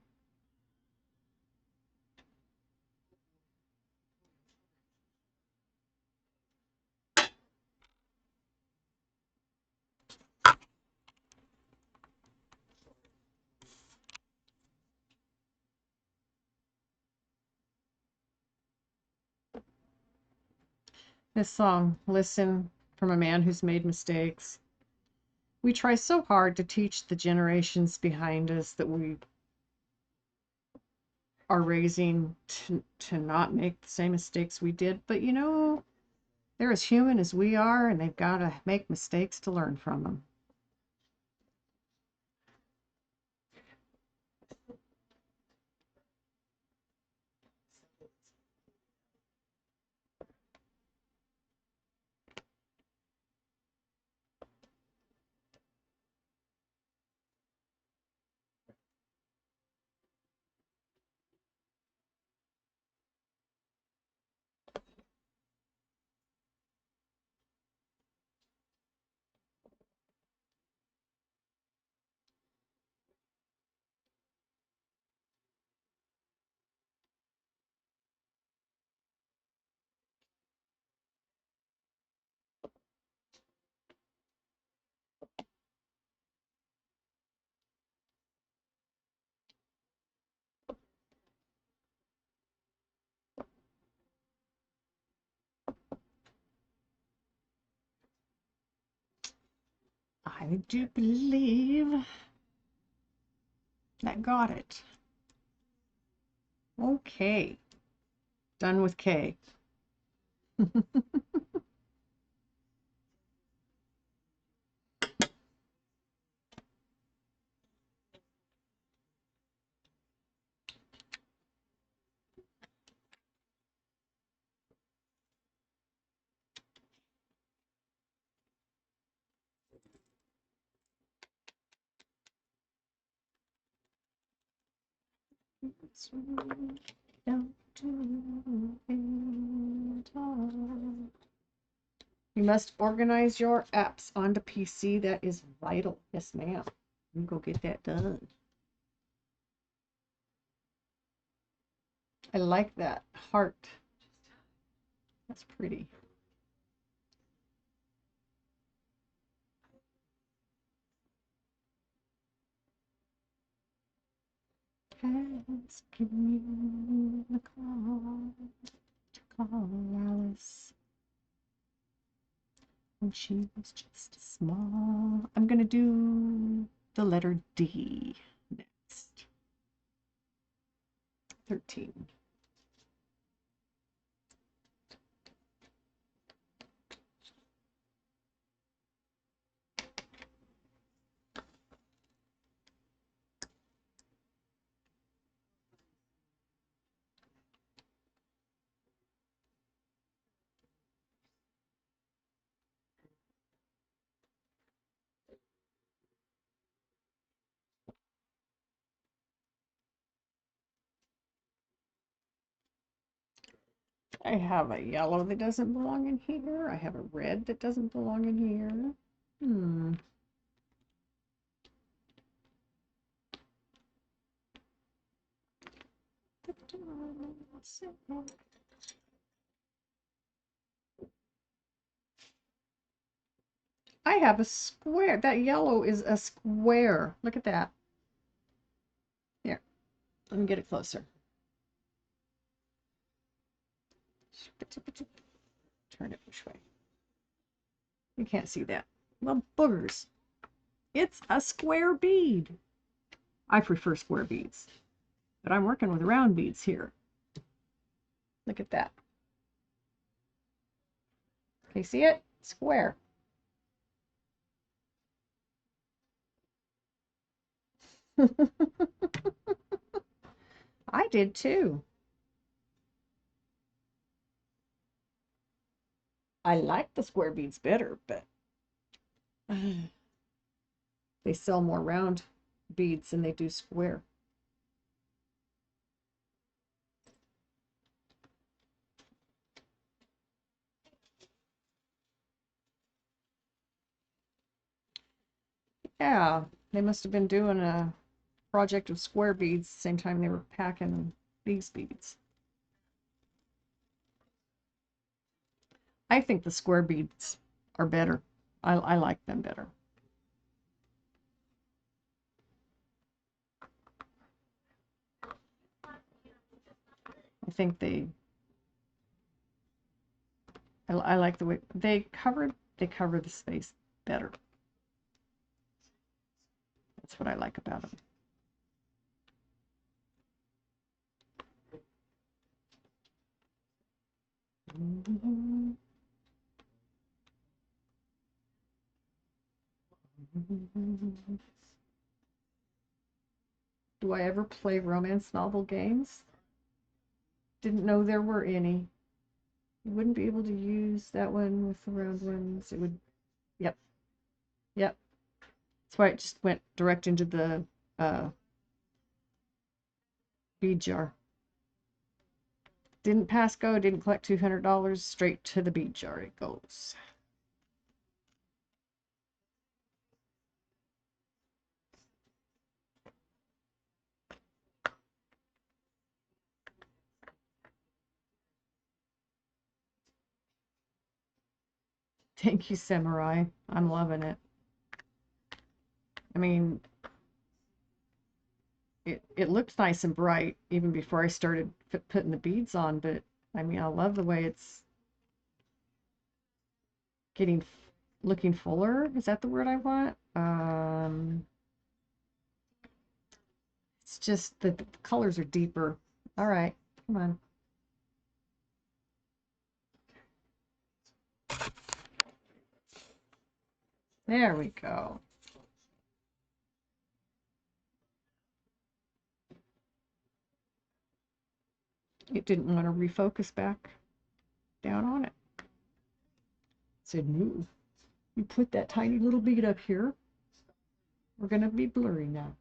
This song, Listen from a Man Who's Made Mistakes. We try so hard to teach the generations behind us that we are raising to not make the same mistakes we did. But you know, they're as human as we are, and they've got to make mistakes to learn from them. I do believe that got it. Okay. Done with K. You must organize your apps onto PC. That is vital. Yes, ma'am. You go get that done. I like that heart. That's pretty. Asking you to call Alice when she was just small. I'm gonna do the letter D next. 13. I have a yellow that doesn't belong in here. I have a red that doesn't belong in here. I have a square. That yellow is a square. Look at that. Here, let me get it closer. Turn it which way? You can't see that. Well, boogers. It's a square bead. I prefer square beads, but I'm working with round beads here. Look at that. Can you see it? Square. I did too. I like the square beads better, but they sell more round beads than they do square. Yeah, they must have been doing a project of square beads the same time they were packing these beads. I think the square beads are better. I like them better. I think I like the way they cover the space better. That's what I like about them. Do I ever play romance novel games? Didn't know there were any. You wouldn't be able to use that one with the round ones. It would, yep, yep. That's why it just went direct into the bead jar. Didn't pass go, didn't collect $200, straight to the bead jar it goes. Thank you, Samurai. I'm loving it. I mean, it looks nice and bright even before I started putting the beads on, but I mean, I love the way it's getting looking fuller. Is that the word I want? It's just the colors are deeper. All right, come on. There we go. It didn't want to refocus back down on it. It said, no, you put that tiny little bead up here. We're going to be blurry now.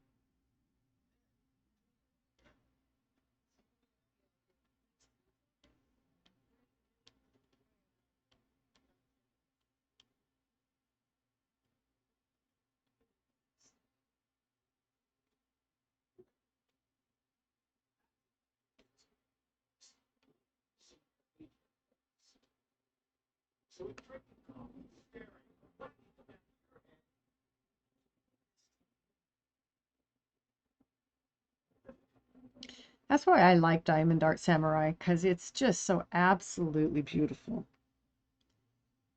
That's why I like Diamond Art Samurai, because it's just so absolutely beautiful.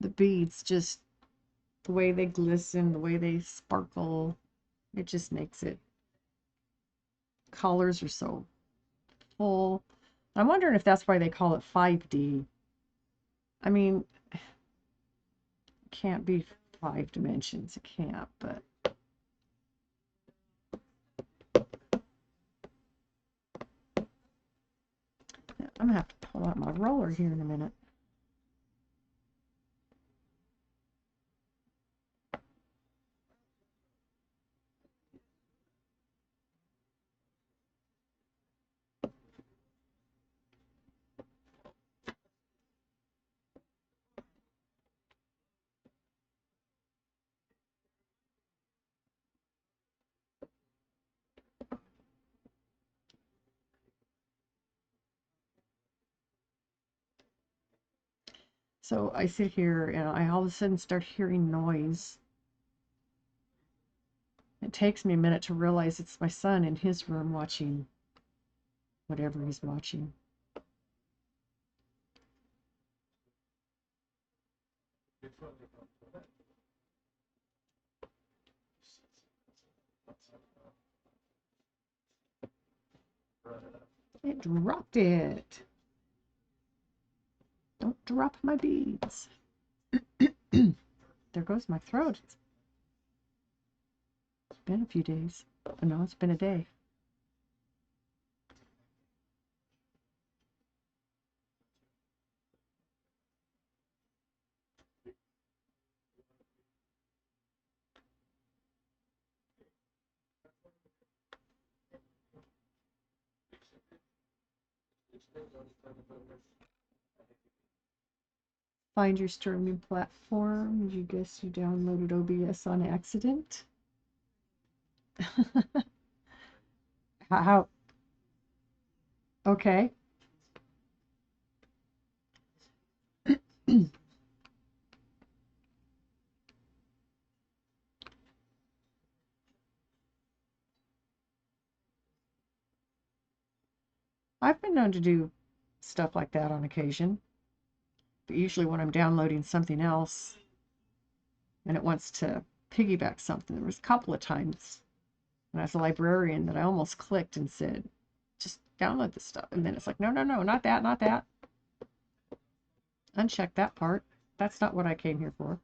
The beads, just the way they glisten, the way they sparkle, it just makes it. Colors are so full. I'm wondering if that's why they call it 5D. I mean, it can't be 5 dimensions. It can't, but I'm gonna have to pull out my roller here in a minute. So I sit here and I all of a sudden start hearing noise. It takes me a minute to realize it's my son in his room watching whatever he's watching. It dropped it. Don't drop my beads. There goes my throat. It's been a few days. Oh, no, it's been a day. Find your streaming platform. You guess you downloaded OBS on accident. How? Okay. I've been known to do stuff like that on occasion, but usually when I'm downloading something else and it wants to piggyback something. There was a couple of times when I was a librarian that I almost clicked and said, just download this stuff. And then it's like, no, no, no, not that, not that. Uncheck that part. That's not what I came here for.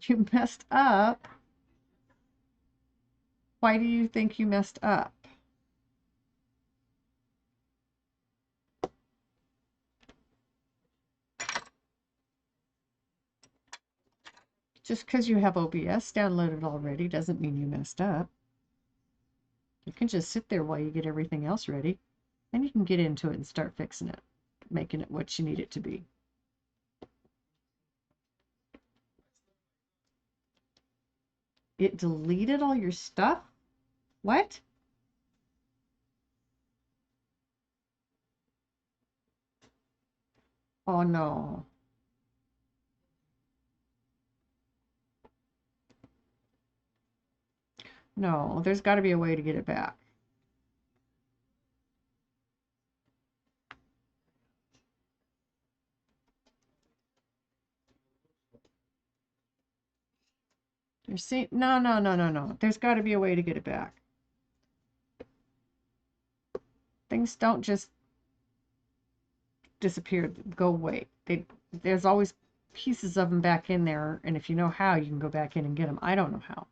You messed up. Why do you think you messed up? Just because you have OBS downloaded already doesn't mean you messed up. You can just sit there while you get everything else ready, and you can get into it and start fixing it, making it what you need it to be. It deleted all your stuff? What? Oh no. No, there's got to be a way to get it back. You're seeing, no, no, no, no, no. There's got to be a way to get it back. Things don't just disappear, go away. There's always pieces of them back in there, and if you know how, you can go back in and get them. I don't know how.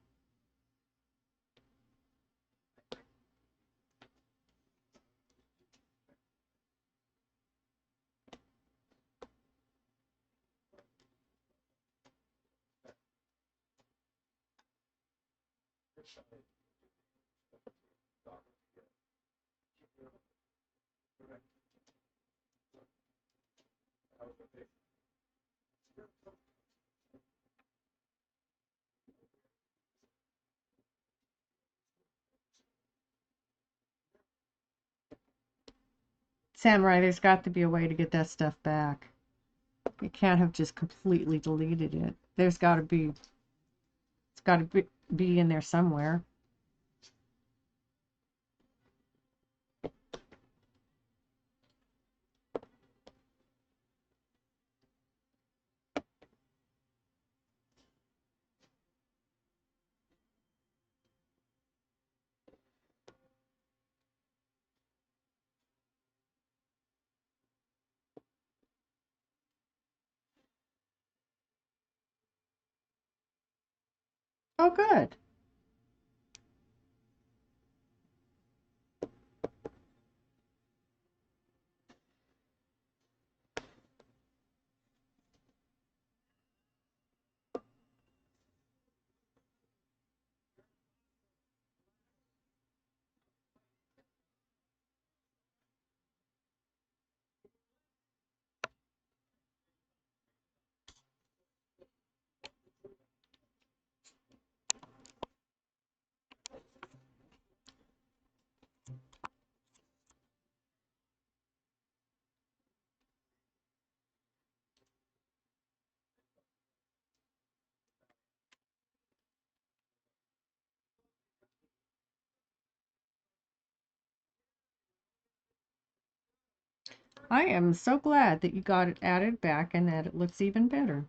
Samurai, there's got to be a way to get that stuff back. You can't have just completely deleted it. There's got to be, it's got to be in there somewhere. Oh, good. I am so glad that you got it added back and that it looks even better.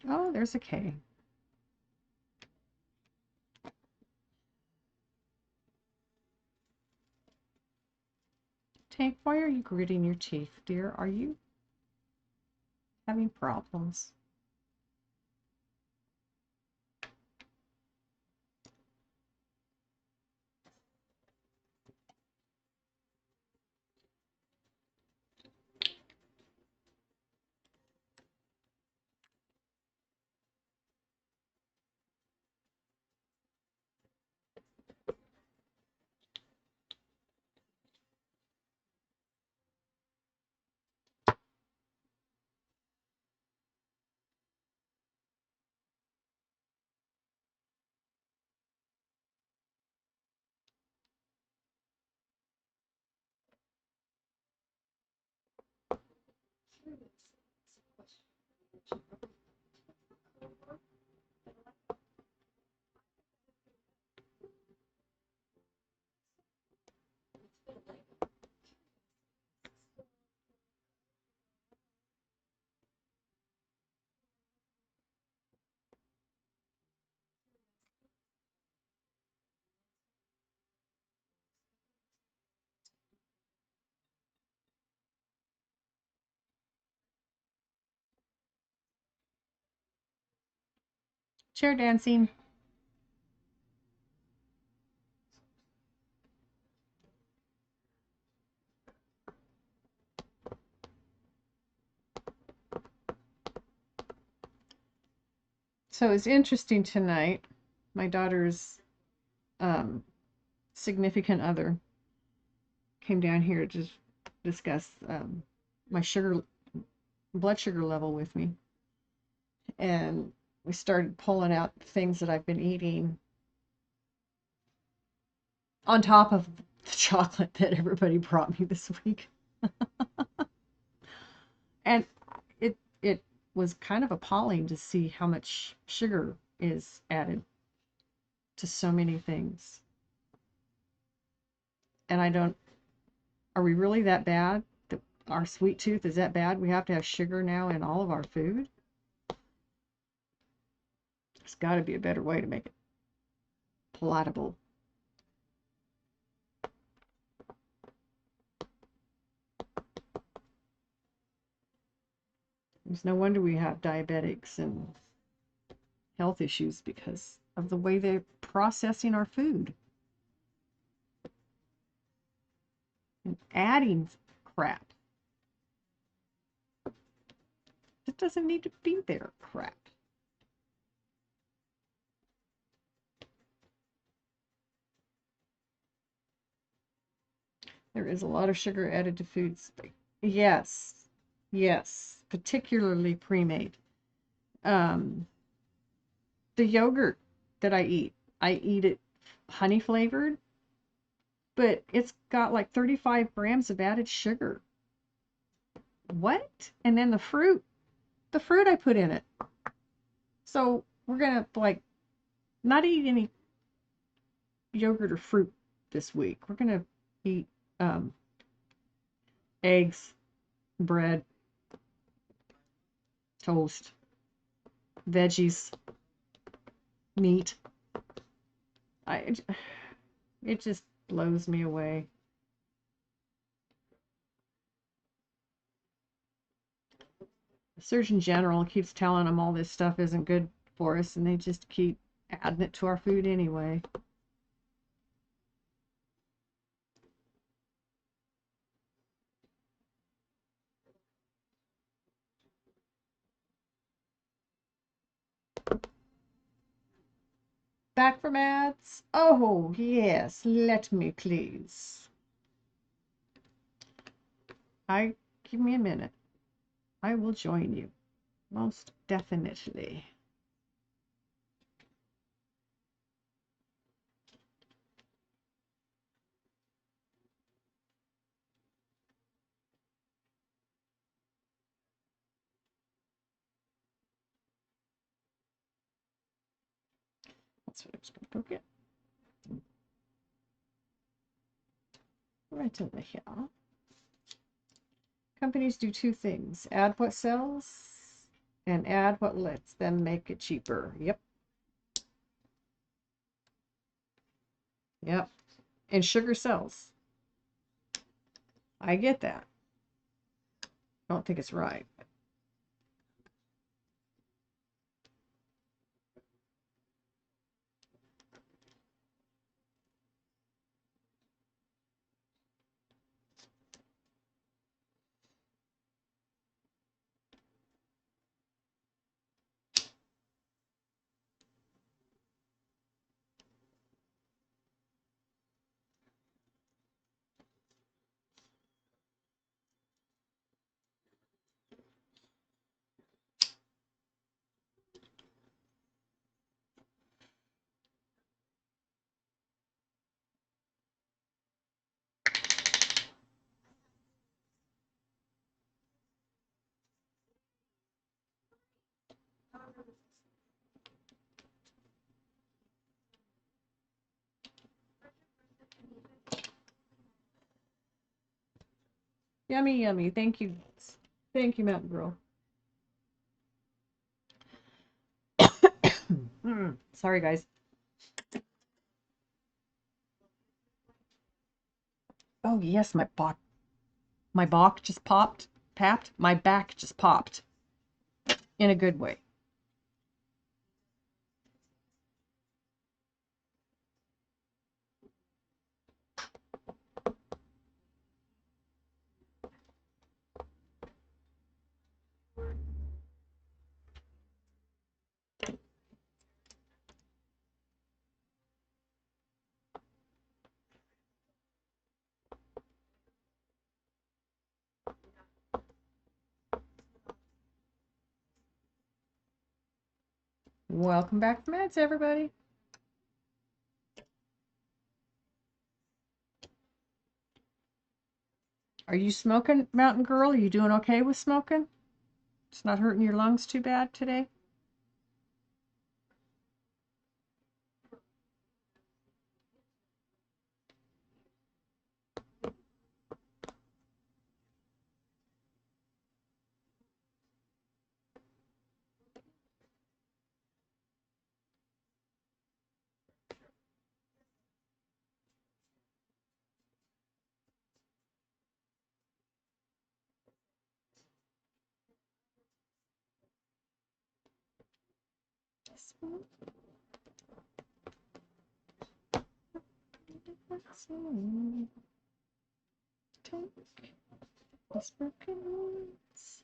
Oh, there's a K. Tank, why are you gritting your teeth, dear? Are you having problems? Chair dancing. So it's interesting tonight. My daughter's significant other came down here to discuss my blood sugar level with me. And we started pulling out things that I've been eating on top of the chocolate that everybody brought me this week. And it was kind of appalling to see how much sugar is added to so many things. And are we really that bad? Our sweet tooth is that bad? We have to have sugar now in all of our food? There's got to be a better way to make it palatable. There's no wonder we have diabetics and health issues because of the way they're processing our food and adding crap. It doesn't need to be there, crap. There is a lot of sugar added to foods. Yes, yes, particularly pre-made. The yogurt that I eat it honey flavored, but it's got like 35 grams of added sugar. What? And then the fruit I put in it. So we're gonna like not eat any yogurt or fruit this week. We're gonna eat eggs, bread, toast, veggies, meat. It just blows me away. The Surgeon General keeps telling them all this stuff isn't good for us, and they just keep adding it to our food anyway. Back from ads? Oh, yes, let me please. Give me a minute. I will join you. Most definitely. That's what I was going to go get. Right over here. Companies do two things: add what sells and add what lets them make it cheaper. Yep. Yep. And sugar sells. I get that. I don't think it's right. Yummy, yummy. Thank you. Thank you, Mountain Girl. Sorry, guys. Oh, yes, my back just popped. Papped? My back just popped. In a good way. Welcome back from meds, everybody. Are you smoking, Mountain Girl? Are you doing okay with smoking? It's not hurting your lungs too bad today? Take this broken words.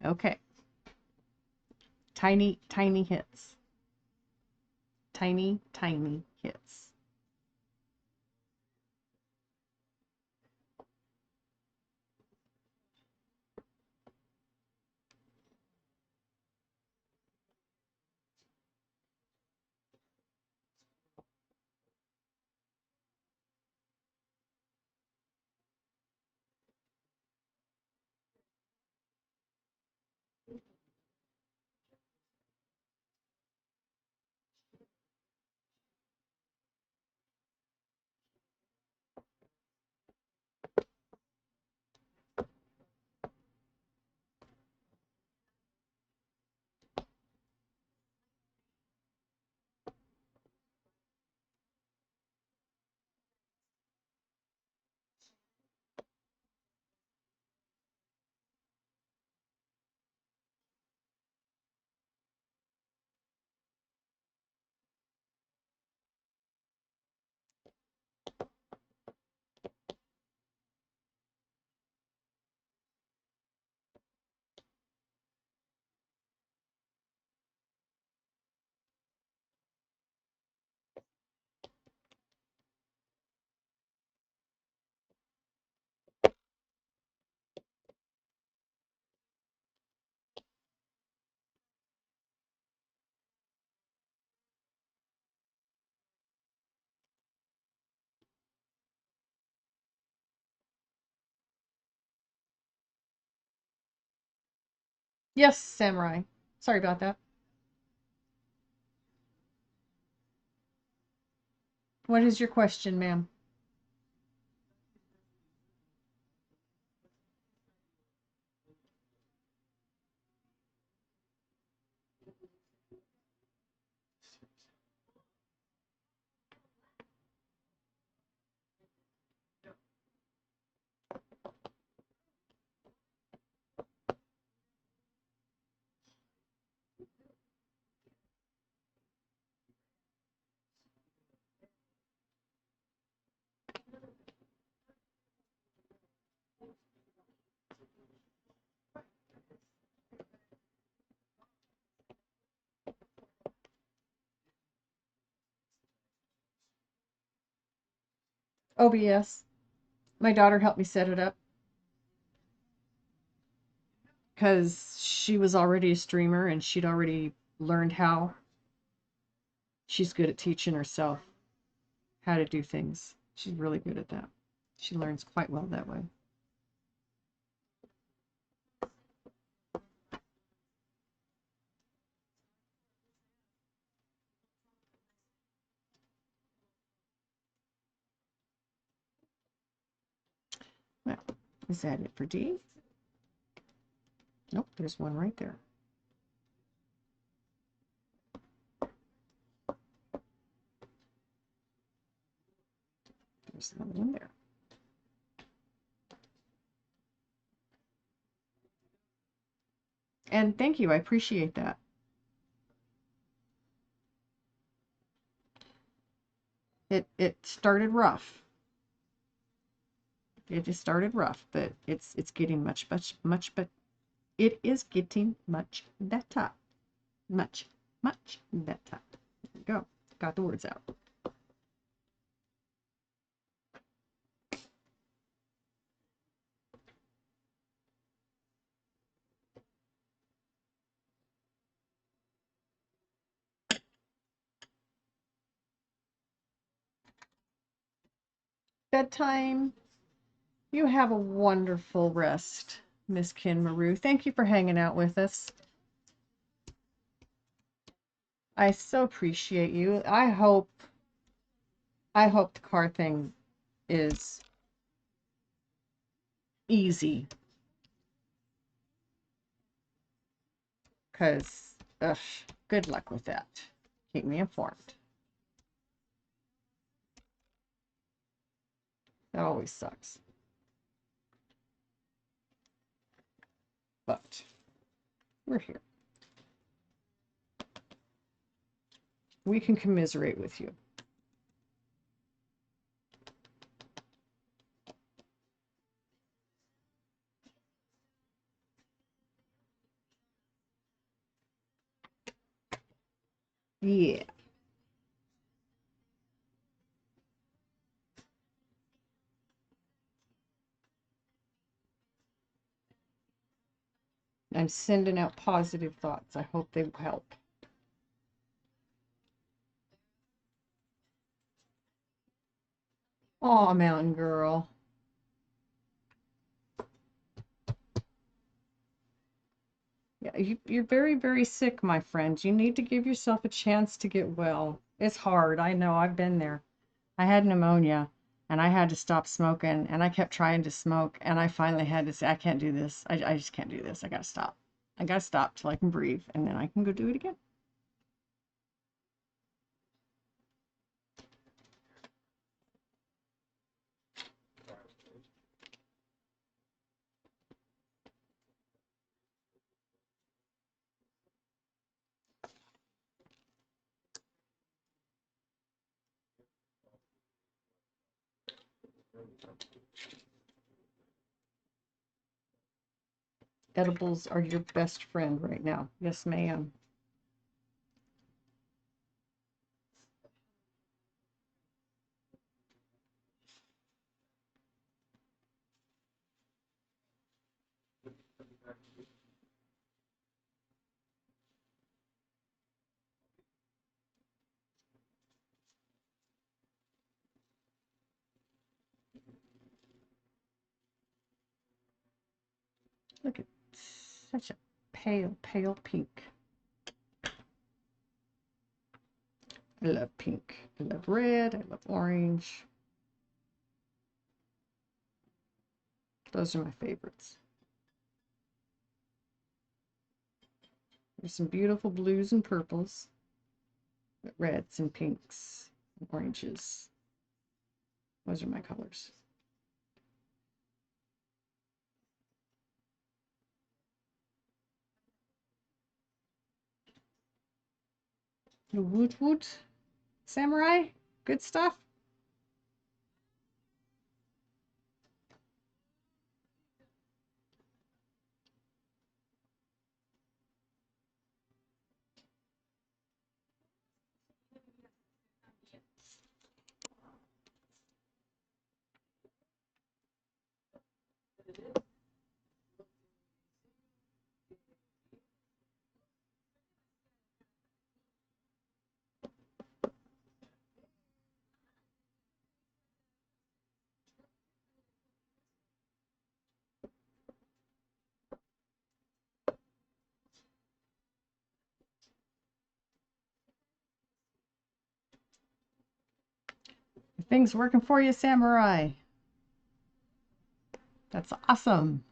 Okay. Tiny, tiny hits. Tiny, tiny hits. Yes, Samurai. Sorry about that. What is your question, ma'am? OBS. My daughter helped me set it up because she was already a streamer and she'd already learned how. She's good at teaching herself how to do things. She's really good at that. She learns quite well that way. Well, is that it for D? Nope, there's one right there. There's another one there. And thank you, I appreciate that. It started rough. It just started rough, but it's getting much but it is getting much better. Much better. There we go. Got the words out. Bedtime. You have a wonderful rest, Miss Kinmaru. Thank you for hanging out with us. I so appreciate you. I hope the car thing is easy. Because, good luck with that. Keep me informed. That always sucks. But we're here. We can commiserate with you. Yeah. I'm sending out positive thoughts. I hope they will help. Aw, Mountain Girl. Yeah, you're very, very sick, my friend. You need to give yourself a chance to get well. It's hard. I know. I've been there. I had pneumonia and I had to stop smoking and I kept trying to smoke and I finally had to say, I can't do this. I just can't do this. I gotta stop. I gotta stop till I can breathe and then I can go do it again. Edibles are your best friend right now. Yes, ma'am. Look at such a pale, pale pink. I love pink. I love red. I love orange. Those are my favorites. There's some beautiful blues and purples, but reds and pinks and oranges. Those are my colors. The Woot Woot Samurai, good stuff. Things working for you, Samurai. That's awesome.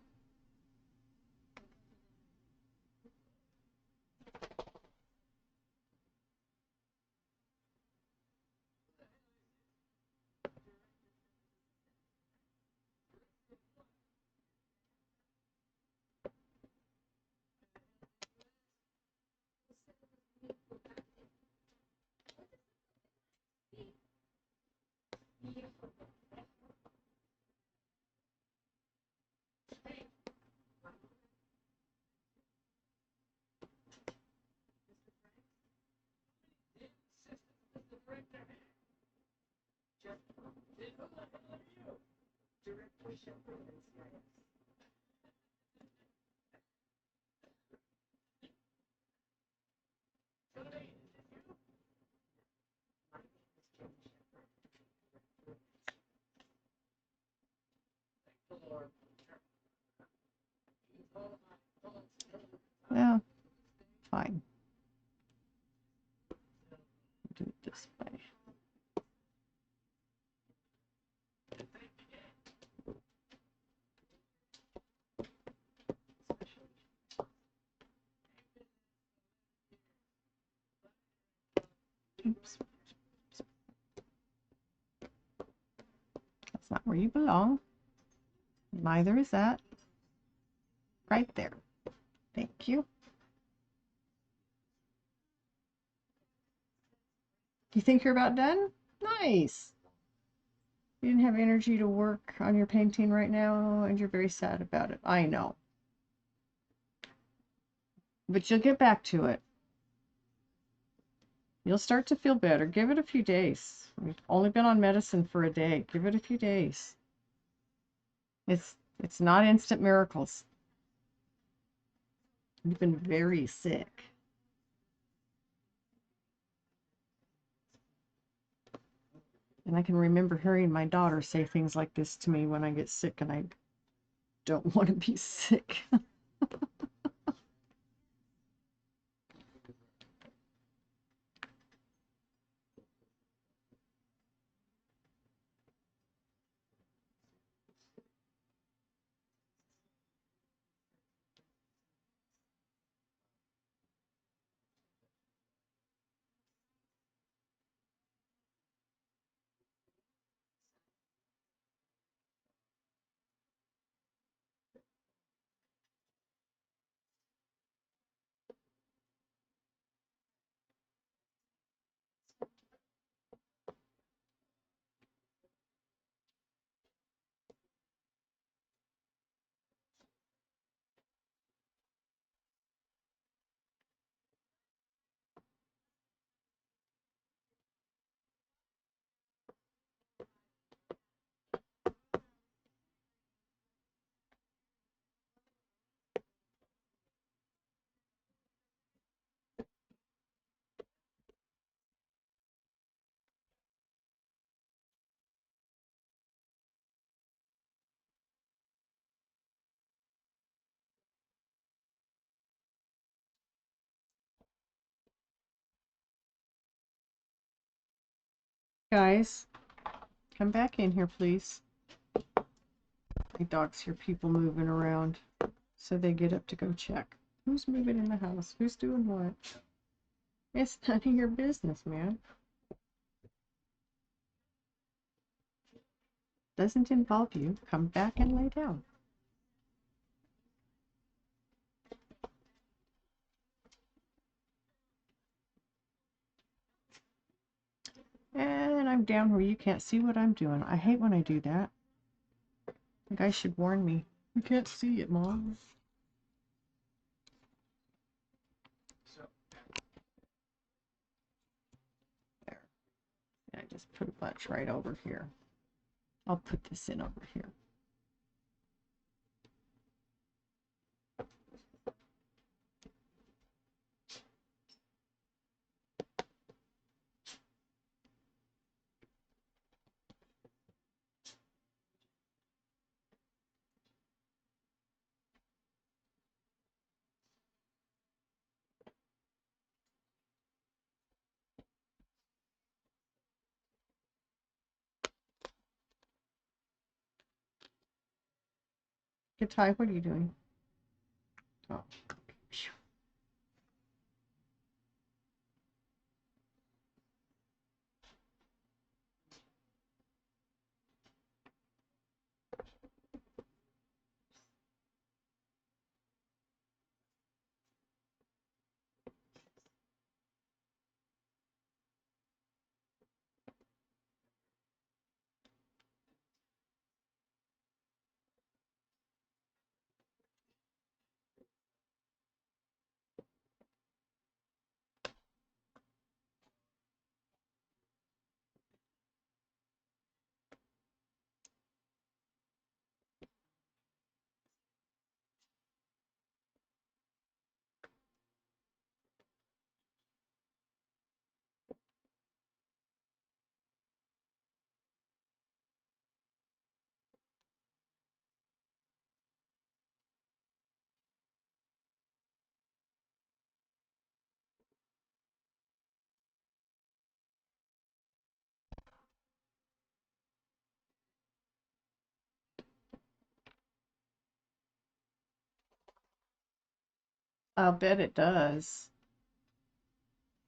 Yeah, fine. Do it this way. Oops. That's not where you belong. Neither is that. Right there. Thank you. You think you're about done? Nice. You didn't have energy to work on your painting right now, and you're very sad about it. I know. But you'll get back to it. You'll start to feel better. Give it a few days. We've only been on medicine for a day. Give it a few days. It's not instant miracles. You've been very sick. And I can remember hearing my daughter say things like this to me when I get sick and I don't want to be sick. Guys, come back in here, please. My dogs hear people moving around, so they get up to go check. Who's moving in the house? Who's doing what? It's none of your business, man. Doesn't involve you. Come back and lay down. And I'm down where you can't see what I'm doing. I hate when I do that. The guy should warn me. You can't see it, Mom. There. And I just put a bunch right over here. I'll put this in over here. Ty, what are you doing? Oh. I'll bet it does.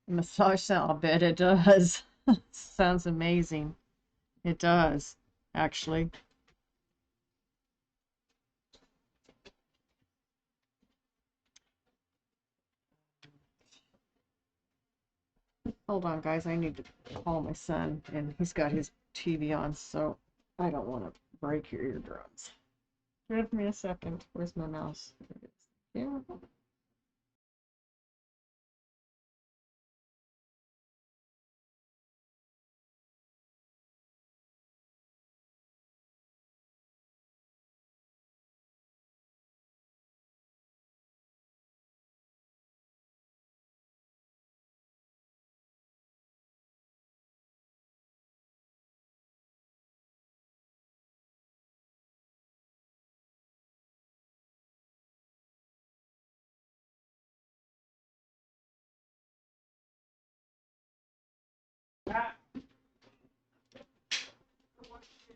Massage sound, I'll bet it does. Sounds amazing. It does, actually. Hold on, guys. I need to call my son, and he's got his TV on, so I don't want to break your eardrums. Give me a second. Where's my mouse? There it is. Yeah.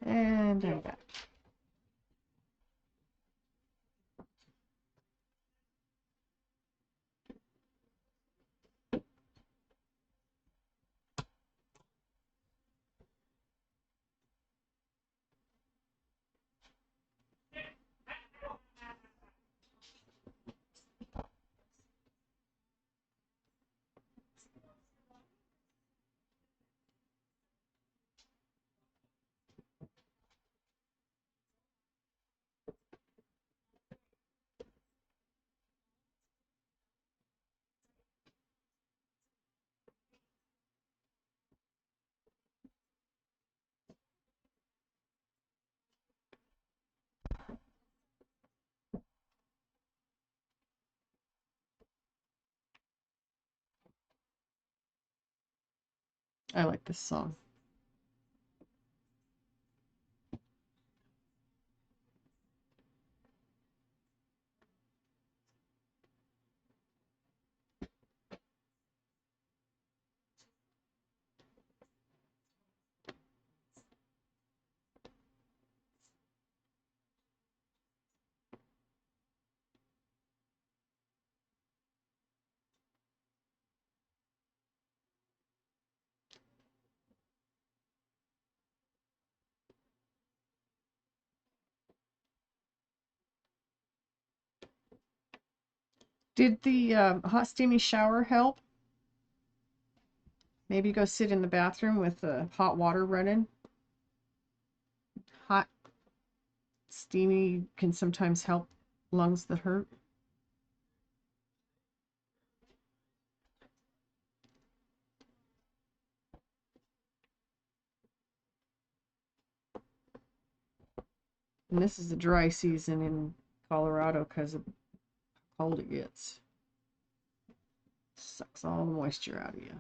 And I'm back. I like this song. Did the hot steamy shower help? Maybe go sit in the bathroom with the hot water running. Hot, steamy can sometimes help lungs that hurt. And this is the dry season in Colorado because of how cold it gets. Sucks all the moisture out of you.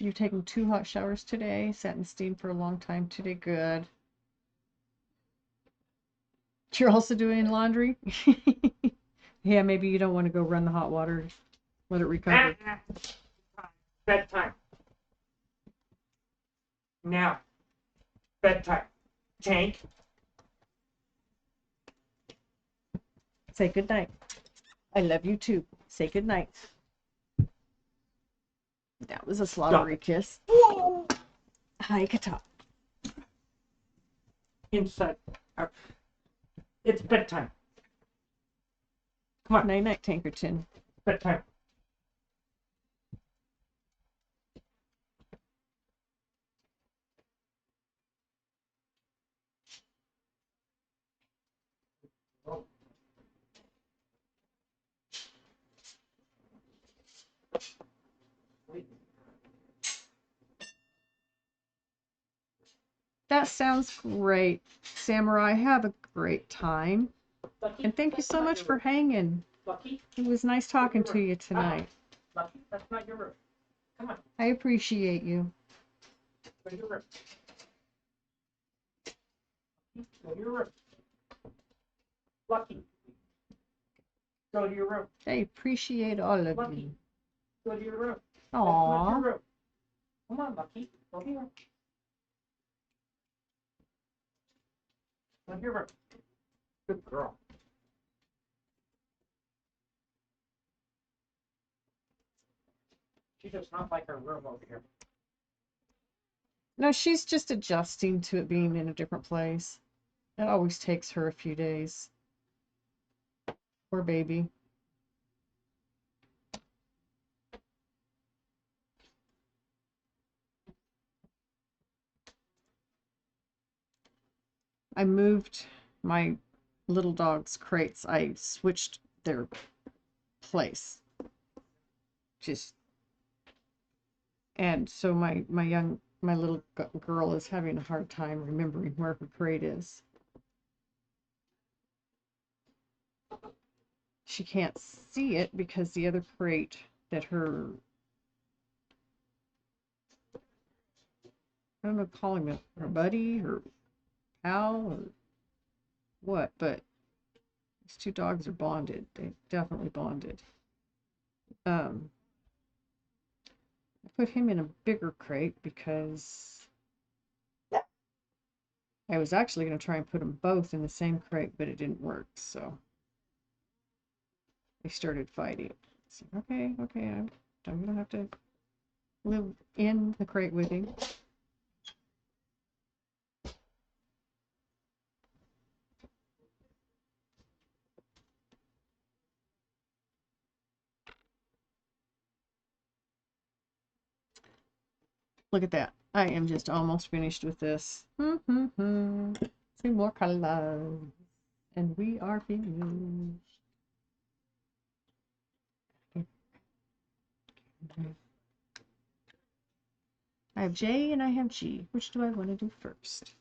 You've taken 2 hot showers today, sat in steam for a long time today. Good. You're also doing laundry? Yeah, maybe you don't want to go run the hot water, let it recover. Bedtime. Now. Bedtime. Tank. Say good night. I love you too. Say good night. That was a slobbery kiss. Whoa! Hi, Kata. Inside. Out. It's bedtime. Come on. Night night, Tankerton. Bedtime. That sounds great, Samurai. Have a great time. Lucky, And thank you so much for hanging. Lucky. It was nice talking to you tonight. Lucky, that's not your room. Come on. I appreciate you. Go to your room. Go to your room. Lucky. Go to your room. I appreciate all of Lucky. you. Go to your room. Aww. Your room. Come on, Lucky. Go to your room. Go to your room. Good girl. She does not like her room over here. No, she's just adjusting to it being in a different place. It always takes her a few days. Poor baby. I moved my little dog's crates. I switched their place. And so my little girl is having a hard time remembering where her crate is. She can't see it because the other crate that her, I don't know, calling it her buddy, her pal, or what, but These two dogs are bonded. They definitely bonded. I put him in a bigger crate because I was actually going to try and put them both in the same crate, but it didn't work. So they started fighting. So, okay, I'm going to have to live in the crate with him. Look at that. I am just almost finished with this. Two more colors. And we are finished. I have J and I have G. Which do I want to do first?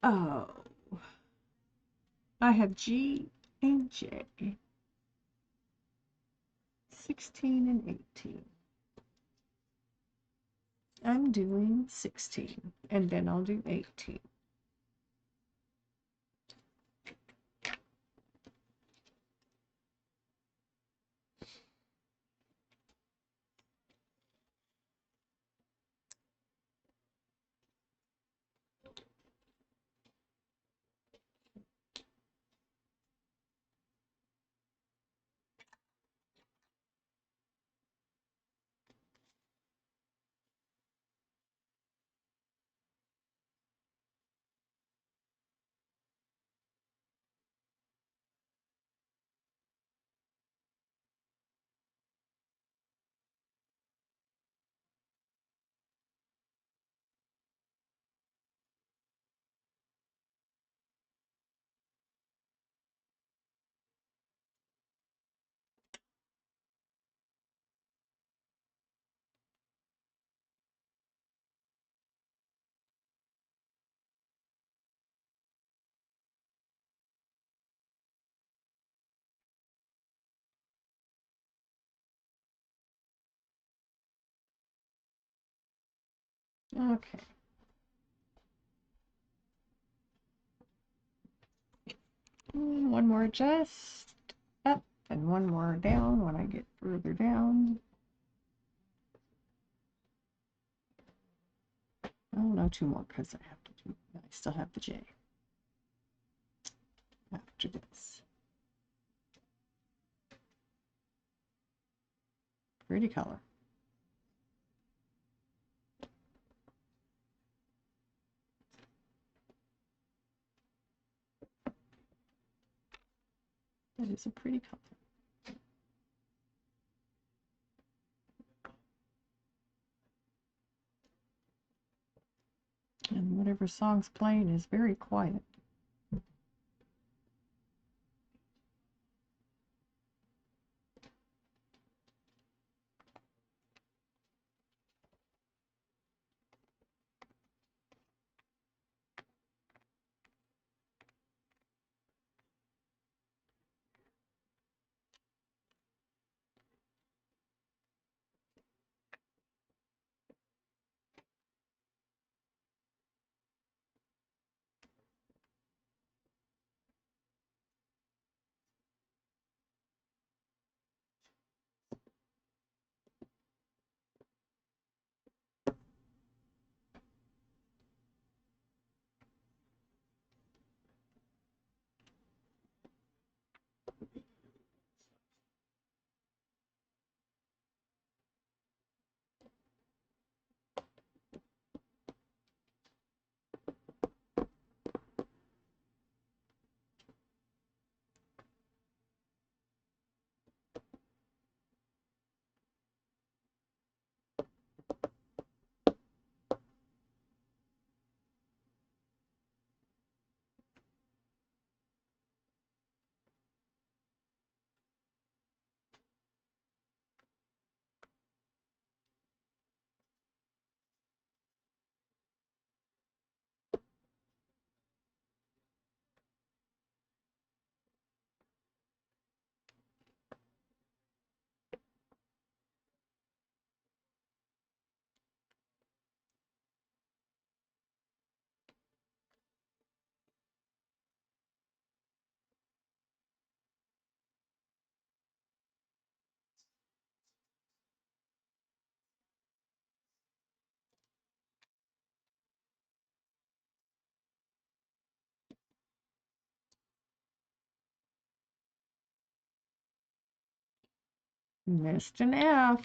Oh, I have G and J. 16 and 18. I'm doing 16 and then I'll do 18. Okay. One more just up and one more down when I get further down. Oh, no, two more because I have to do, I still have the J after this. Pretty color. That is a pretty color. And whatever song's playing is very quiet. Missed an F.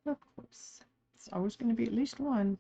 Of course. It's always going to be at least one.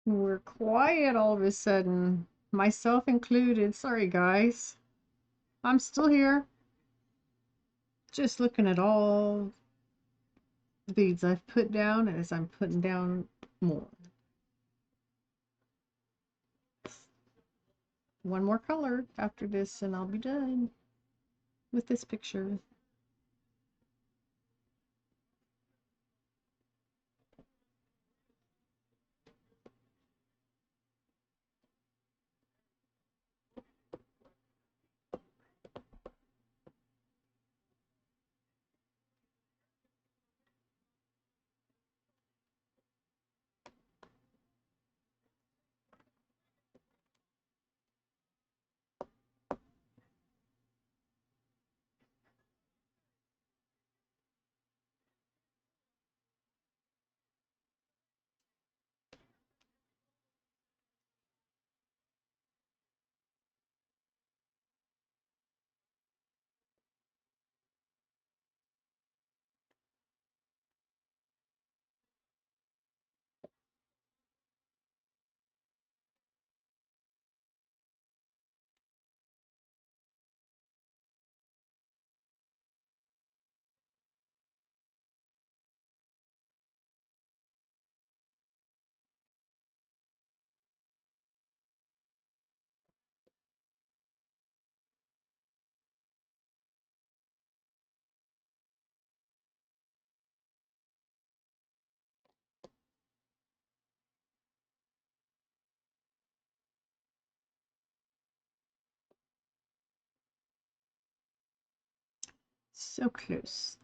We're quiet all of a sudden, myself included. Sorry, guys. I'm still here. Just looking at all the beads I've put down as I'm putting down more. One more color after this and I'll be done with this picture. So close.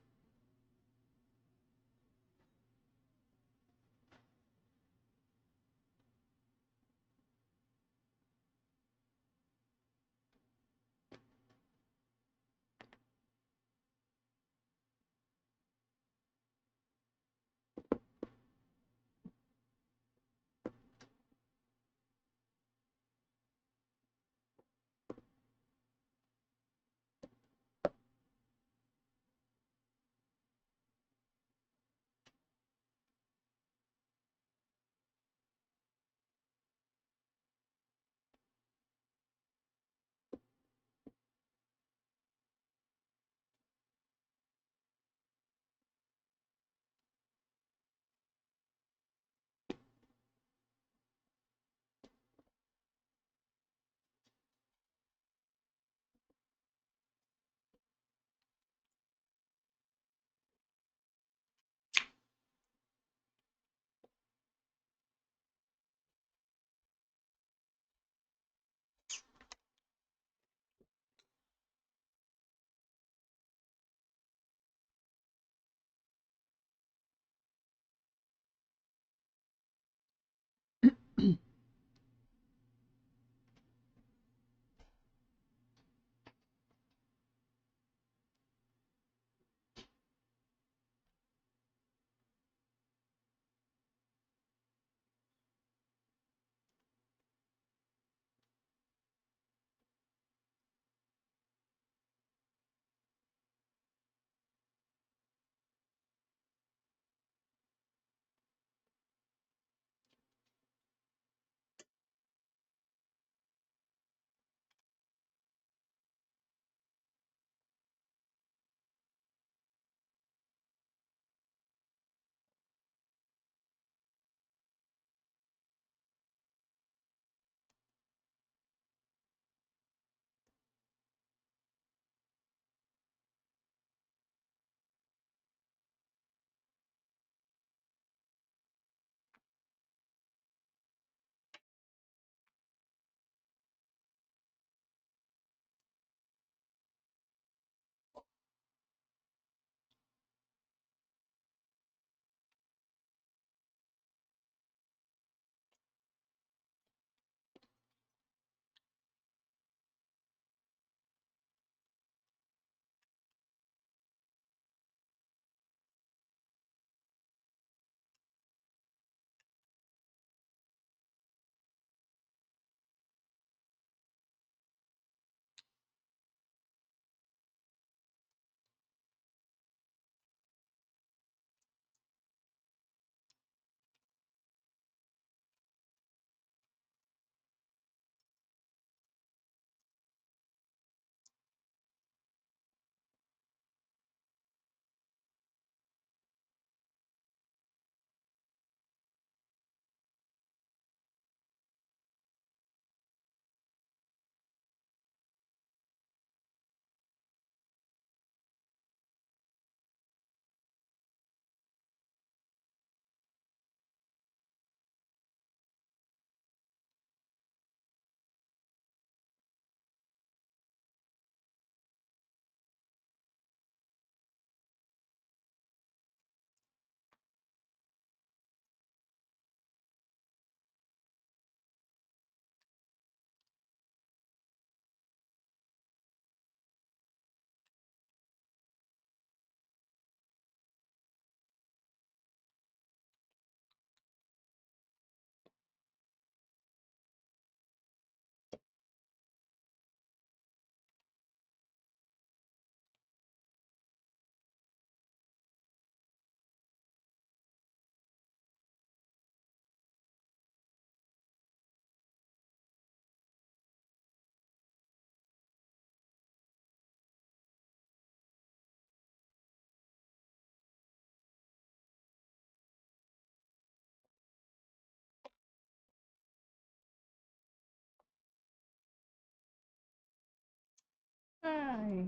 I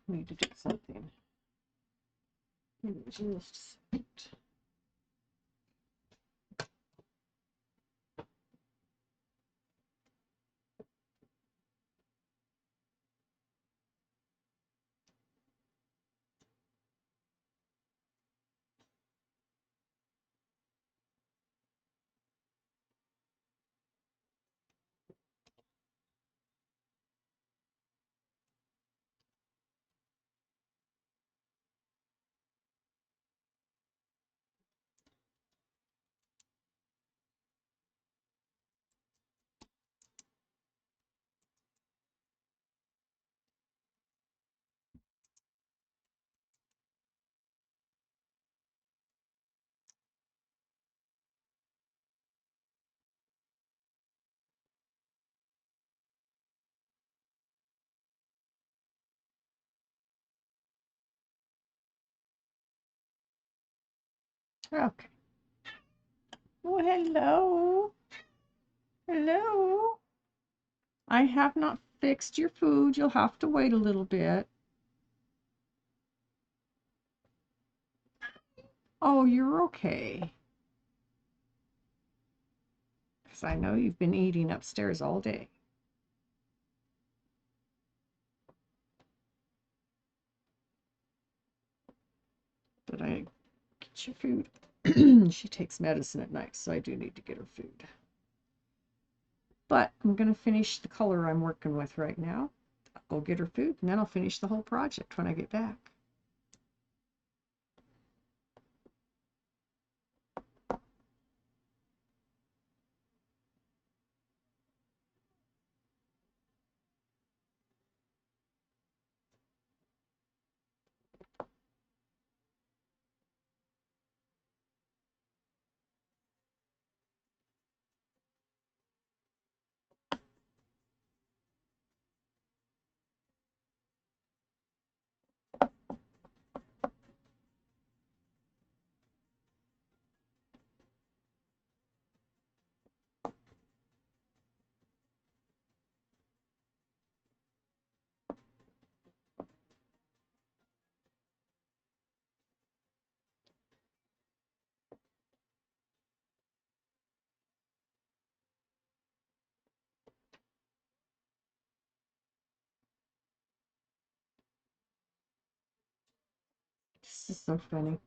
need to do something. Give me just a second. Okay. Oh, hello. Hello. I have not fixed your food. You'll have to wait a little bit. Oh, you're okay. Because I know you've been eating upstairs all day. But I get your food. She takes medicine at night, so I do need to get her food. But I'm going to finish the color I'm working with right now. I'll go get her food, and then I'll finish the whole project when I get back. This is so funny.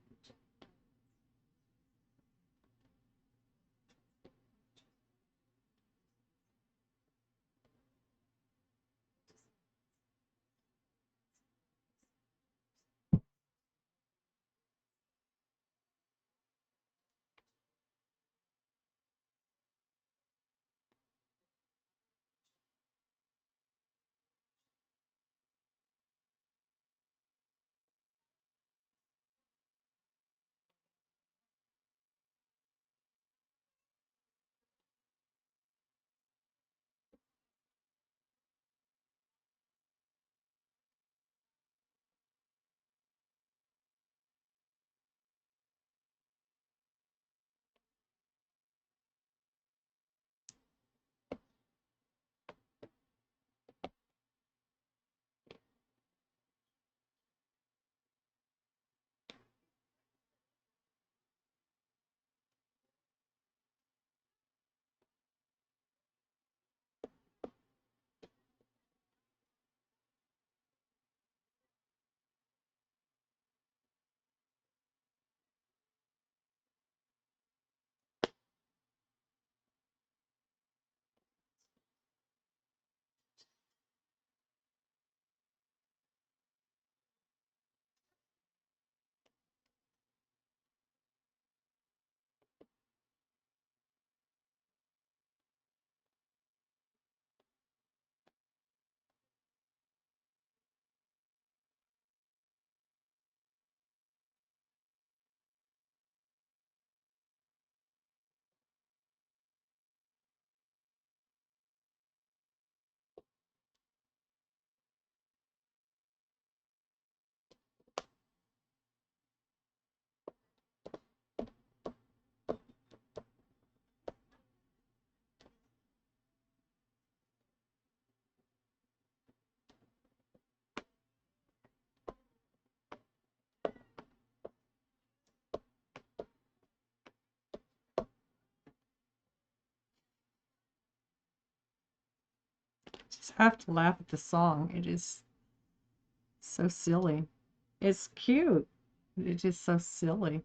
just have to laugh at the song. It is so silly. It's cute. It is so silly.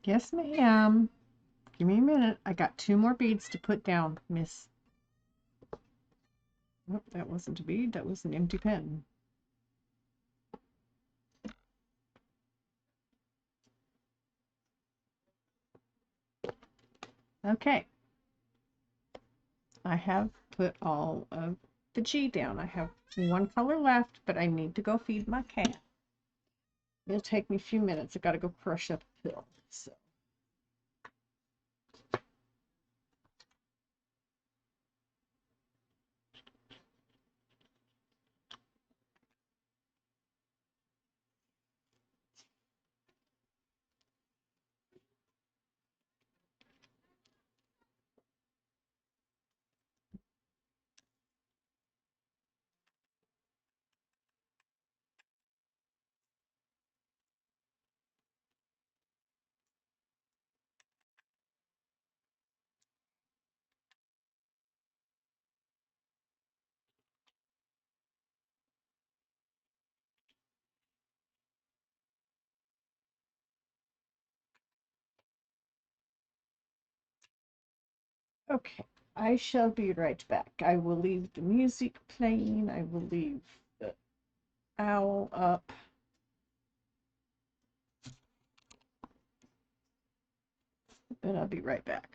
Yes, ma'am. Give me a minute. I got 2 more beads to put down, miss. Nope, that wasn't a bead. That was an empty pen. Okay. I have put all of the G down. I have 1 color left, but I need to go feed my cat. It'll take me a few minutes. I gotta go crush up a pill. So. Okay, I shall be right back. I will leave the music playing. I will leave the owl up. And I'll be right back.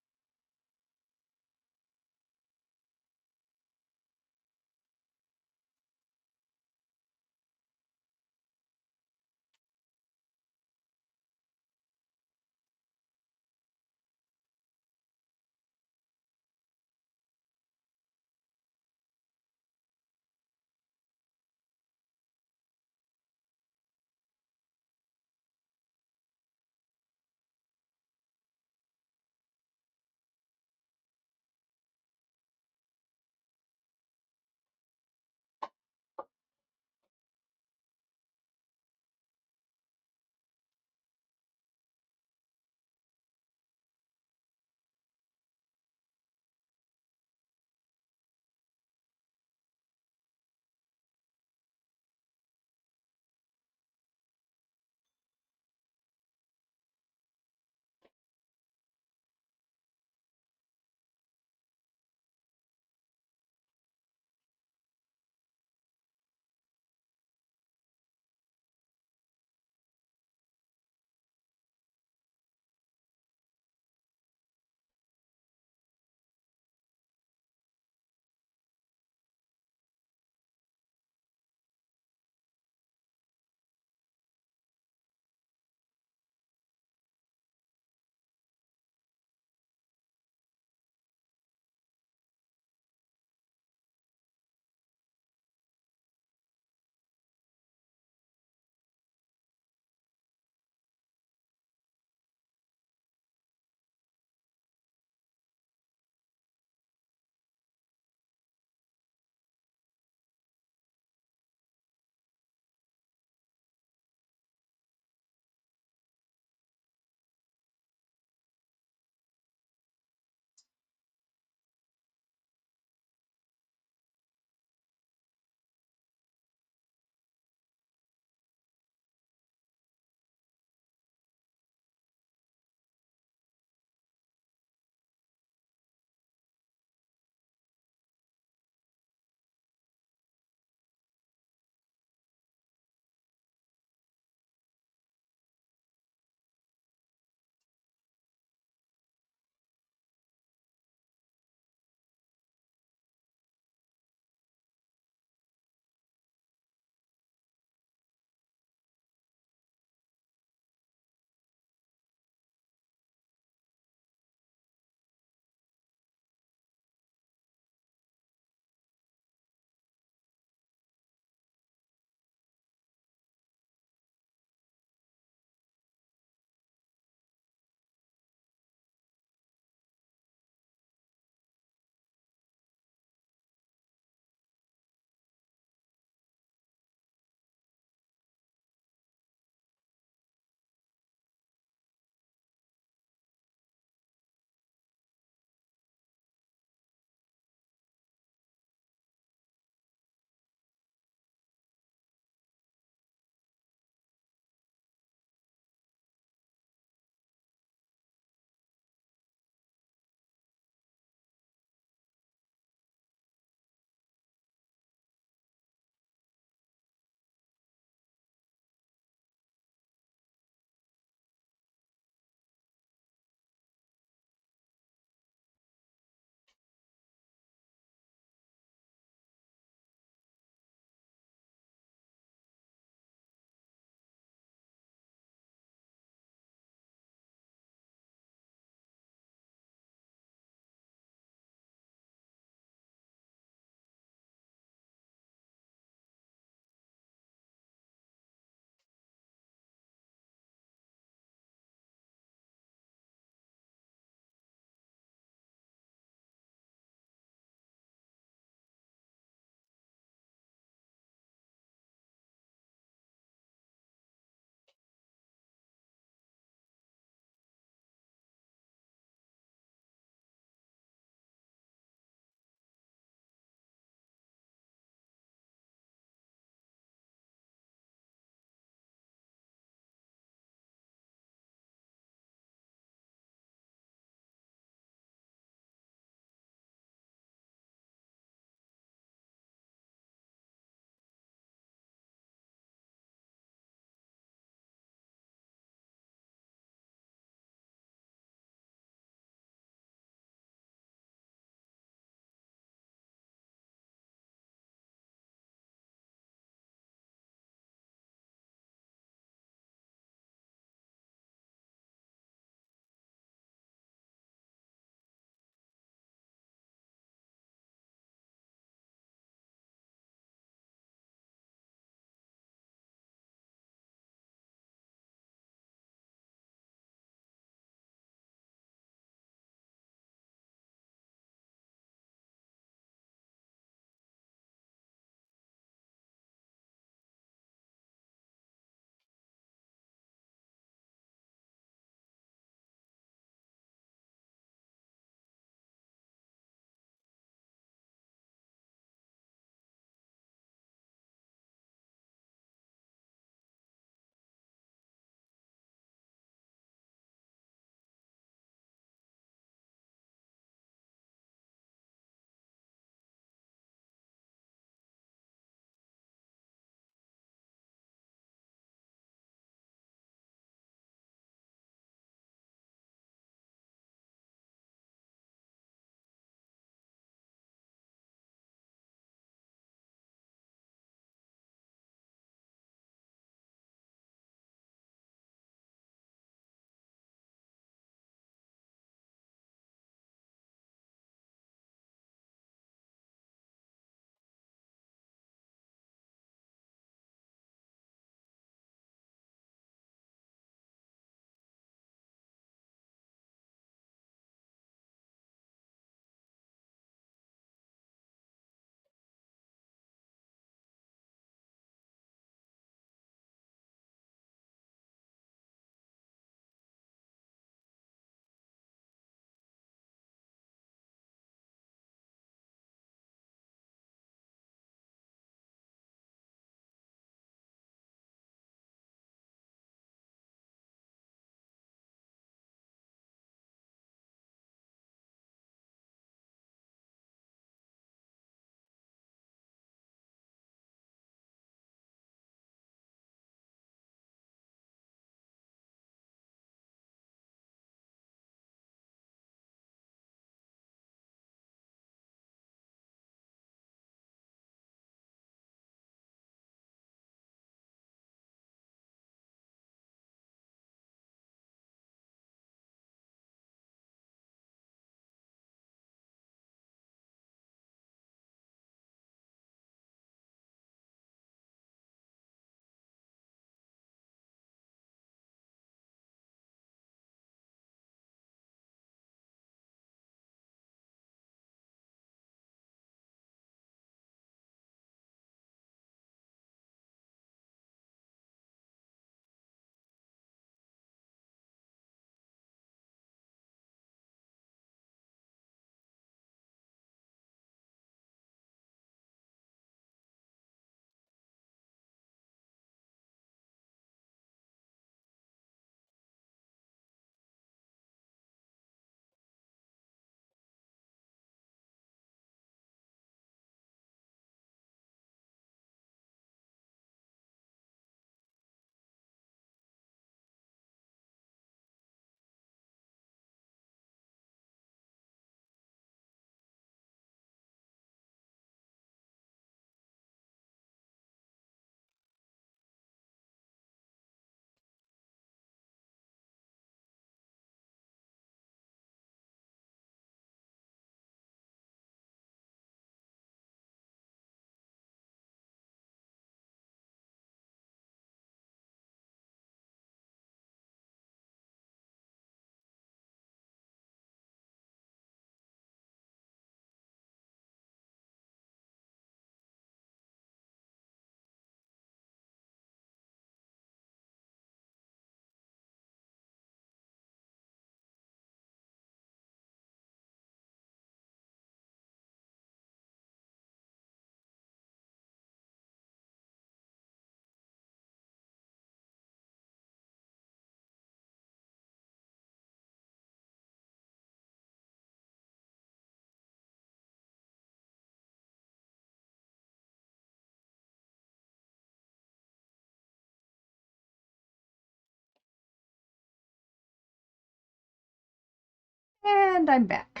And I'm back.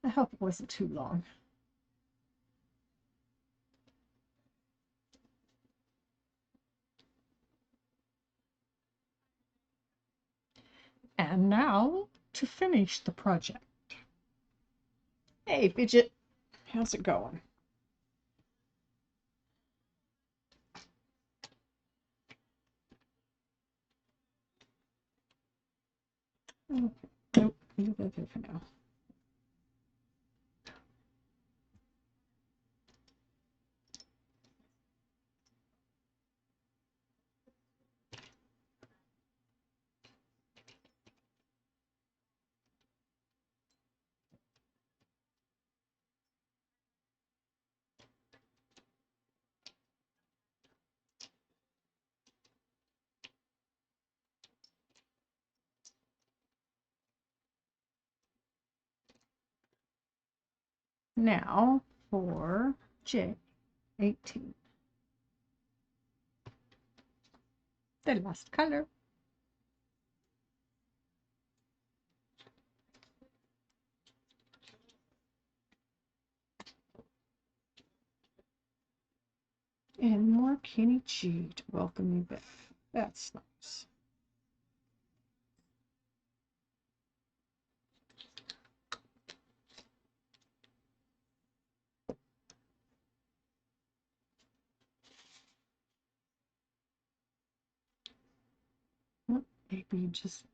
I hope it wasn't too long. And now to finish the project. Hey, Fidget, how's it going? Oh, nope, leave that there for now. Now for J18. The last color. And more Kenny G to welcome you back. That's nice. Well, maybe just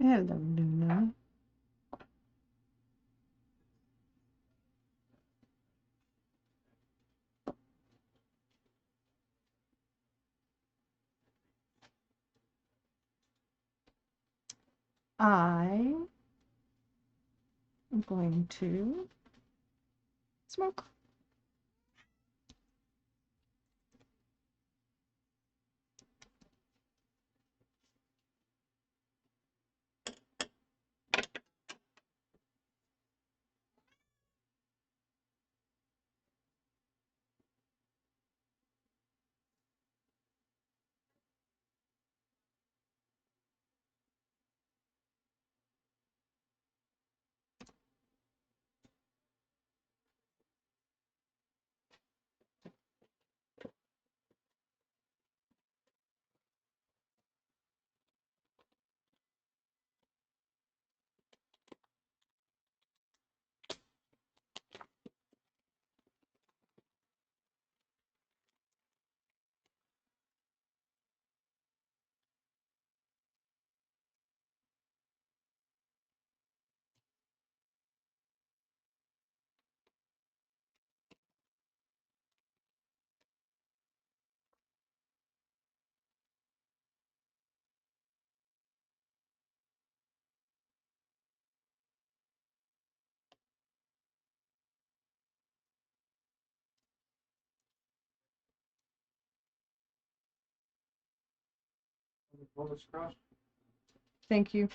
Hello, Luna. I am going to smoke. Fingers crossed. Thank you.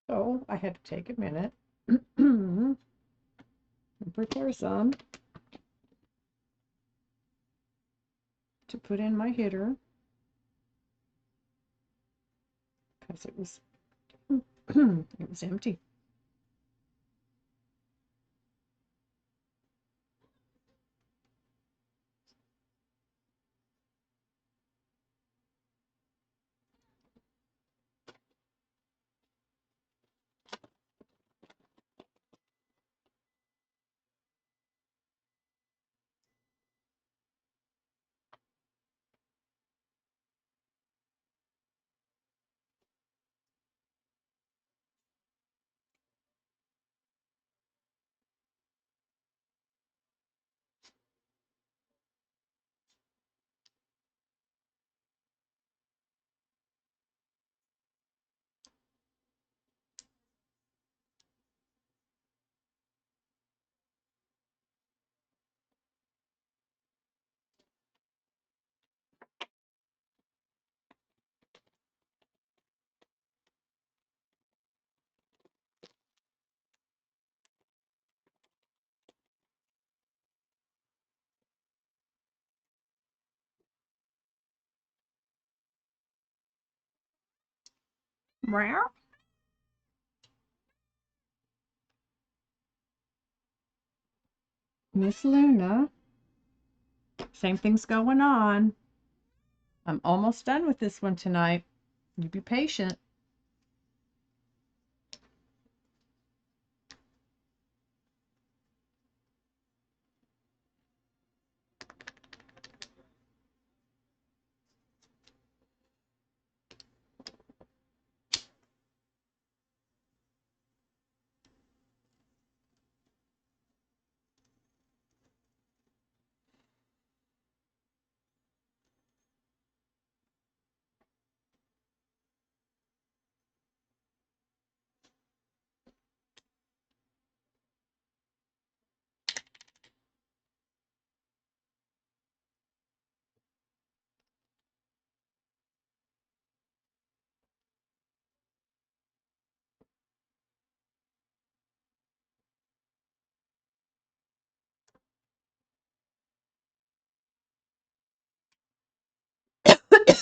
So I had to take a minute and prepare some to put in my hitter because it was it was empty. Meow. Miss Luna, same thing's going on. I'm almost done with this one tonight. You be patient.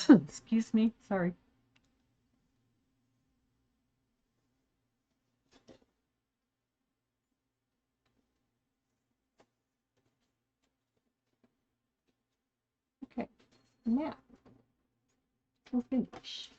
Excuse me. Sorry. Okay. Now we'll finish.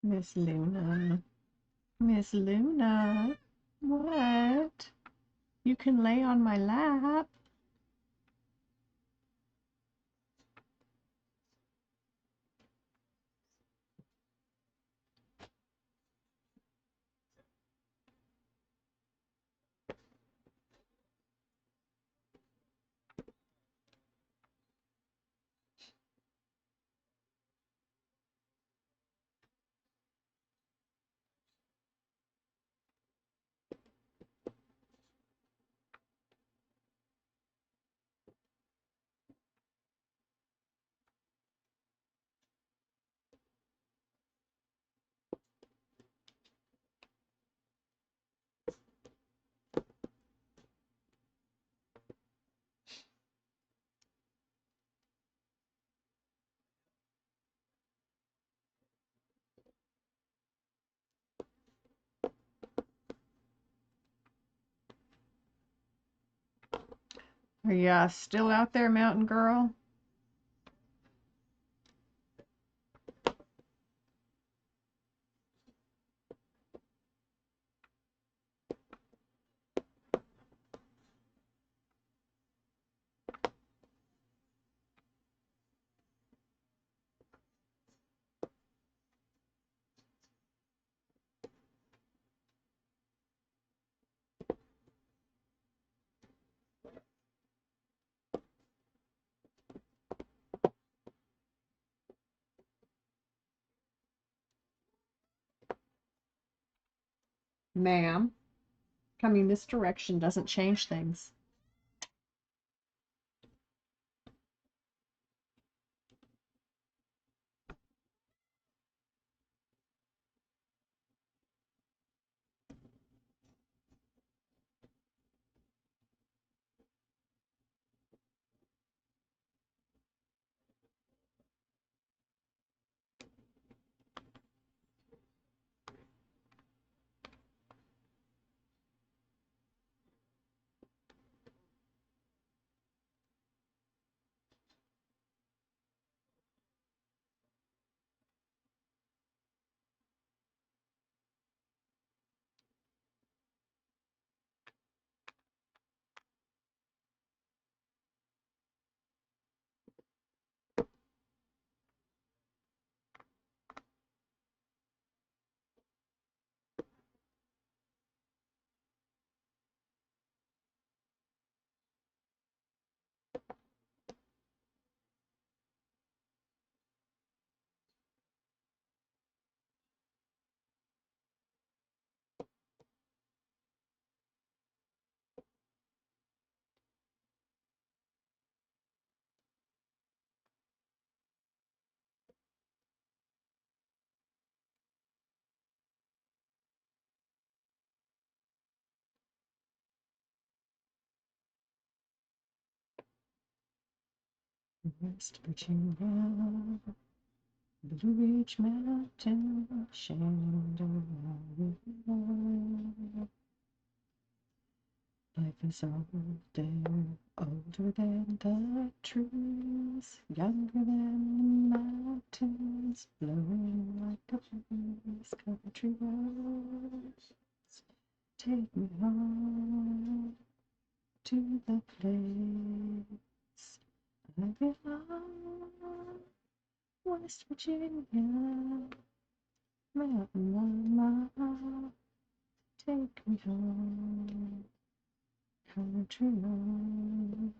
Miss Luna. Miss Luna. What? You can lay on my lap. Are you still out there, mountain girl? Ma'am, coming this direction doesn't change things. West Virginia, Blue Ridge Mountain, Shenandoah River. Life is old there, older than the trees, younger than the mountains, blowing like the breeze. Country roads, take me home to the place I belong. West Virginia, mountain mama, take me home. Country roads,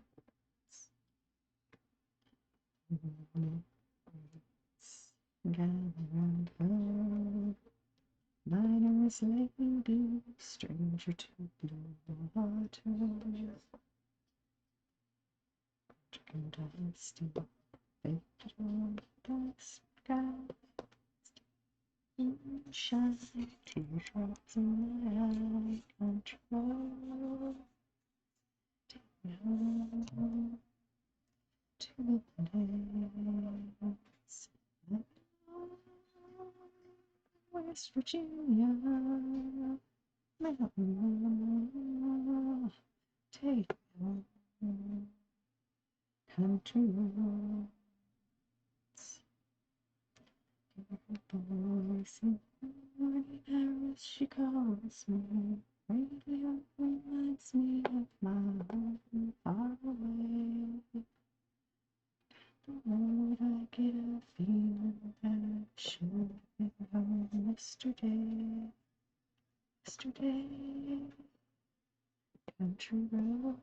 gather round her. Miner's lady, stranger to blue water. Drinking dusty, baked on the sky. Shine, teardrops in my eye, control. Take me home to the place I belong. West Virginia, mountain mama, take me home. Country roads, voice in the morning hours, she calls me. Radio reminds me of my home far away. The road I get a feeling that I should have been home yesterday. Yesterday, country roads,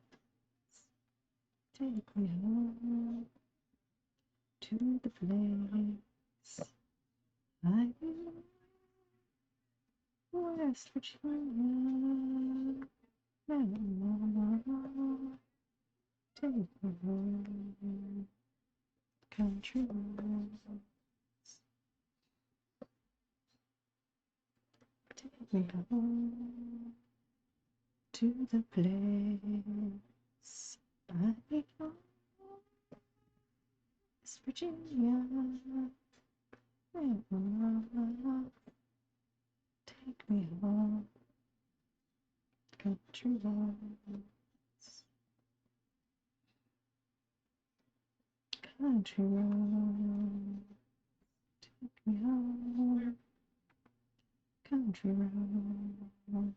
take me home to the place I belong. West Virginia, mountain mama, take me home. Country roads, take me home to the place I belong. West Virginia, mountain mama, take me home. Country roads. Country road, take me home. Country road.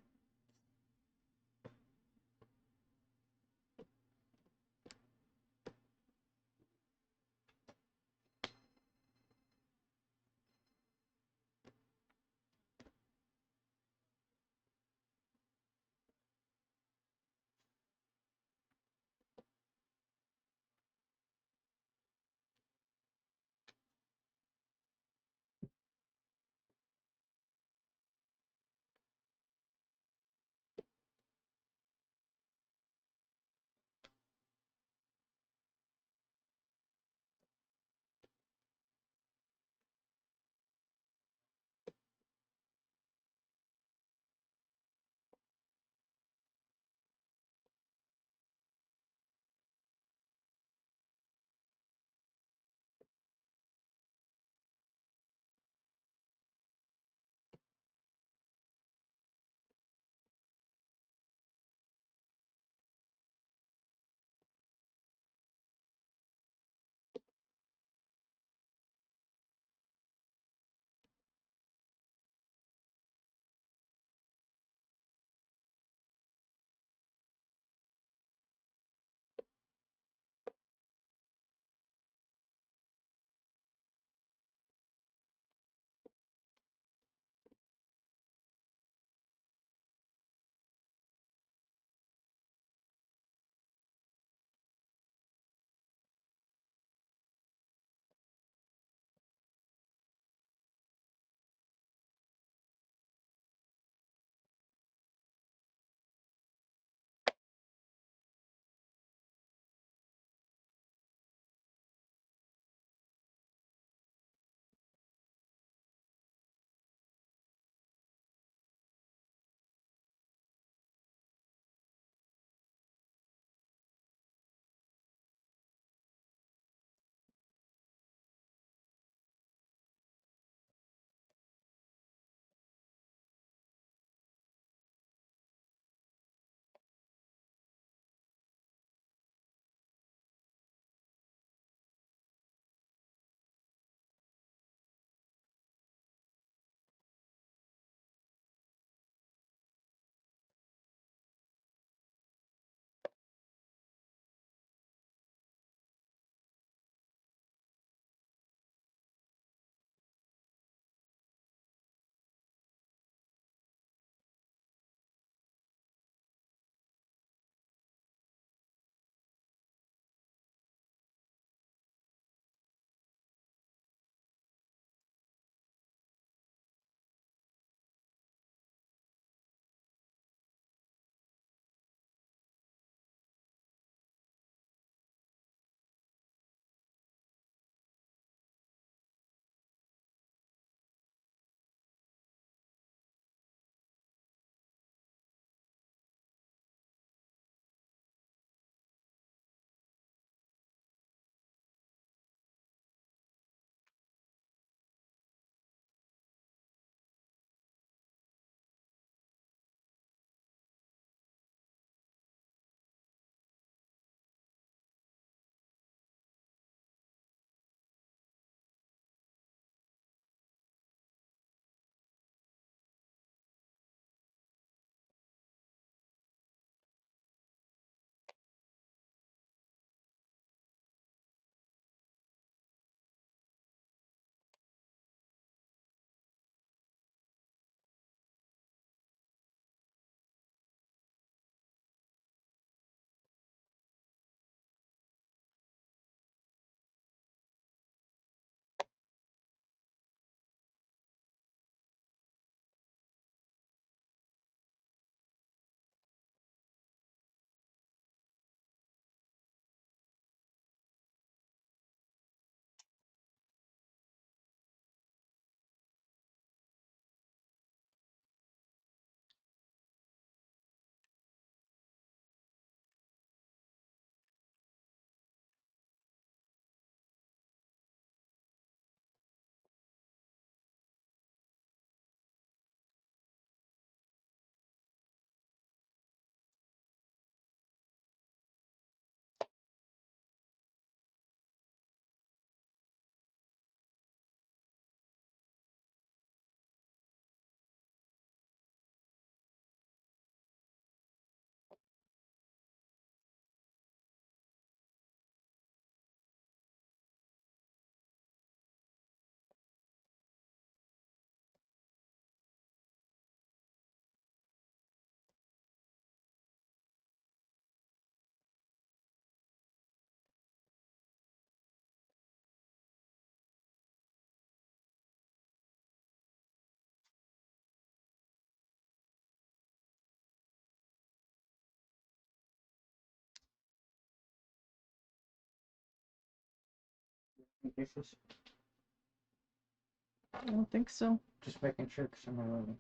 Dishes. I don't think so. Just making sure because I'm already.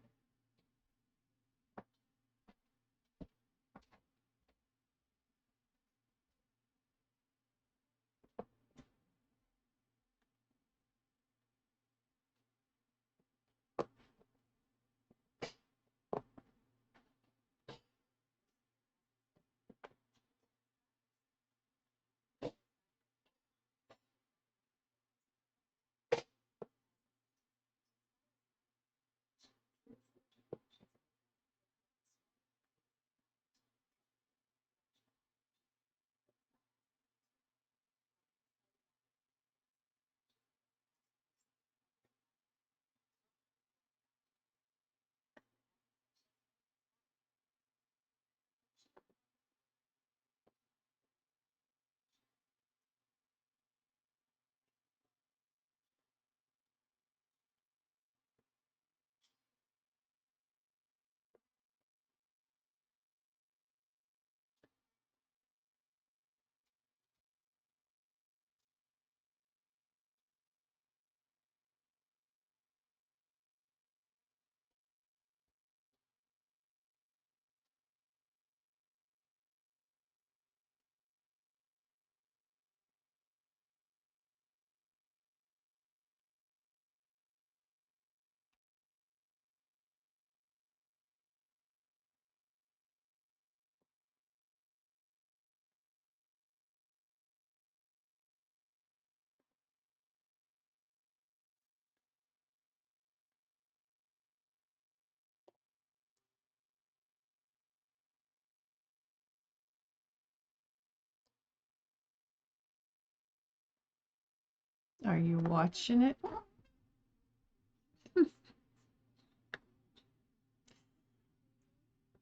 Are you watching it?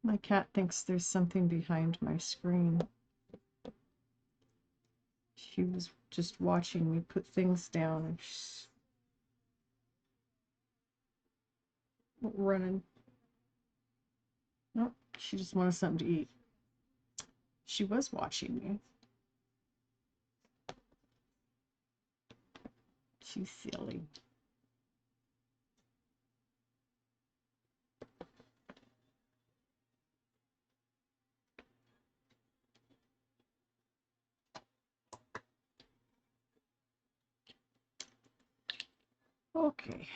My cat thinks there's something behind my screen. She was just watching me put things down and she's running. Nope, she just wanted something to eat. She was watching me. She's silly. Okay.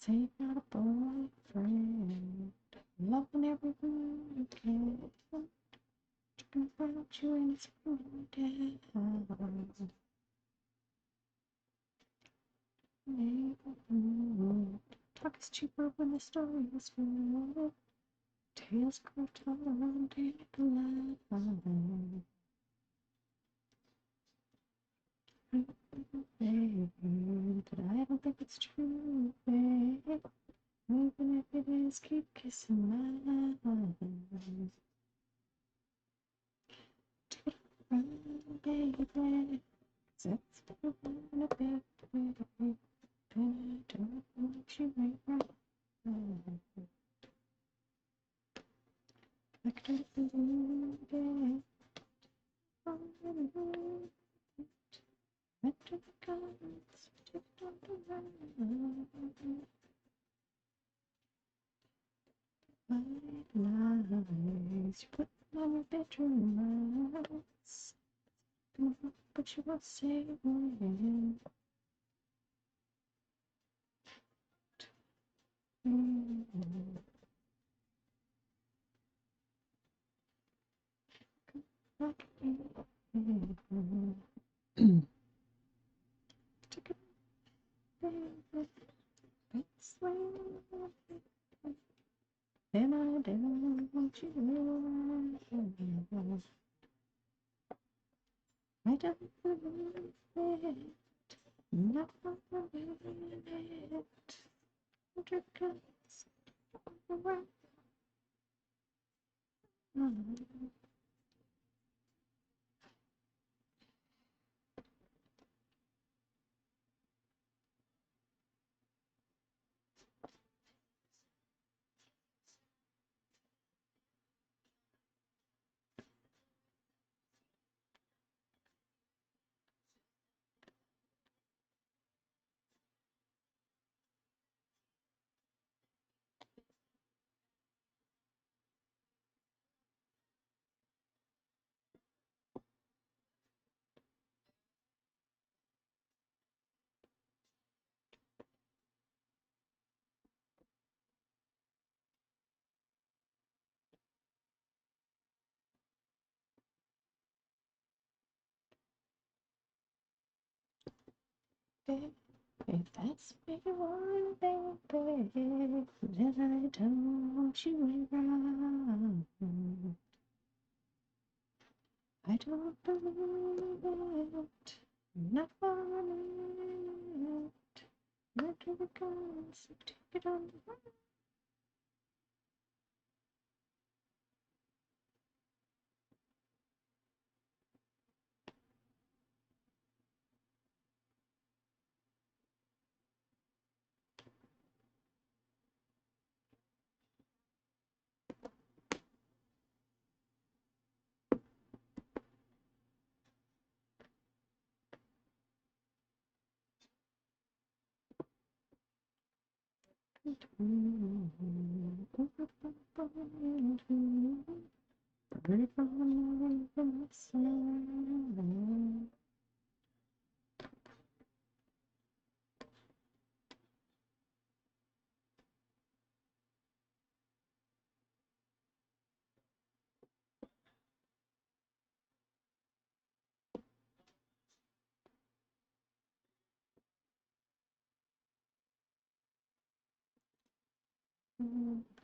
Take out a boyfriend, loving everything you can. Talking about you and it's going down. Talk is cheaper when the story is good. Tales curved all around dandelion. But I don't think it's true, babe. Even if it is, keep kissing my eyes. Run, baby, 'cause it's been a big, baby. But I don't want you right now. I can't believe it. Went to the guns, tipped on the run. White lies, you put on your bedroom lights. But you won't say when. It's and I don't want you. I don't believe it. Not a minute. Under guns. If that's what you want, baby, then I don't want you around. I don't believe it. Not for a minute. Let it go, so take it on the run. Ready from the morning from the sun.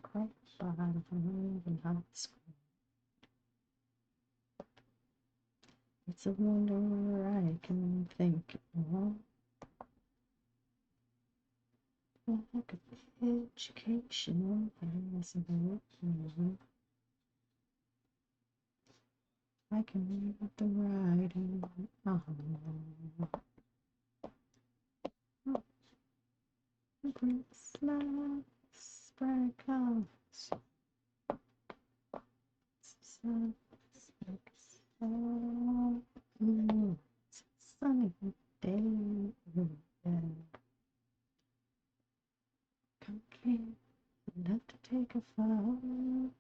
Crack bottom and hot screen. It's a wonder I can think of. Like an educational possible. I can read the writing. Christmas sprinkles. Sunny day. Okay, enough to take a photograph.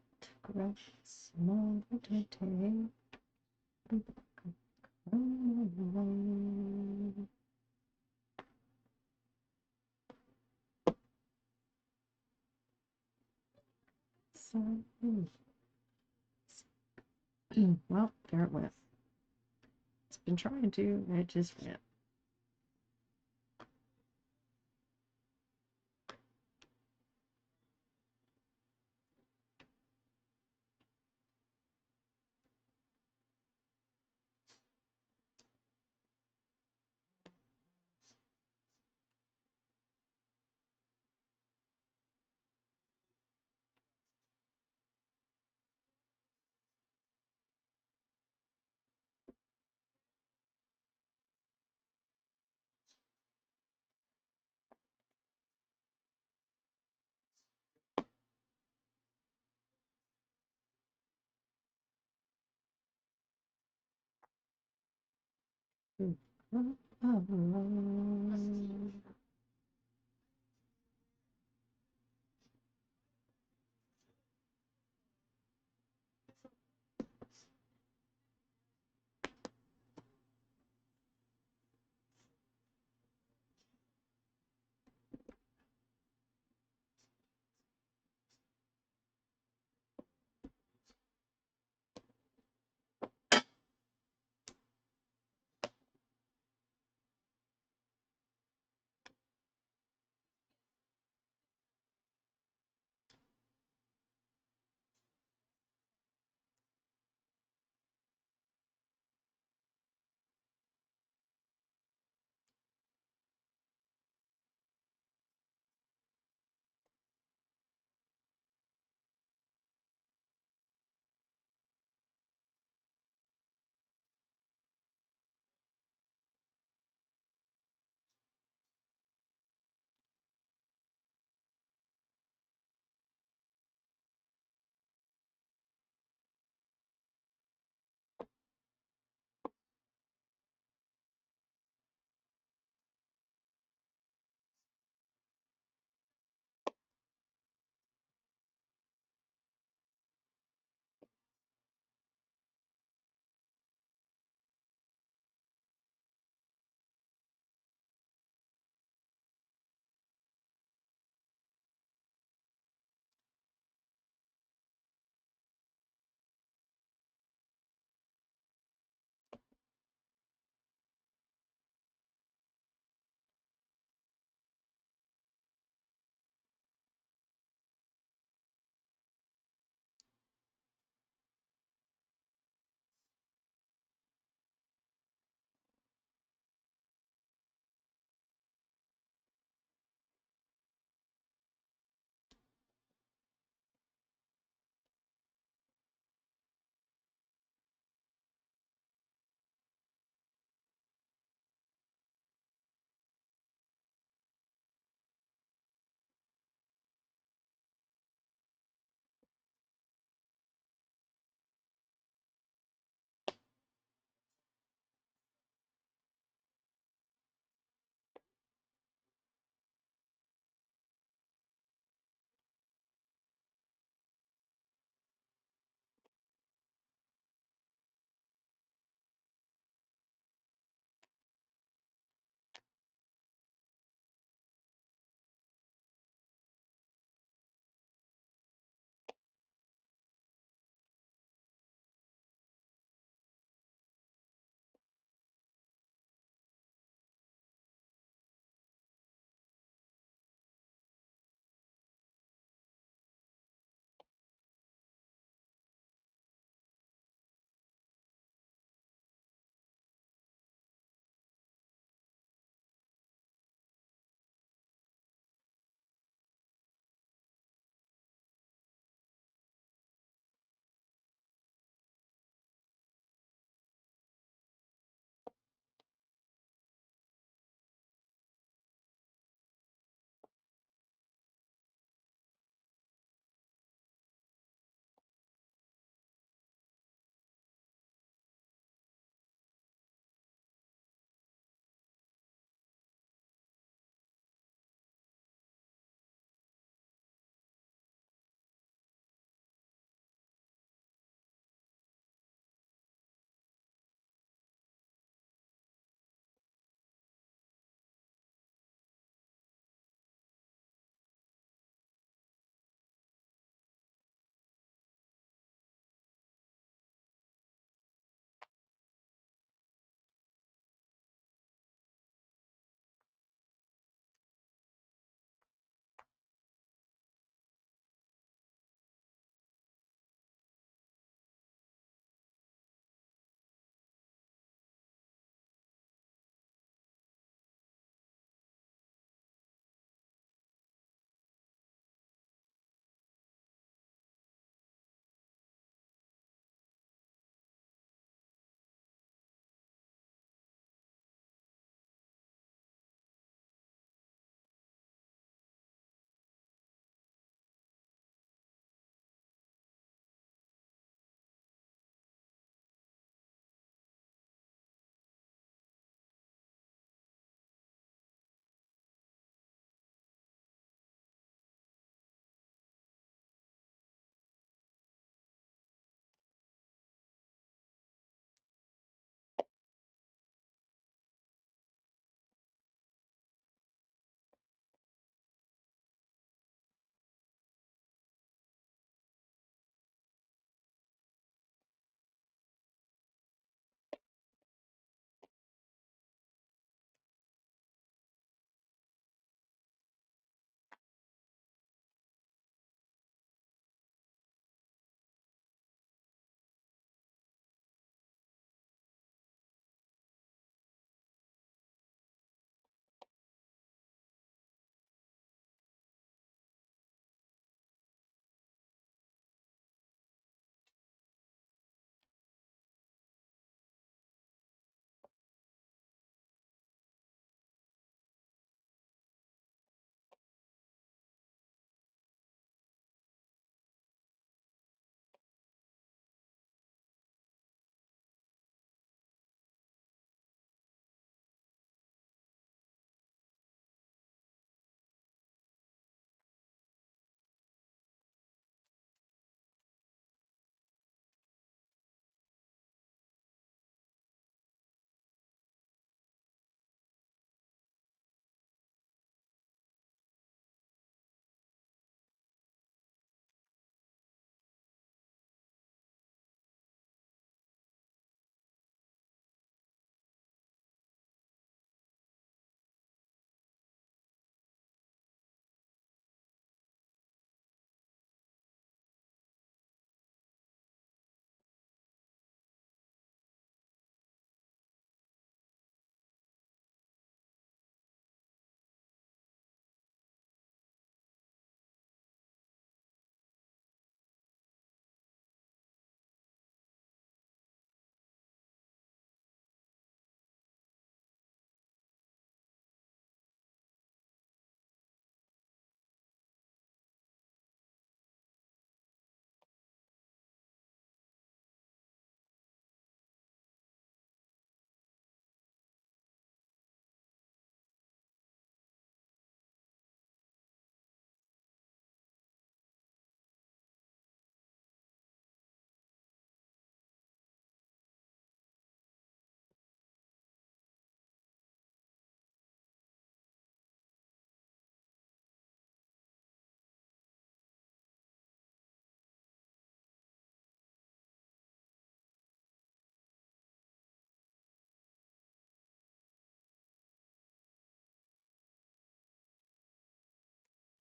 Small to take. So, well, there it went. It's been trying to, and it just went.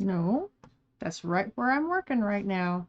No, that's right where I'm working right now.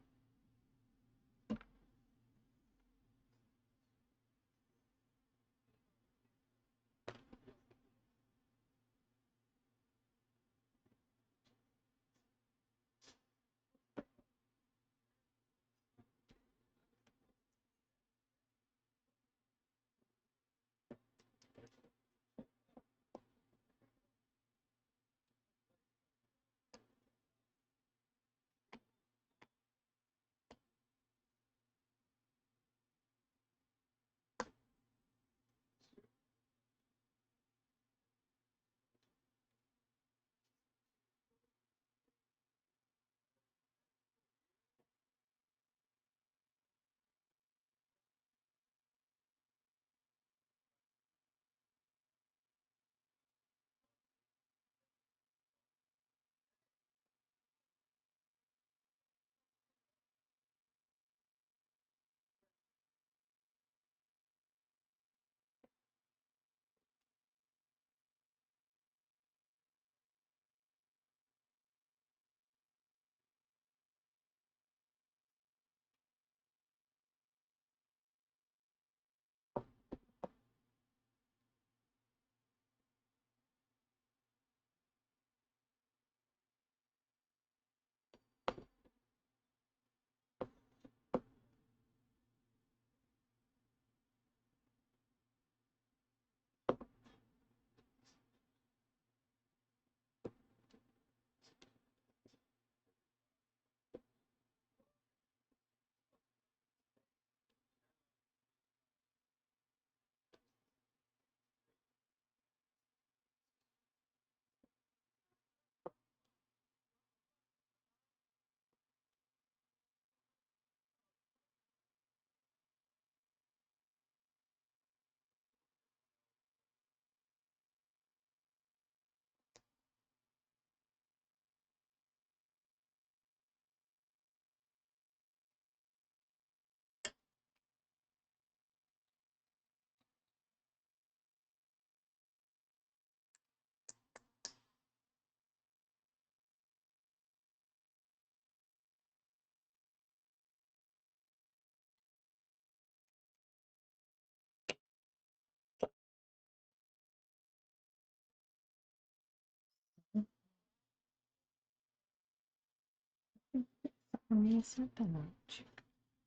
It's about you.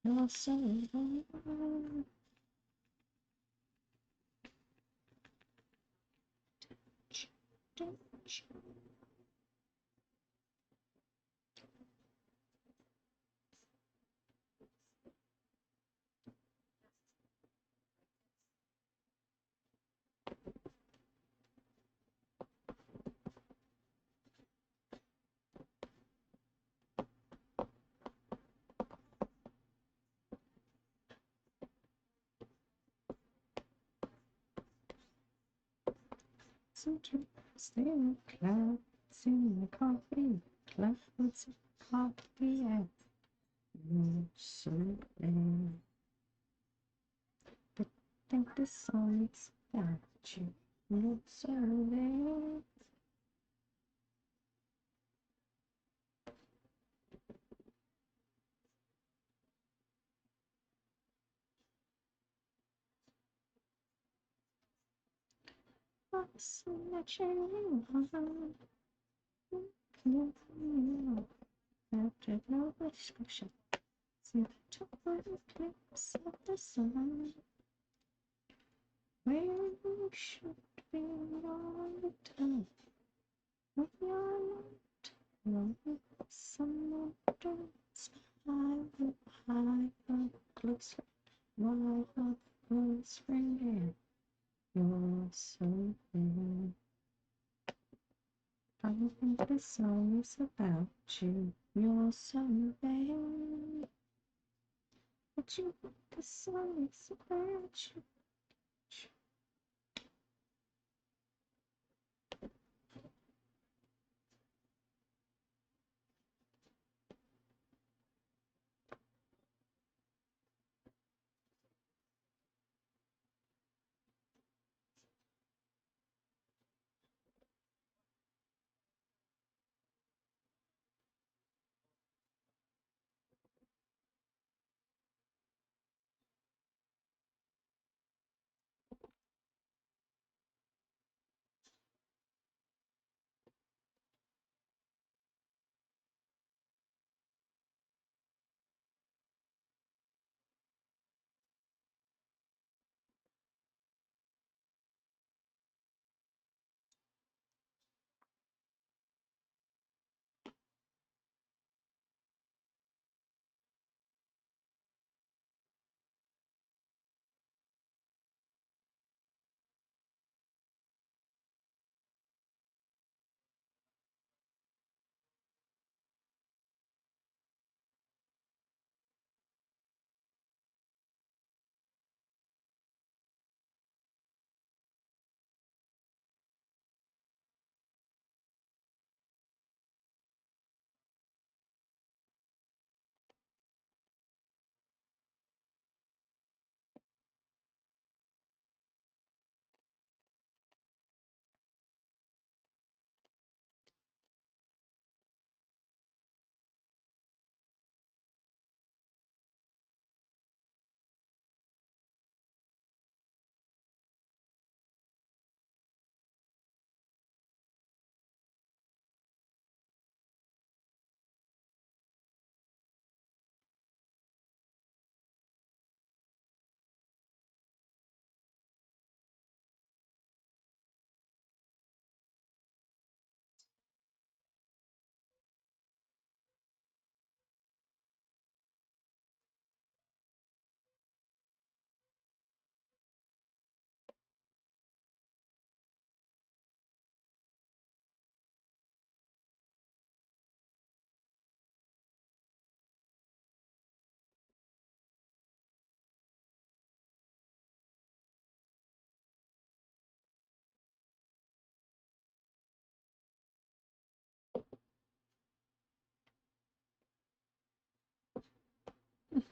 You're so alone. Sometimes there are clouds in the coffee, clouds of coffee at your soul. But think the song's about you, your soul. What's much you want? After no description, see the top eclipse of the sun, where you should be all the time. When you're not alone, someone turns I will hide up closer, while up close friend, you're so bad. I think the song is about you. You're so bad. But you think the song is about you.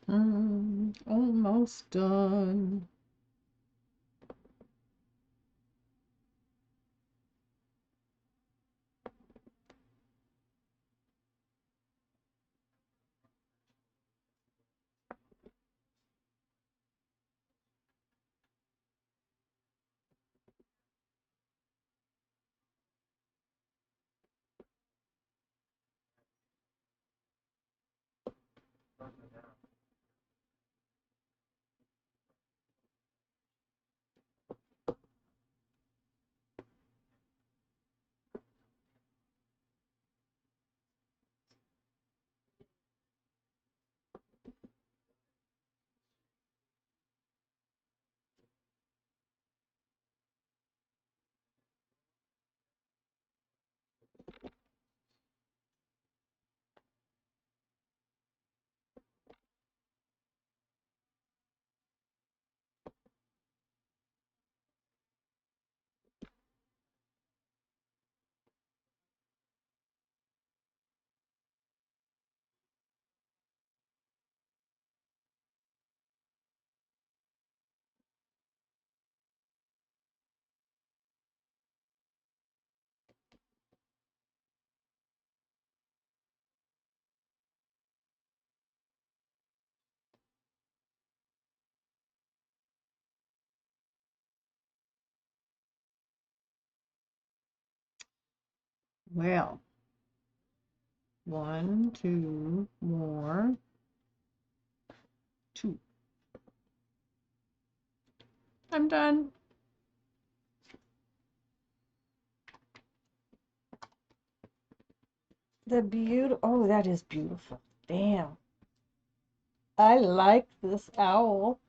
Almost done. Well, one, two more. Two. I'm done. Oh, that is beautiful. Damn. I like this owl.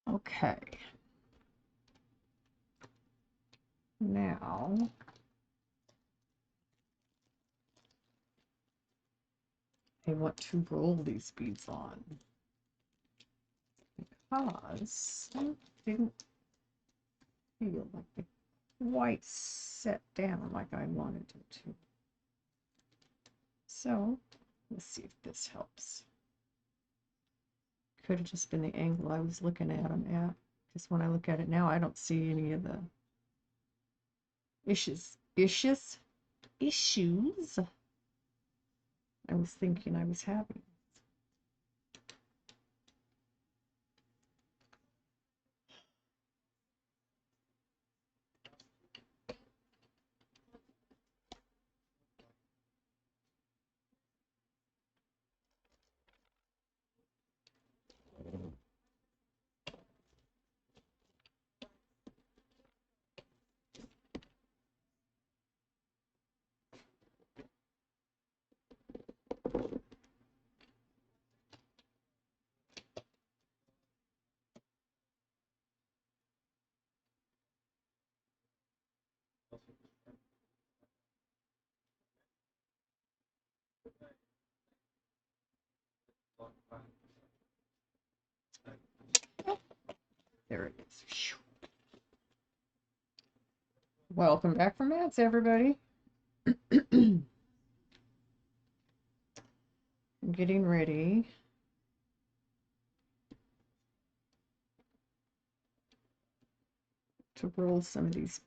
Okay. Now, I want to roll these beads on because I didn't feel like they quite set down like I wanted it to. So, let's see if this helps. Could have just been the angle I was looking at them at. Because when I look at it now, I don't see any of the issues I was thinking I was having. There it is. Welcome back from ads, everybody. I'm getting ready to roll some of these,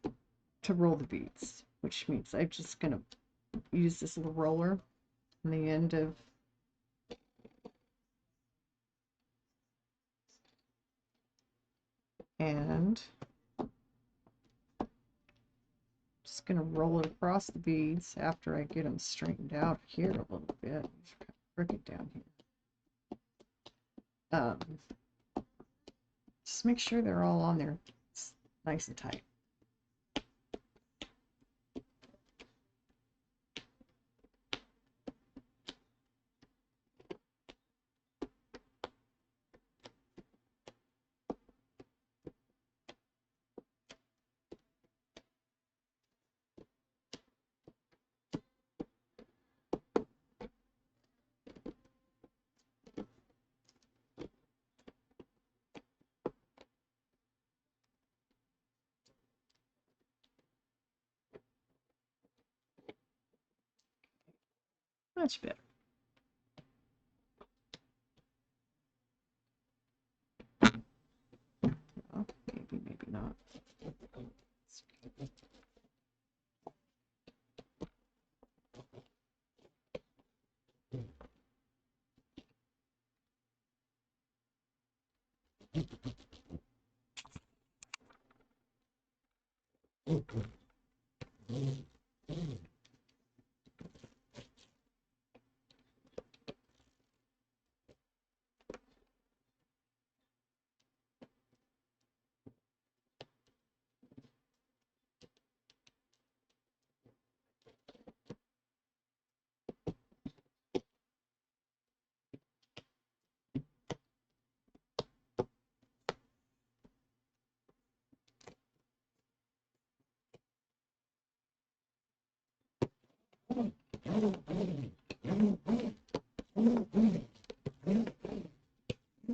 to roll the beads, which means I'm just going to use this little roller on the end of And just going to roll it across the beads after I get them straightened out here a little bit. These are kind of crooked down here. Just make sure they're all on there. It's nice and tight. Much better. Well, maybe, maybe not.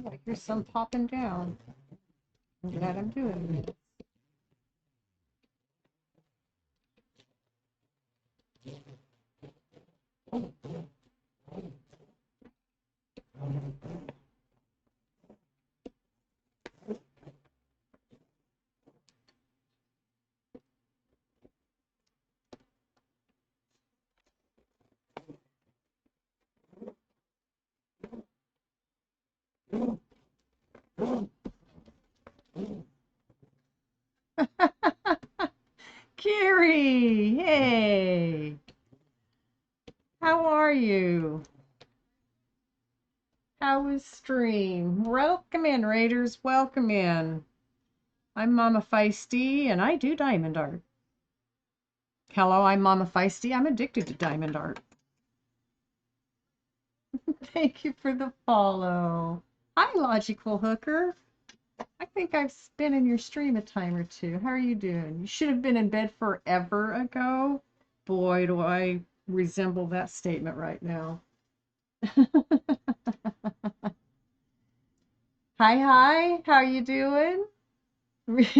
I hear some popping down. I'm glad I'm doing it. Carrie, hey, how are you? How was stream? Welcome in, Raiders, welcome in. I'm Mama Feisty, and I do diamond art. Hello, I'm Mama Feisty. I'm addicted to diamond art. Thank you for the follow. Hi, Logical Hooker. I think I've been in your stream a time or two. How are you doing? You should have been in bed forever ago. Boy, do I resemble that statement right now. Hi, hi. How you doing?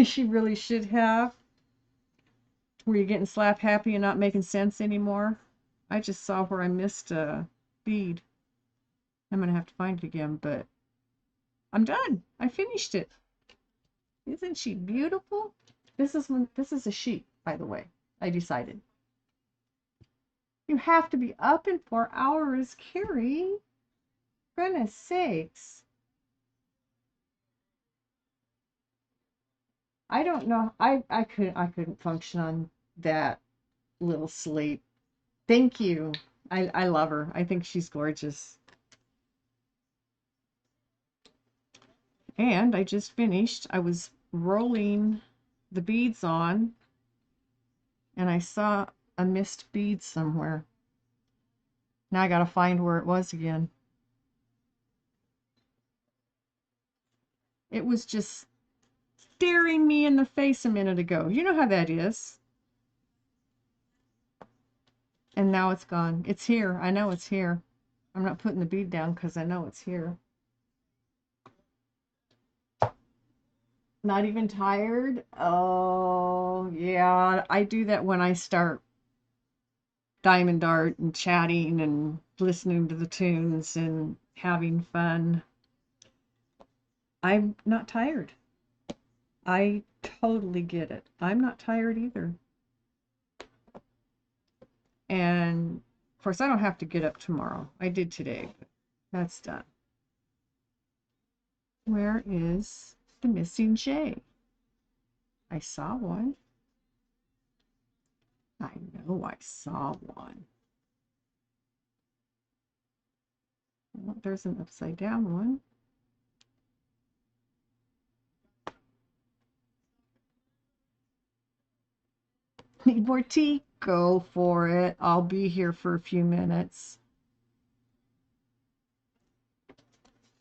She really should have. Were you getting slap happy and not making sense anymore? I just saw where I missed a bead. I'm gonna have to find it again, but I'm done. I finished it. Isn't she beautiful? This is a sheep, by the way. I decided. You have to be up in 4 hours, Carrie. Goodness sakes. I don't know. I couldn't function on that little sleep. Thank you. I love her. I think she's gorgeous. And I just finished. I was rolling the beads on, and I saw a missed bead somewhere. Now I gotta find where it was again. It was just staring me in the face a minute ago. You know how that is. And now it's gone. It's here. I know it's here. I'm not putting the bead down because I know it's here. Not even tired? Oh, yeah. I do that when I start diamond art and chatting and listening to the tunes and having fun. I'm not tired. I totally get it. I'm not tired either. And of course, I don't have to get up tomorrow. I did today, but that's done. Where is the missing J? I saw one. I know I saw one. Well, there's an upside down one. Need more tea? Go for it. I'll be here for a few minutes.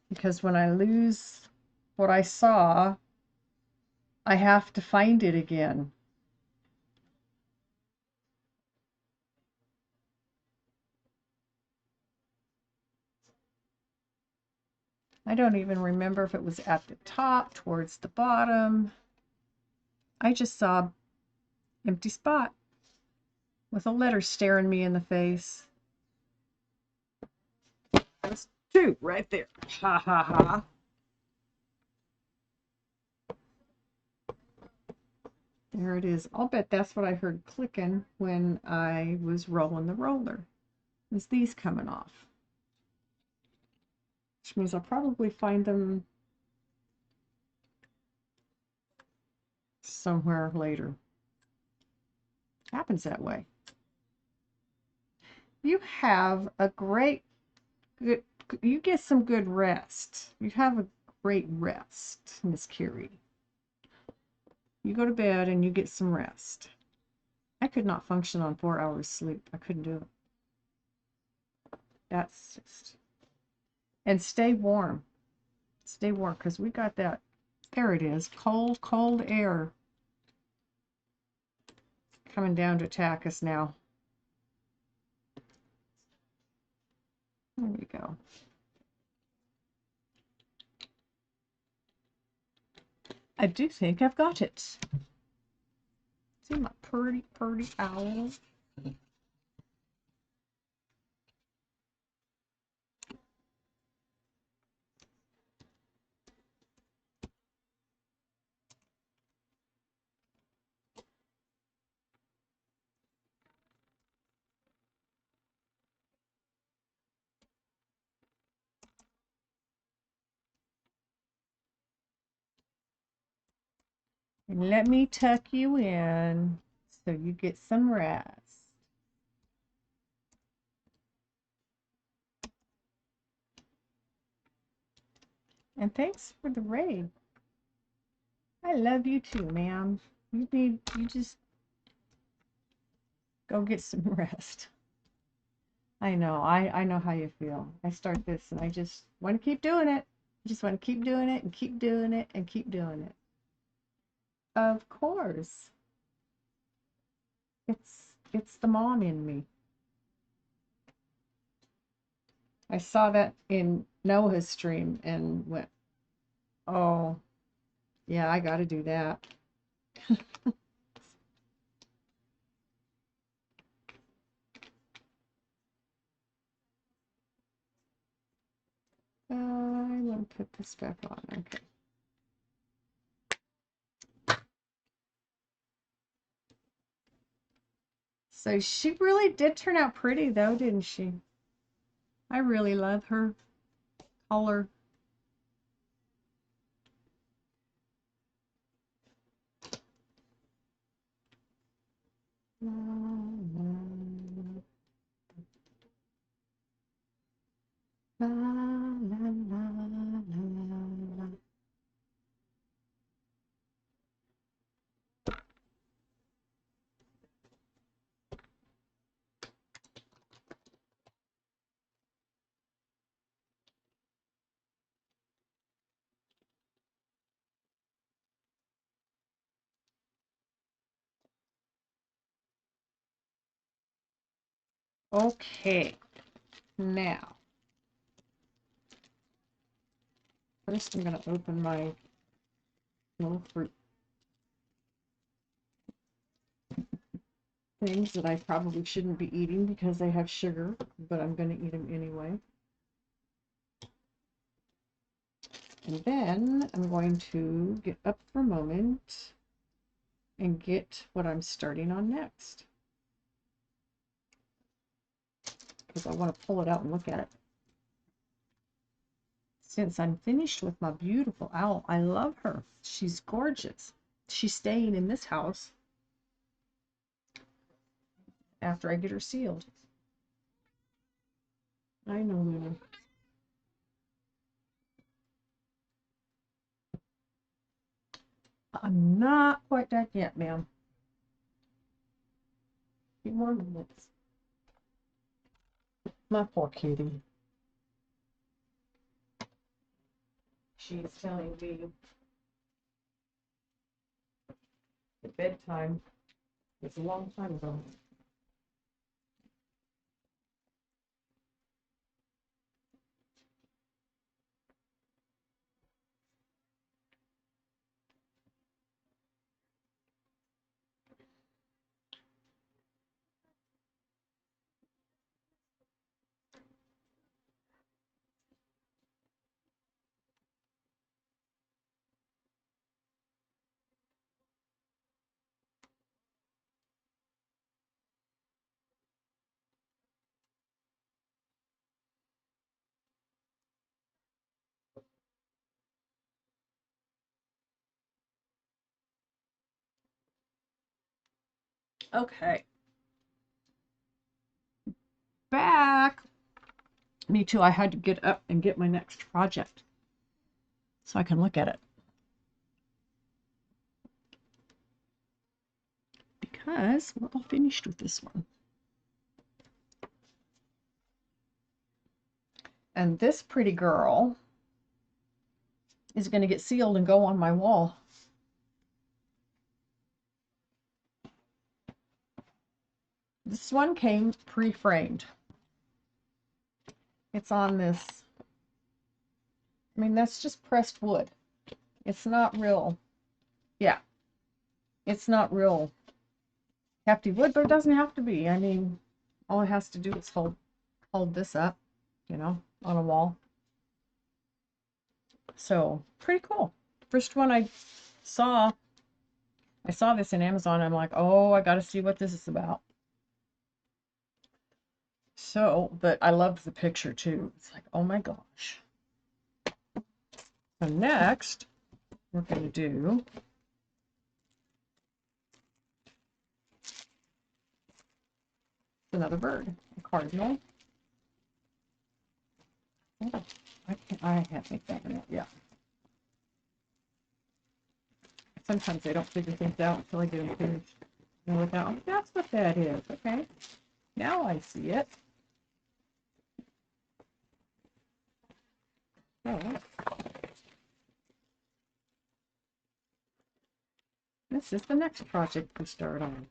Because when I lose what I saw, I have to find it again. I don't even remember if it was at the top, towards the bottom. I just saw empty spot with a letter staring me in the face. That's two right there. Ha ha ha. There it is. I'll bet that's what I heard clicking when I was rolling the roller. Is these coming off? Which means I'll probably find them somewhere later. Happens that way. You have a you get some good rest. You have a great rest, Miss Curie. You go to bed and you get some rest. I could not function on 4 hours sleep. I couldn't do it. That's just... And stay warm. Stay warm, because we got that, there it is, cold, cold air coming down to attack us now. There we go. I do think I've got it. See my pretty, pretty owl. And let me tuck you in so you get some rest. And thanks for the raid. I love you too, ma'am. You just go get some rest. I know, I know how you feel. I start this and I just want to keep doing it. I just want to keep doing it and keep doing it and keep doing it. Of course. It's the mom in me. I saw that in Noah's stream and went, oh, yeah, I got to do that. I want to put this back on. Okay. So she really did turn out pretty though, didn't she? I really love her color. La, la, la, la, la, la, la. Okay, now first I'm going to open my little fruit things that I probably shouldn't be eating because they have sugar, but I'm going to eat them anyway. And then I'm going to get up for a moment and get what I'm starting on next, because I want to pull it out and look at it. Since I'm finished with my beautiful owl, I love her. She's gorgeous. she's staying in this house after I get her sealed. I know, Luna. I'm not quite done yet, ma'am. A few more minutes. My poor kitty. She's telling me that bedtime is a long time ago. Okay. Back. Me too. I had to get up and get my next project so I can look at it. Because we're all finished with this one. And this pretty girl is going to get sealed and go on my wall. This one came pre-framed. It's on this. I mean, that's just pressed wood. It's not real. Yeah. It's not real hefty wood, but it doesn't have to be. I mean, all it has to do is hold this up, you know, on a wall. So, pretty cool. First one I saw this in Amazon. I'm like, oh, I got to see what this is about. So, but I loved the picture too. It's like, oh my gosh. So next, we're going to do another bird, a cardinal. Oh, I can't make that one out. Yeah. Sometimes I don't figure things out until I get them finished. And look out, that's what that is. Okay. Now I see it. So, this is the next project we start on.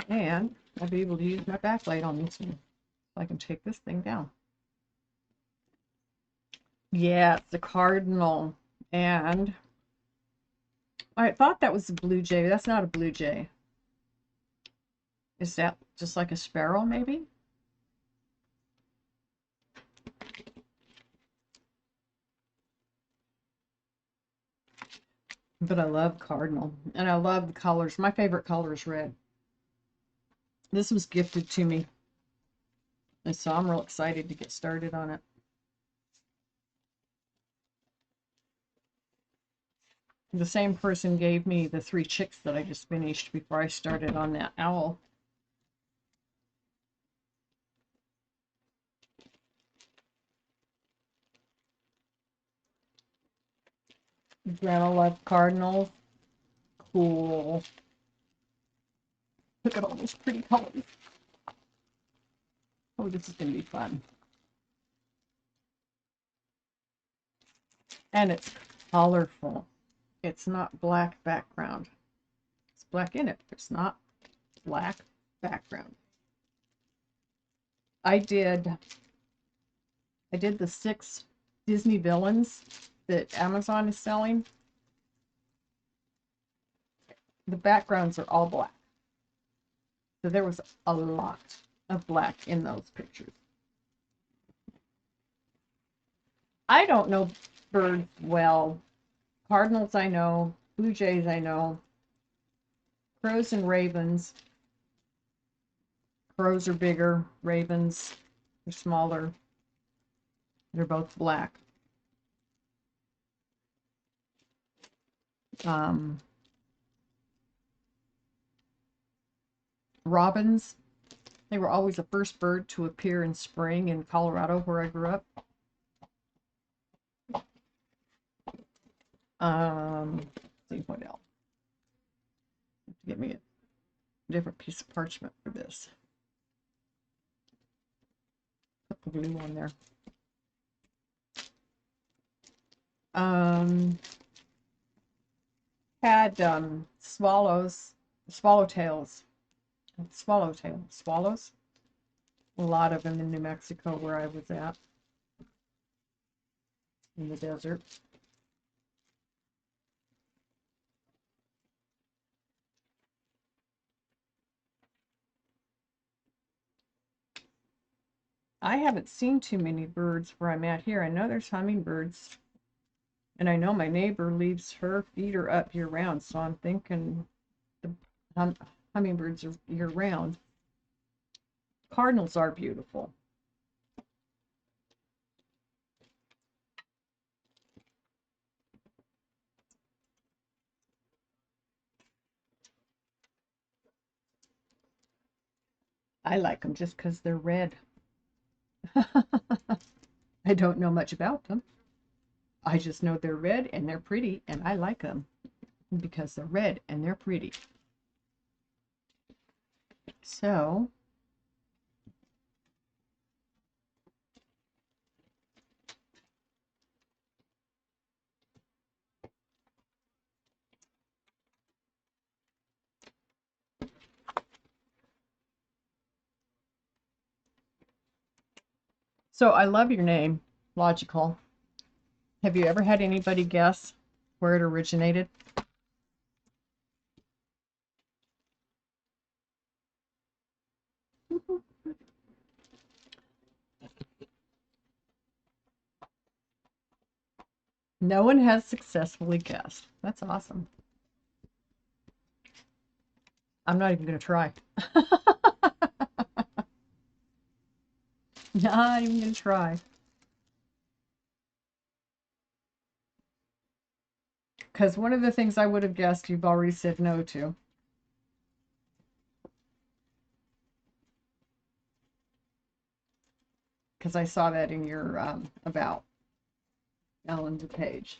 And I'll be able to use my backlight on this one. So I can take this thing down. Yeah, it's a cardinal. And I thought that was a blue jay. That's not a blue jay. Is that just like a sparrow, maybe? But I love cardinal. And I love the colors. My favorite color is red. This was gifted to me. And so I'm real excited to get started on it. The same person gave me the 3 chicks that I just finished before I started on that owl. Grandma loved cardinals. Cool. Look at all these pretty colors. Oh, this is going to be fun. And it's colorful. It's not black background. It's black in it, but it's not black background. I did the 6 Disney villains that Amazon is selling. The backgrounds are all black. So there was a lot of black in those pictures. I don't know birds well. Cardinals I know, blue jays I know, crows and ravens. Crows are bigger, ravens are smaller. They're both black. Robins, they were always the first bird to appear in spring in Colorado, where I grew up. Let's see what else. Get me a different piece of parchment for this. Put the glue on there. Had swallows, swallows. A lot of them in New Mexico where I was at, in the desert. I haven't seen too many birds where I'm at here. I know there's hummingbirds, and I know my neighbor leaves her feeder up year round, so I'm thinking the hummingbirds are year round. Cardinals are beautiful. I like them just because they're red. I don't know much about them. I just know they're red and they're pretty, and I like them because they're red and they're pretty. So, I love your name, Logical. Have you ever had anybody guess where it originated? No one has successfully guessed. That's awesome. I'm not even going to try. Not even going to try. Because one of the things I would have guessed, you've already said no to. Because I saw that in your about Ellen DePage.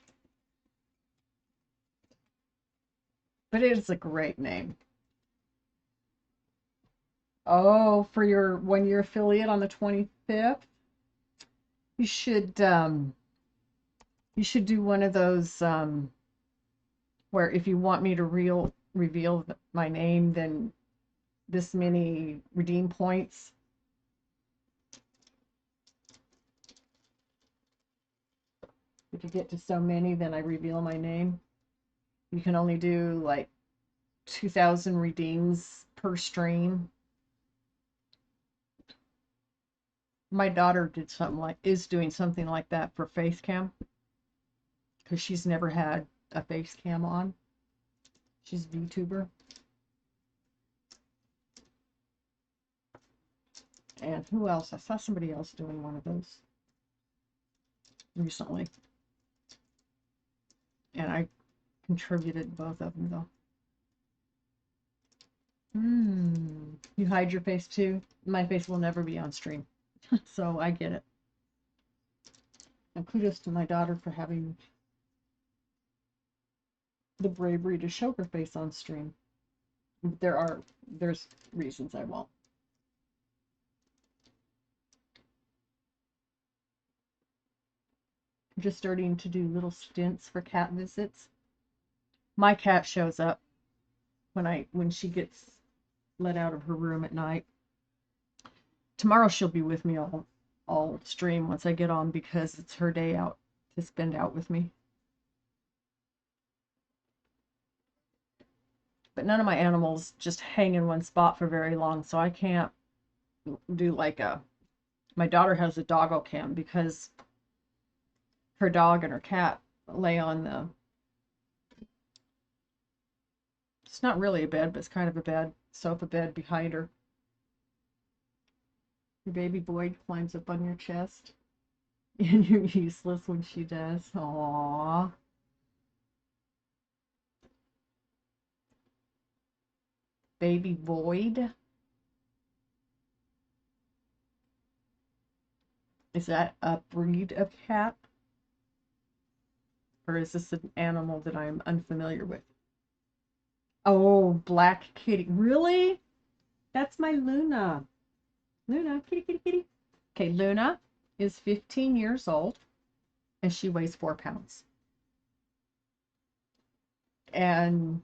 But it is a great name. Oh, for your 1-year affiliate on the 25th, you should do one of those where if you want me to reveal my name, then this many redeem points. If you get to so many, then I reveal my name. You can only do like 2,000 redeems per stream. My daughter is doing something like that for Facecam, because she's never had a Facecam on. She's a VTuber. And who else? I saw somebody else doing one of those recently. And I contributed both of them, though. You hide your face too? My face will never be on stream. So I get it. And kudos to my daughter for having the bravery to show her face on stream. There's reasons I won't. I'm just starting to do little stints for cat visits. My cat shows up when she gets let out of her room at night. Tomorrow she'll be with me all stream once I get on, because it's her day out to spend out with me. But none of my animals just hang in one spot for very long, so I can't do like my daughter has a doggo cam, because her dog and her cat lay on it's not really a bed, but it's kind of a bed, sofa bed behind her. Your baby boy climbs up on your chest, and you're useless when she does. Aww. Baby Void. Is that a breed of cat? Or is this an animal that I'm unfamiliar with? Oh, Black Kitty. Really? That's my Luna. Luna, kitty, kitty, kitty. Okay, Luna is 15 years old and she weighs 4 pounds. And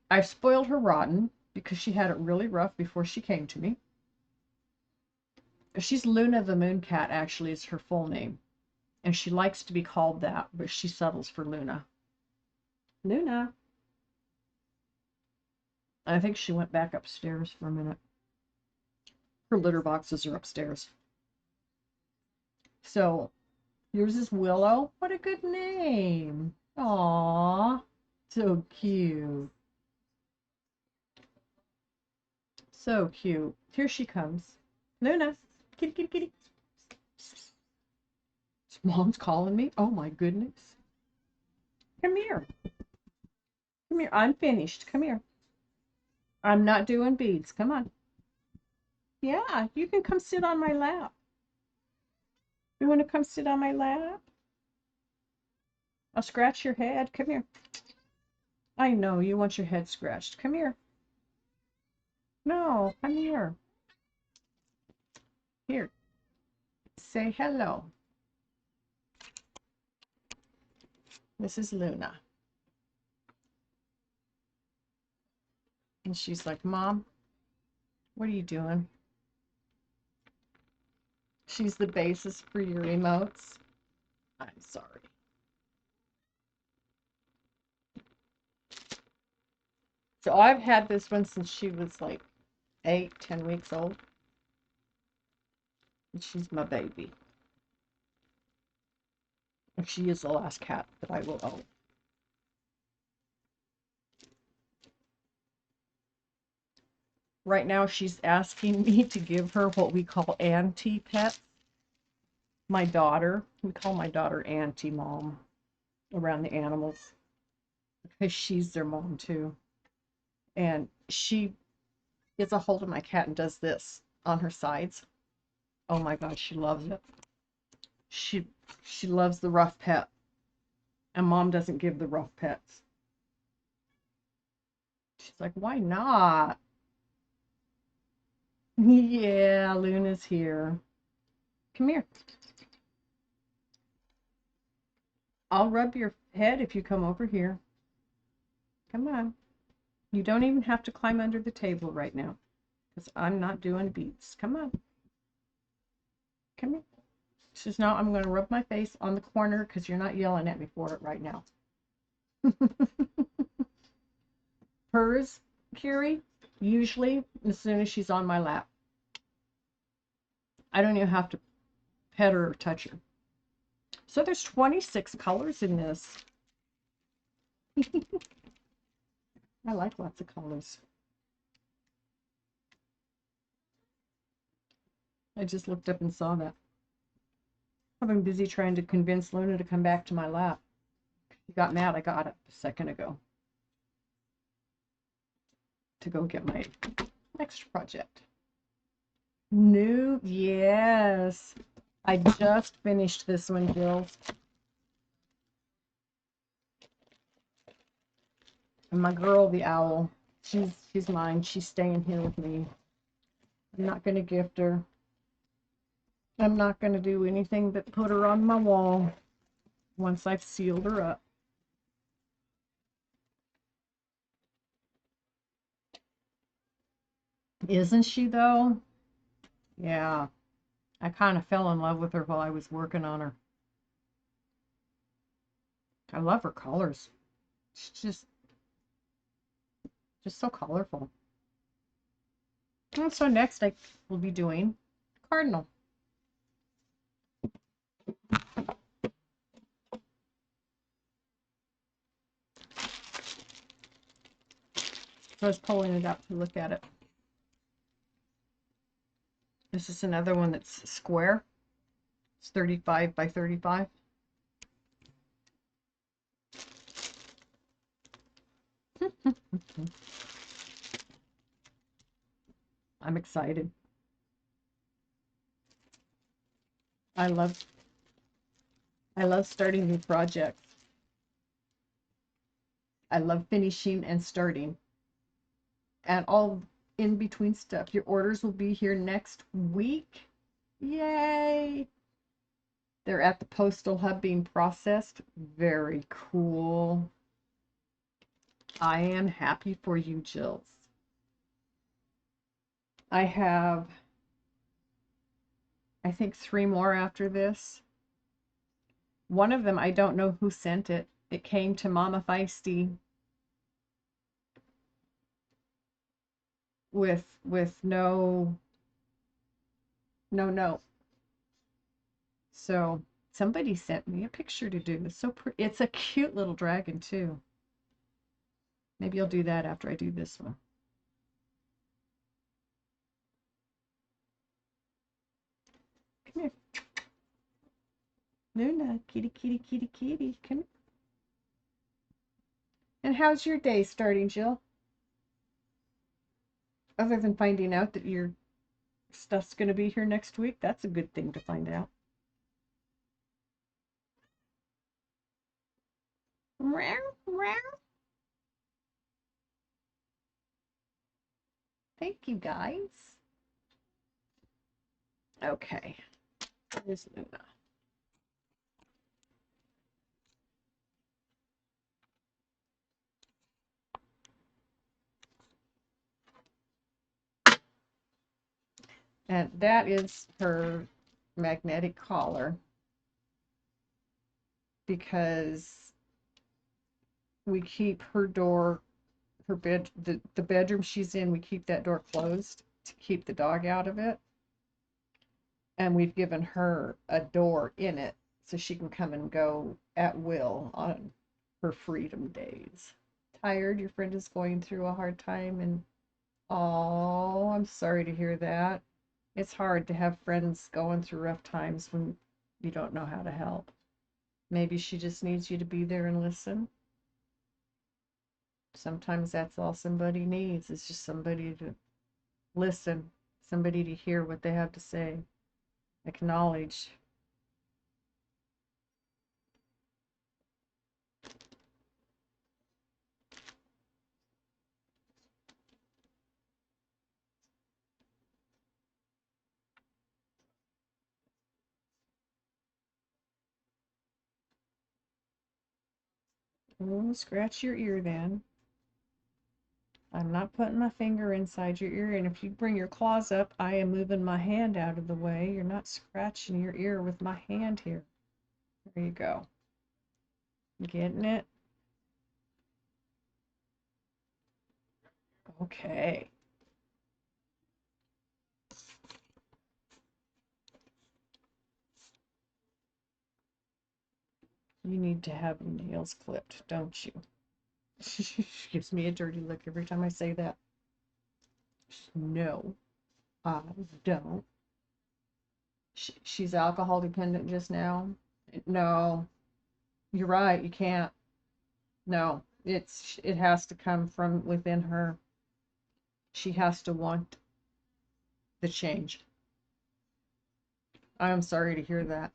I've spoiled her rotten because she had it really rough before she came to me. She's Luna the Moon Cat, actually, is her full name. And she likes to be called that, but she settles for Luna. Luna. I think she went back upstairs for a minute. Her litter boxes are upstairs. So, yours is Willow. What a good name. Aww. So cute. So cute. Here she comes. Luna. Kitty, kitty, kitty. Mom's calling me. Oh my goodness. Come here. Come here. I'm finished. Come here. I'm not doing beads. Come on. Yeah, you can come sit on my lap. You want to come sit on my lap? I'll scratch your head. Come here. I know you want your head scratched. Come here. No, come here. Here. Say hello. This is Luna. And she's like, Mom, what are you doing? She's the basis for your emotes. I'm sorry. So I've had this one since she was like 8, 10 weeks old. And she's my baby. And she is the last cat that I will own. Right now she's asking me to give her what we call auntie pets. My daughter, we call my daughter Auntie Mom around the animals because she's their mom too. And she gets a hold of my cat and does this on her sides. Oh my God, she loves it. She loves the rough pet. And Mom doesn't give the rough pets. She's like, why not? Yeah, Luna's here. Come here. I'll rub your head if you come over here. Come on. You don't even have to climb under the table right now because I'm not doing beats. Come on. Come here. She says, no, I'm going to rub my face on the corner because you're not yelling at me for it right now. Hers, Curie, usually as soon as she's on my lap. I don't even have to pet her or touch her. So there's 26 colors in this. I like lots of colors. I just looked up and saw that. I've been busy trying to convince Luna to come back to my lap. She got mad I got it a second ago to go get my next project. New, yes. I just finished this one, Jill. And my girl, the owl, she's mine. She's staying here with me. I'm not going to gift her. I'm not going to do anything but put her on my wall once I've sealed her up. Isn't she, though? Yeah. I kind of fell in love with her while I was working on her. I love her colors. She's just so colorful. And so next I will be doing Cardinal. So I was pulling it up to look at it. This is another one that's square. It's 35 by 35. I'm excited. I love starting new projects. I love finishing and starting and all in between stuff. Your orders will be here next week. Yay! They're at the postal hub being processed. Very cool. I am happy for you, Jills. I have, I think, 3 more after this. One of them, I don't know who sent it. It came to Mama Feisty with no note. So somebody sent me a picture to do. It's so pretty. It's a cute little dragon too. Maybe I'll do that after I do this one. Come here. Luna, kitty, kitty, kitty, kitty. Come here. And how's your day starting, Jill? Other than finding out that your stuff's going to be here next week, that's a good thing to find out. Meow, meow. Thank you, guys. Okay. Here's Luna. And that is her magnetic collar, because we keep her door, her bed, the bedroom she's in, we keep that door closed to keep the dog out of it. And we've given her a door in it so she can come and go at will on her freedom days. Tired? Your friend is going through a hard time, and oh, I'm sorry to hear that. It's hard to have friends going through rough times when you don't know how to help. Maybe she just needs you to be there and listen. Sometimes that's all somebody needs, is just somebody to listen, somebody to hear what they have to say, acknowledge. Oh, scratch your ear then. I'm not putting my finger inside your ear, and if you bring your claws up, I am moving my hand out of the way. You're not scratching your ear with my hand here. There you go. Getting it? Okay. You need to have your nails clipped, don't you? She gives me a dirty look every time I say that. No, I don't. She's alcohol dependent just now. No, you're right. You can't. No, it has to come from within her. She has to want the change. I'm sorry to hear that.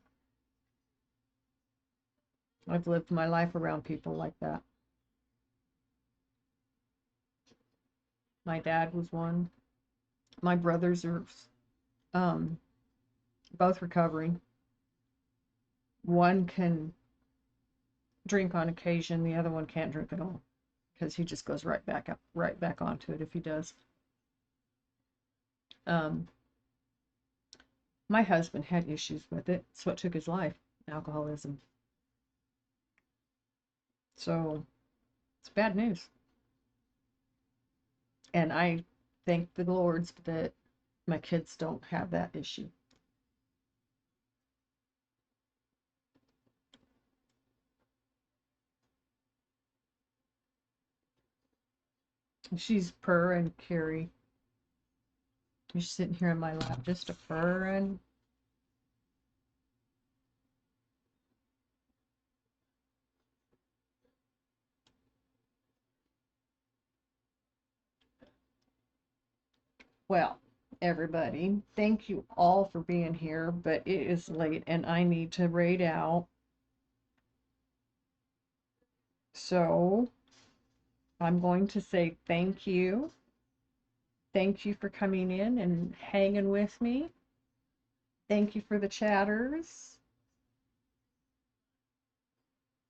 I've lived my life around people like that. My dad was one. My brothers are um, both recovering. One can drink on occasion, the other one can't drink at all, because he just goes right back onto it if he does. Um, my husband had issues with it. It's what took his life, alcoholism. So it's bad news. And I thank the Lords that my kids don't have that issue. She's purring, Carrie. She's sitting here in my lap, just a purring. Well, everybody. Thank you all for being here, but it is late and I need to raid out. So I'm going to say thank you. Thank you for coming in and hanging with me. Thank you for the chatters.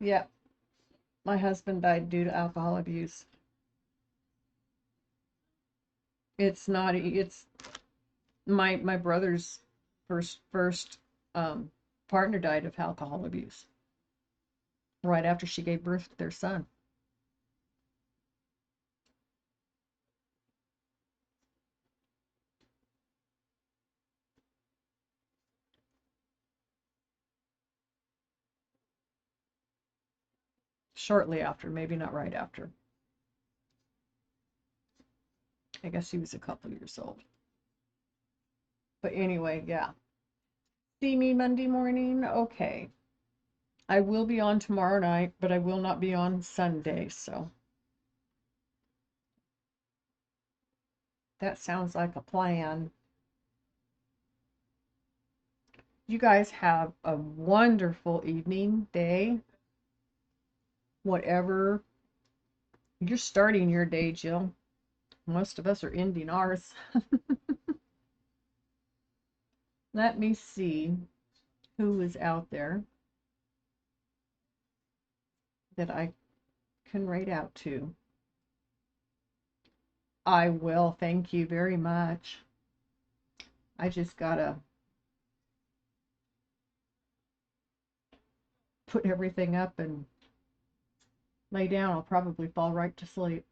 Yep, my husband died due to alcohol abuse. It's not, it's my brother's first partner died of alcohol abuse right after she gave birth to their son. Shortly after, maybe not right after. I guess he was a couple years old. But anyway, yeah. See me Monday morning? Okay. I will be on tomorrow night, but I will not be on Sunday, so that sounds like a plan. You guys have a wonderful evening, day, whatever. You're starting your day, Jill. Most of us are ending ours. Let me see who is out there that I can write out to. I will. Thank you very much. I just gotta put everything up and lay down. I'll probably fall right to sleep.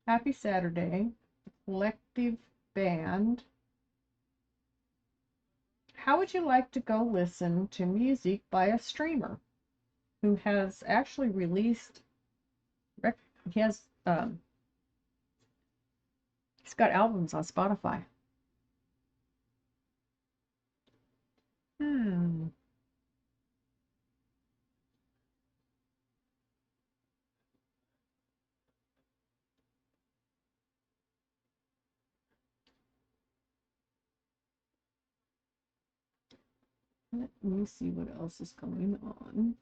Happy Saturday. Collective Band. How would you like to go listen to music by a streamer who has actually released, he has, he's got albums on Spotify. Hmm. Let me see what else is going on.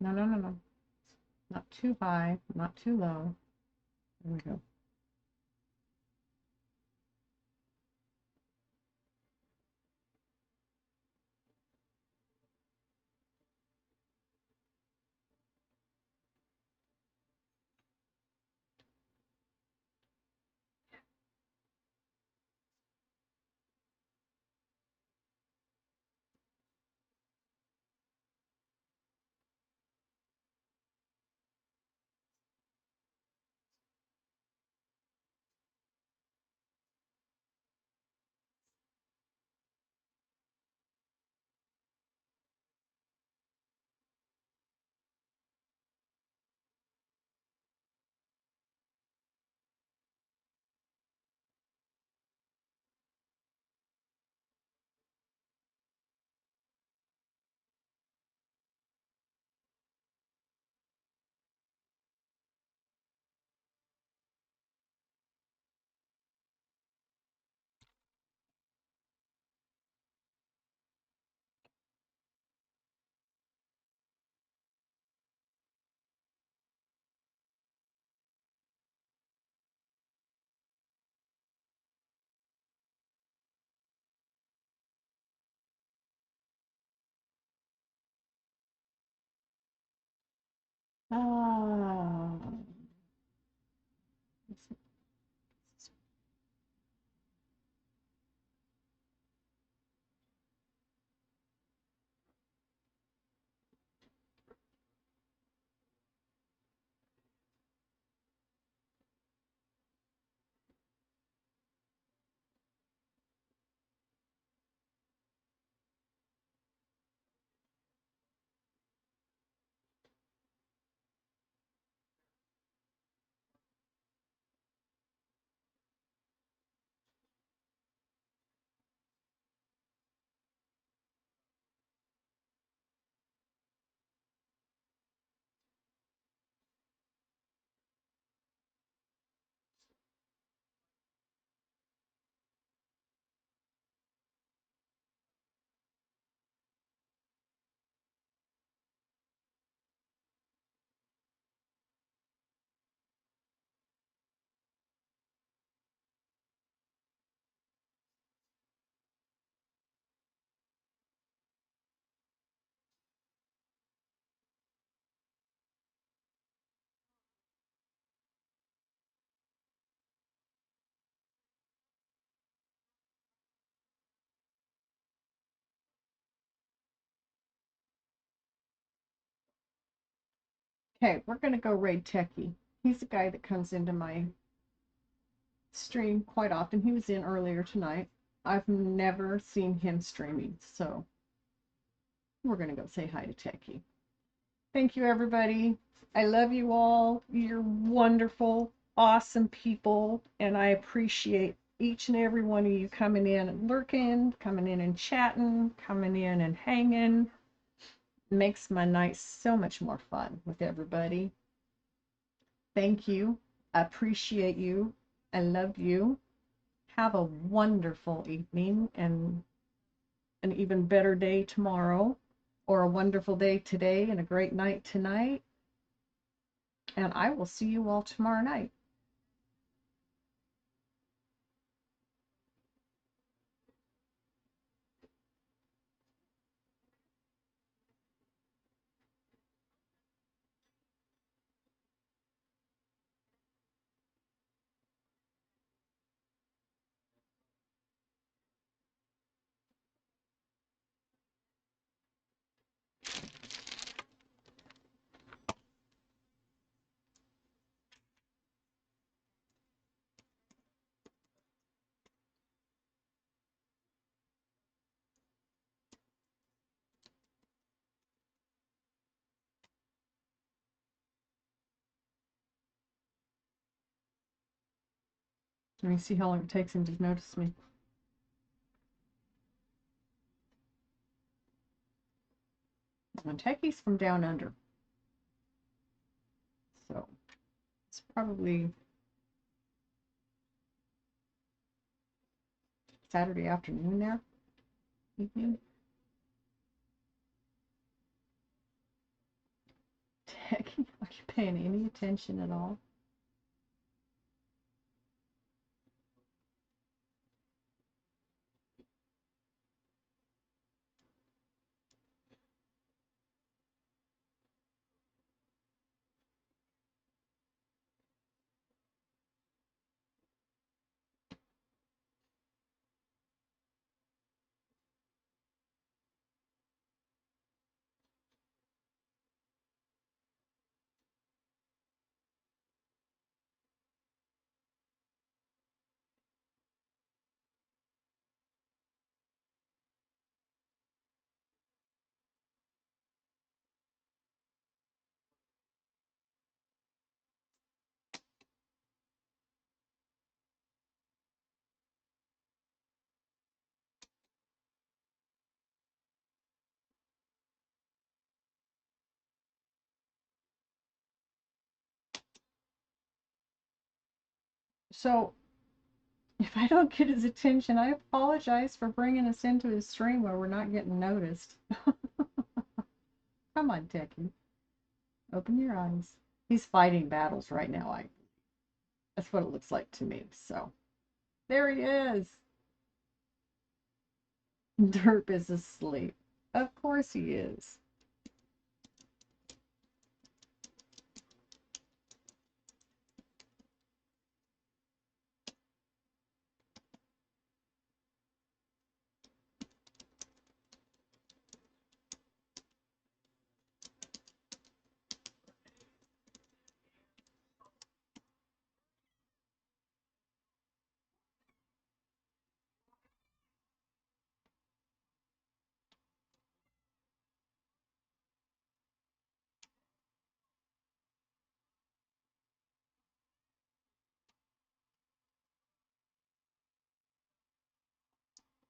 No, no, no, no. Not too high, not too low. There we go. Ah. Okay, we're going to go raid Techie. He's the guy that comes into my stream quite often. He was in earlier tonight. I've never seen him streaming, so we're going to go say hi to Techie. Thank you, everybody. I love you all. You're wonderful, awesome people, and I appreciate each and every one of you coming in and lurking, coming in and chatting, coming in and hanging. It makes my night so much more fun with everybody. Thank you. I appreciate you. I love you. Have a wonderful evening and an even better day tomorrow, or a wonderful day today and a great night tonight. And I will see you all tomorrow night. Let me see how long it takes him to notice me. And Techie's from down under. So it's probably Saturday afternoon there. Evening. Techie, are you paying any attention at all? So if I don't get his attention, I apologize for bringing us into his stream where we're not getting noticed. Come on, Techie. Open your eyes. He's fighting battles right now. That's what it looks like to me. So there he is. Derp is asleep. Of course he is.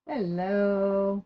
Hello.